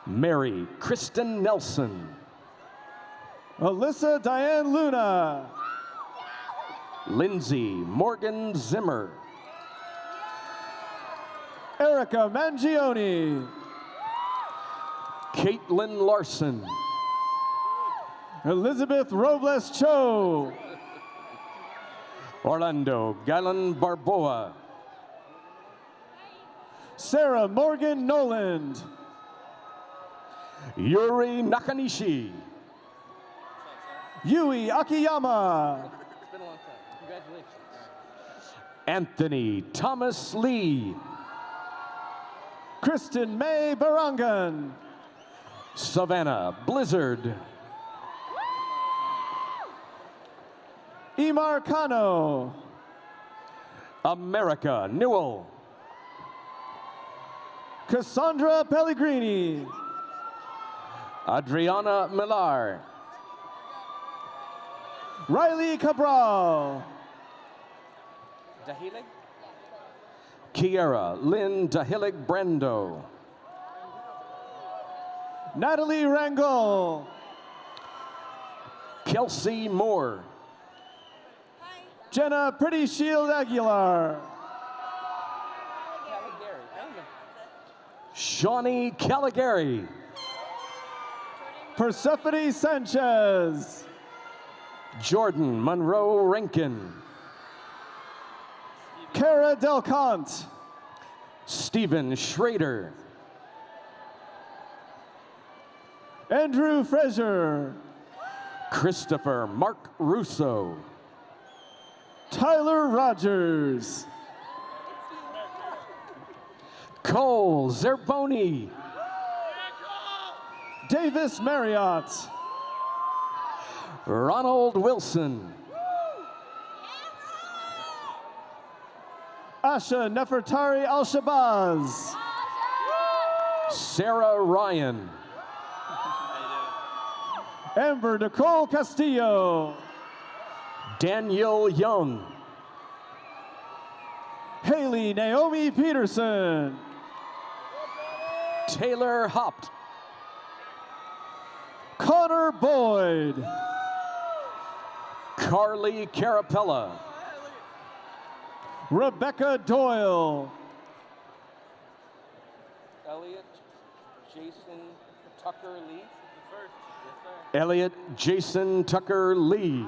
Mary Kristen Nelson. Alyssa Diane Luna. Lindsay Morgan Zimmer. Erica Mangione. Caitlin Larson. Elizabeth Robles Cho. Orlando Gallon Barboa. Sarah Morgan Noland. Yuri Nakanishi. Yui Akiyama. It's been a long time. Congratulations. Anthony Thomas Lee. Kristen May Barangan. Savannah Blizzard. Imar Kano. America Newell. Cassandra Pellegrini. Adriana Millar. Riley Cabral. Dahilig? Kiera Lynn Dahilig Brendo. Natalie Rangel. Kelsey Moore. Jenna Pretty Shield Aguilar. Shawnee Caligari. Persephone Sanchez. Jordan Monroe Rankin. Cara Del Conte. Stephen Schrader. Andrew Fraser. Christopher Mark Russo. Tyler Rogers. Cole Zerboni. Davis Marriott. Ronald Wilson. Asha Nefertari Al-Shabazz. Sarah Ryan. Amber Nicole Castillo. Daniel Young. Haley Naomi Peterson. Taylor Hopt. Connor Boyd. Carly Carapella. Rebecca Doyle. Elliot Jason Tucker Lee. Elliot Jason Tucker Lee.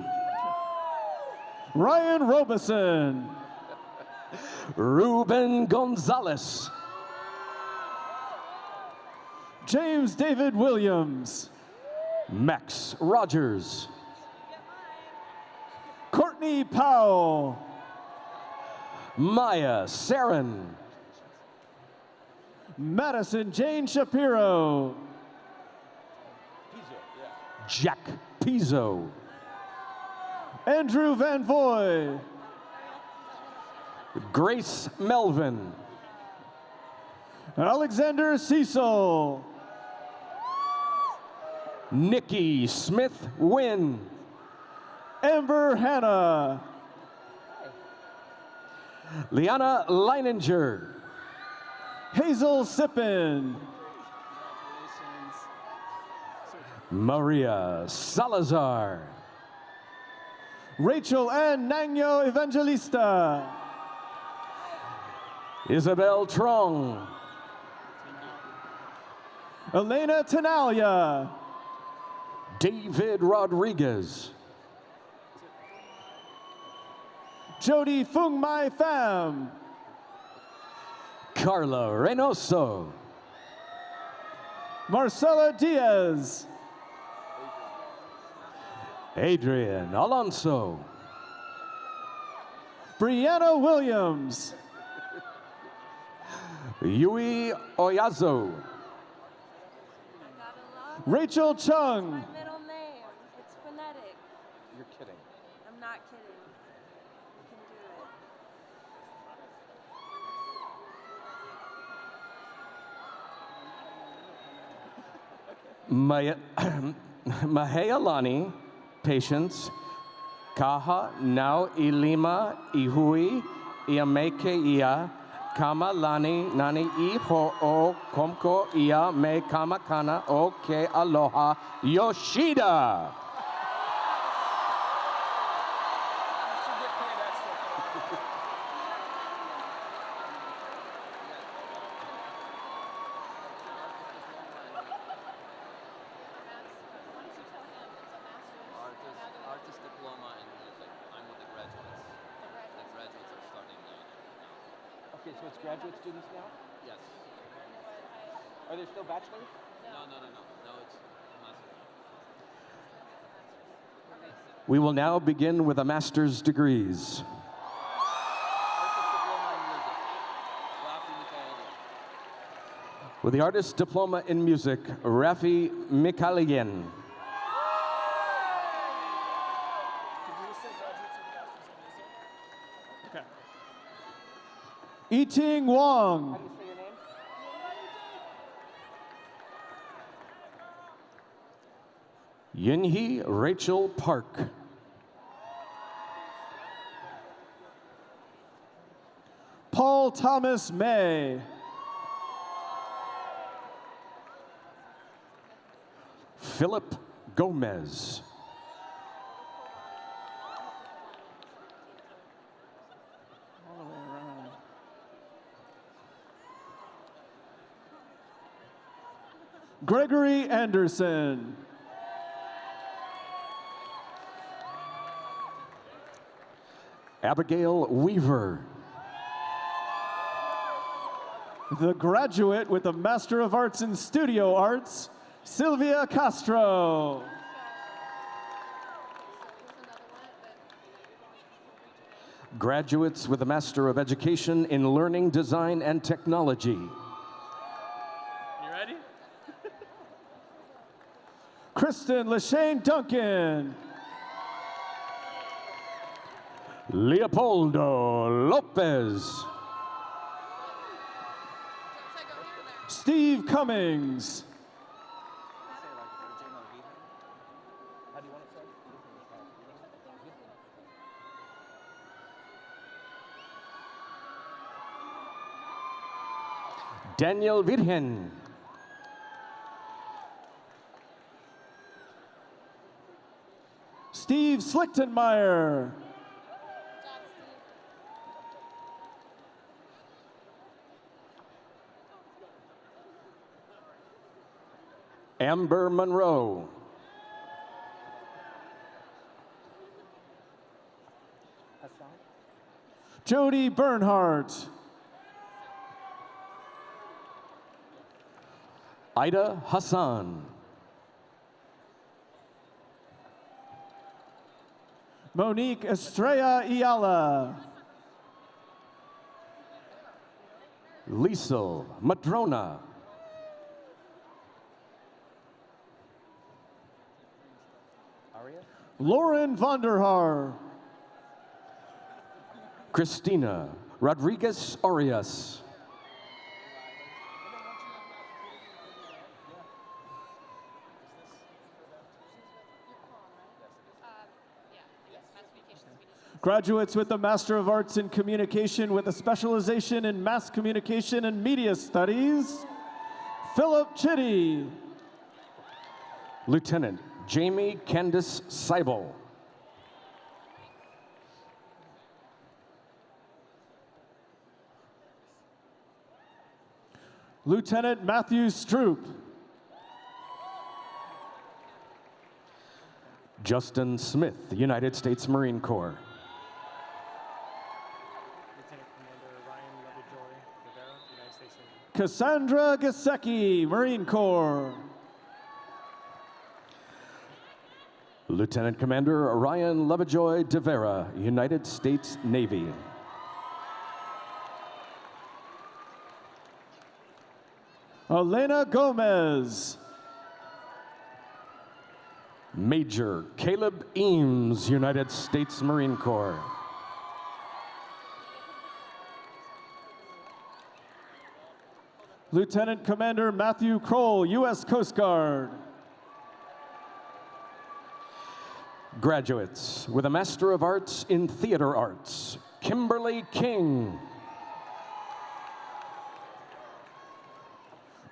Ryan Robeson. Ruben Gonzalez. James David Williams. Max Rogers. Courtney Powell. Maya Sarin. Madison Jane Shapiro. Jack Pizzo. Andrew Van Voy. Grace Melvin. Alexander Cecil. Nikki Smith Wynn. Amber Hanna. Liana Leininger. Hazel Sippin. Maria Salazar. Rachel Ann Nangyo Evangelista. Isabel Trong. Elena Tenalia. David Rodriguez. Jody Fung Mai Pham. Carla Reynoso. Marcela Diaz. Adrian Alonso. Brianna Williams. Yui Oyazo. Rachel Chung. My middle name. It's phonetic. You're kidding. I'm not kidding. You can do it. Mahealani, patience. Kaha now ilima ihui iameke ia kama lani nani I ho o komko ia me kama kana o ke aloha Yoshida. Artist diploma in music. I'm with the graduates. The graduates are starting now. Okay, so it's graduate students now? Yes. Are there still bachelors? No, it's master's. We will now begin with the master's degrees. Artist diploma in music. Rafi Mikaeli. With the Artist Diploma in Music, Rafi Mikhalian. Yiting Wong. Yinhee Rachel Park. Paul Thomas May. Philip Gomez. Gregory Anderson. Abigail Weaver. The graduate with the Master of Arts in Studio Arts, Sylvia Castro. Graduates with a Master of Education in Learning, Design, and Technology. You ready? Kristen Lashane Duncan. Leopoldo Lopez. Steve Cummings. Daniel Virgen. Steve Slichtenmeyer. Amber Monroe. Jody Bernhardt. Ida Hassan. Monique Estrella Ayala. Liesel Madrona. Lauren Vonderhaar. Christina Rodriguez Arias. Graduates with the Master of Arts in Communication with a specialization in Mass Communication and Media Studies, Philip Chitty. Lieutenant Jamie Candice Seibel. Lieutenant Matthew Stroop. Justin Smith, United States Marine Corps. Cassandra Gasecki, Marine Corps. Lieutenant Commander Ryan Lovejoy de Vera, United States Navy. Elena Gomez. Major Caleb Eames, United States Marine Corps. Lieutenant Commander Matthew Kroll, U.S. Coast Guard. Graduates with a Master of Arts in Theater Arts, Kimberly King.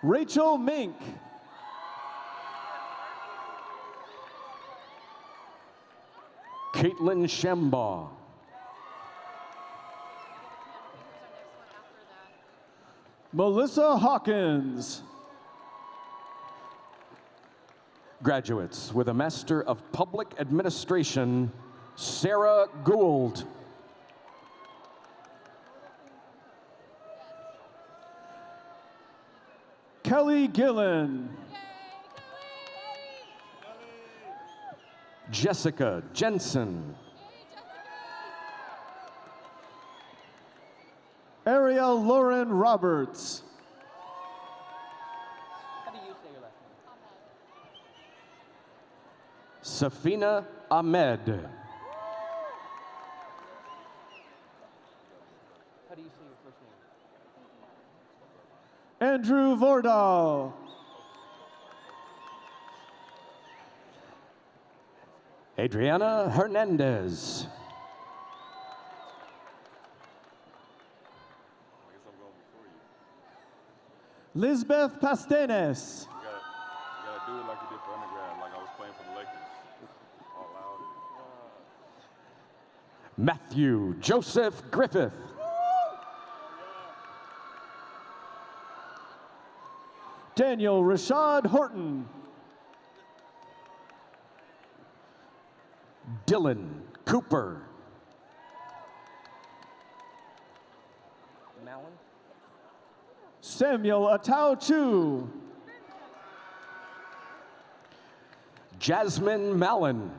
Rachel Mink. Caitlin Shambaugh. Melissa Hawkins. Graduates with a Master of Public Administration, Sarah Gould. Kelly Gillen. Jessica Jensen. Ariel Lauren Roberts. Safina Ahmed. How do you say your first name? Andrew Vordal. Adriana Hernandez. Lisbeth Pastenes. You gotta do it like you did for undergrad, like I was playing for the Lakers. All loud. Matthew Joseph Griffith. Daniel Rashad Horton. Dylan Cooper. Malin? Samuel Atau Chu. Jasmine Mallon.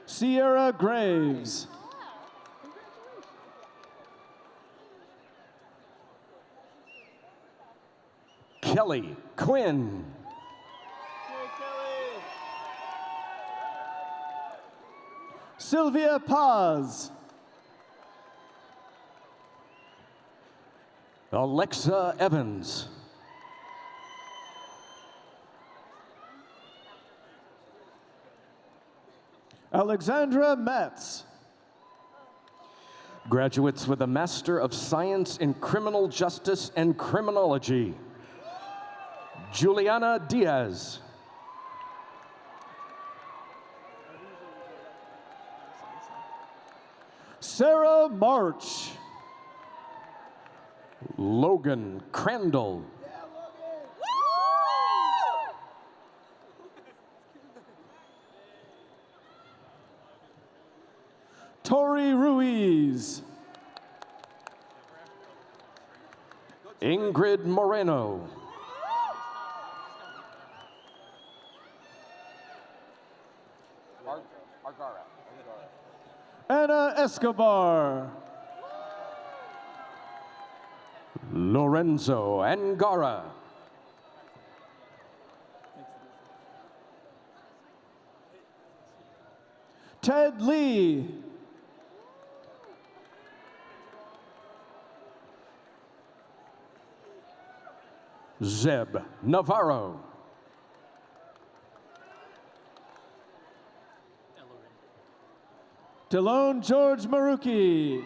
Sierra Graves. Kelly Quinn. Sylvia Paz. Alexa Evans. Alexandra Metz. Graduates with a Master of Science in Criminal Justice and Criminology. Juliana Diaz. Sarah March. Logan Crandall. Tori Ruiz. Ingrid Moreno. Argara. Anna Escobar. Lorenzo Angara. Ted Lee. Zeb Navarro. Delone George Maruki.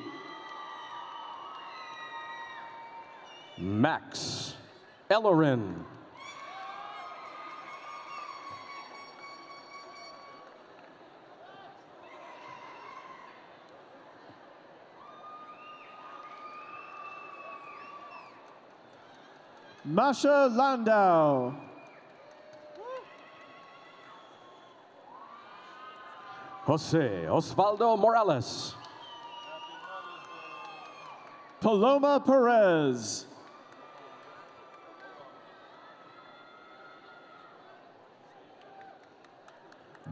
Max Ellerin. Masha Landau. Jose Osvaldo Morales. Paloma Perez.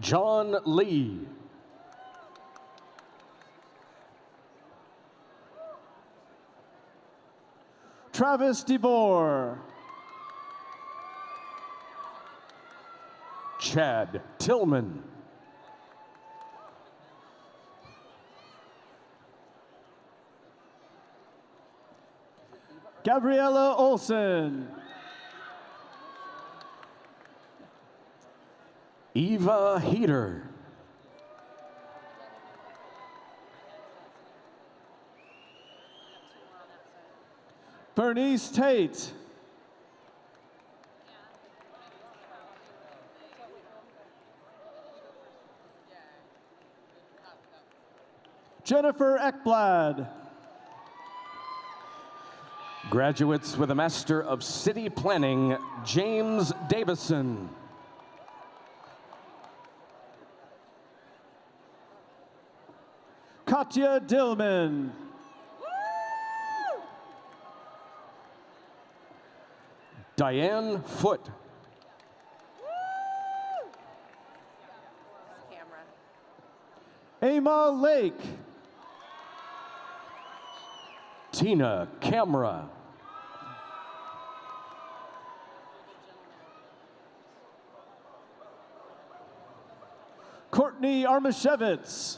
John Lee. Travis DeBoer. Chad Tillman. Gabriella Olson. Eva Heater. Bernice Tate. Jennifer Ekblad. Graduates with a Master of City Planning, James Davison. Katya Dillman. Diane Foote. Emma Lake. Tina Camera. Courtney Armashevitz.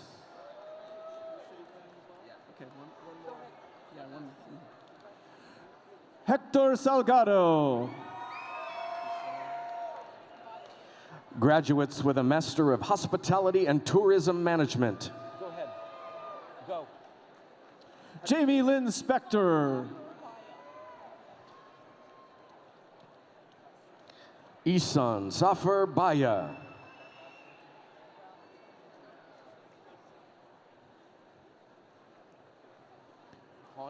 Hector Salgado. Graduates with a Master of Hospitality and Tourism Management. Go ahead. Go. Jamie Lynn Spector. Isan Safar Baya.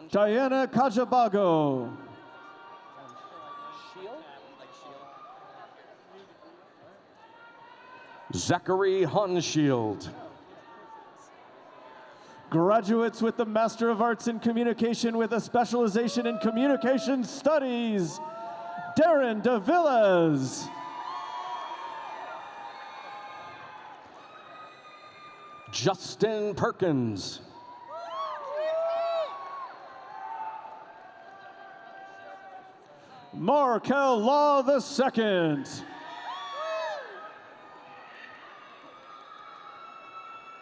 Diana Kajabago. Zachary Honshield. Graduates with the Master of Arts in Communication with a specialization in Communication Studies, Darren DeVillas. Justin Perkins. Markel Law II.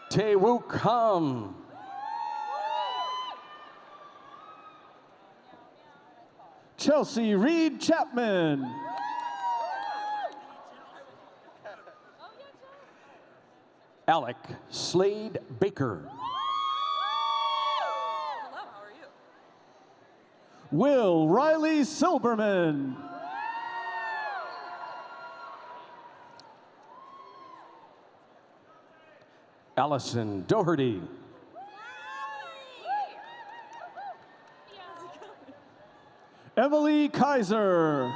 Taewook Ham. Chelsea Reed Chapman. Alec Slade Baker. Will Riley Silberman. Allison Doherty. Emily Kaiser.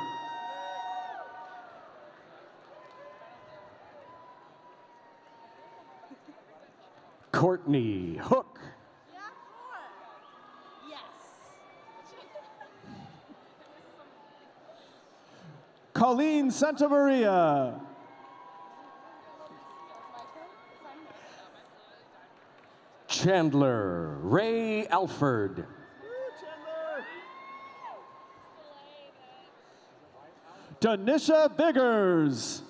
Courtney Hook. Colleen Santamaria. Chandler Ray Alford. Danisha Biggers.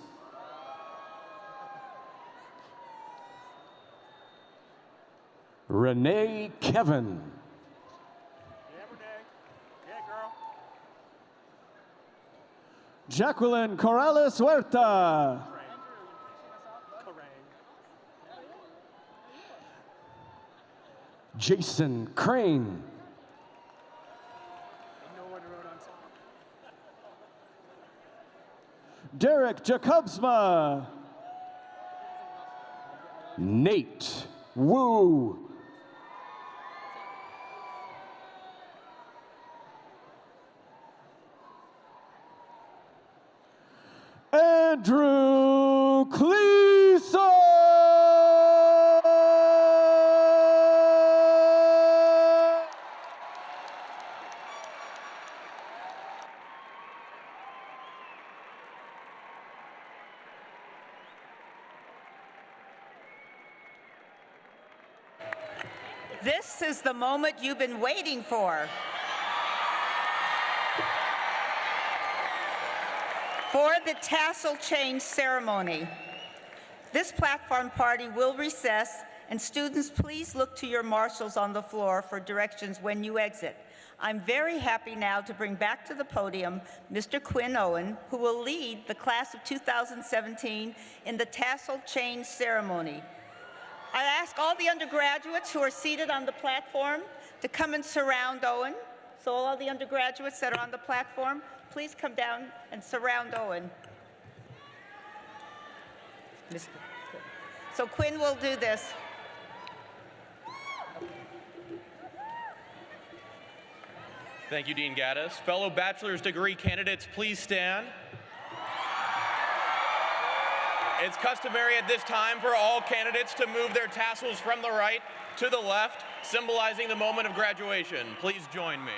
Renee Kevin. Jacqueline Corrales Huerta. Jason Crane. Derek Jacobsma. Nate Wu. Andrew Cleason. This is the moment you've been waiting for. For the tassel change ceremony. This platform party will recess, and students, please look to your marshals on the floor for directions when you exit. I'm very happy now to bring back to the podium Mr. Quinn Owen, who will lead the class of 2017 in the tassel change ceremony. I ask all the undergraduates who are seated on the platform to come and surround Owen. So all the undergraduates that are on the platform, please come down and surround Owen. So Quinn will do this. Thank you, Dean Gaddis. Fellow bachelor's degree candidates, please stand. It's customary at this time for all candidates to move their tassels from the right to the left, symbolizing the moment of graduation. Please join me.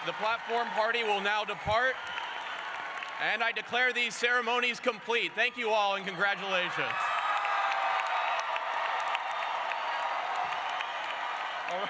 The platform party will now depart, and I declare these ceremonies complete. Thank you all, and congratulations. All right.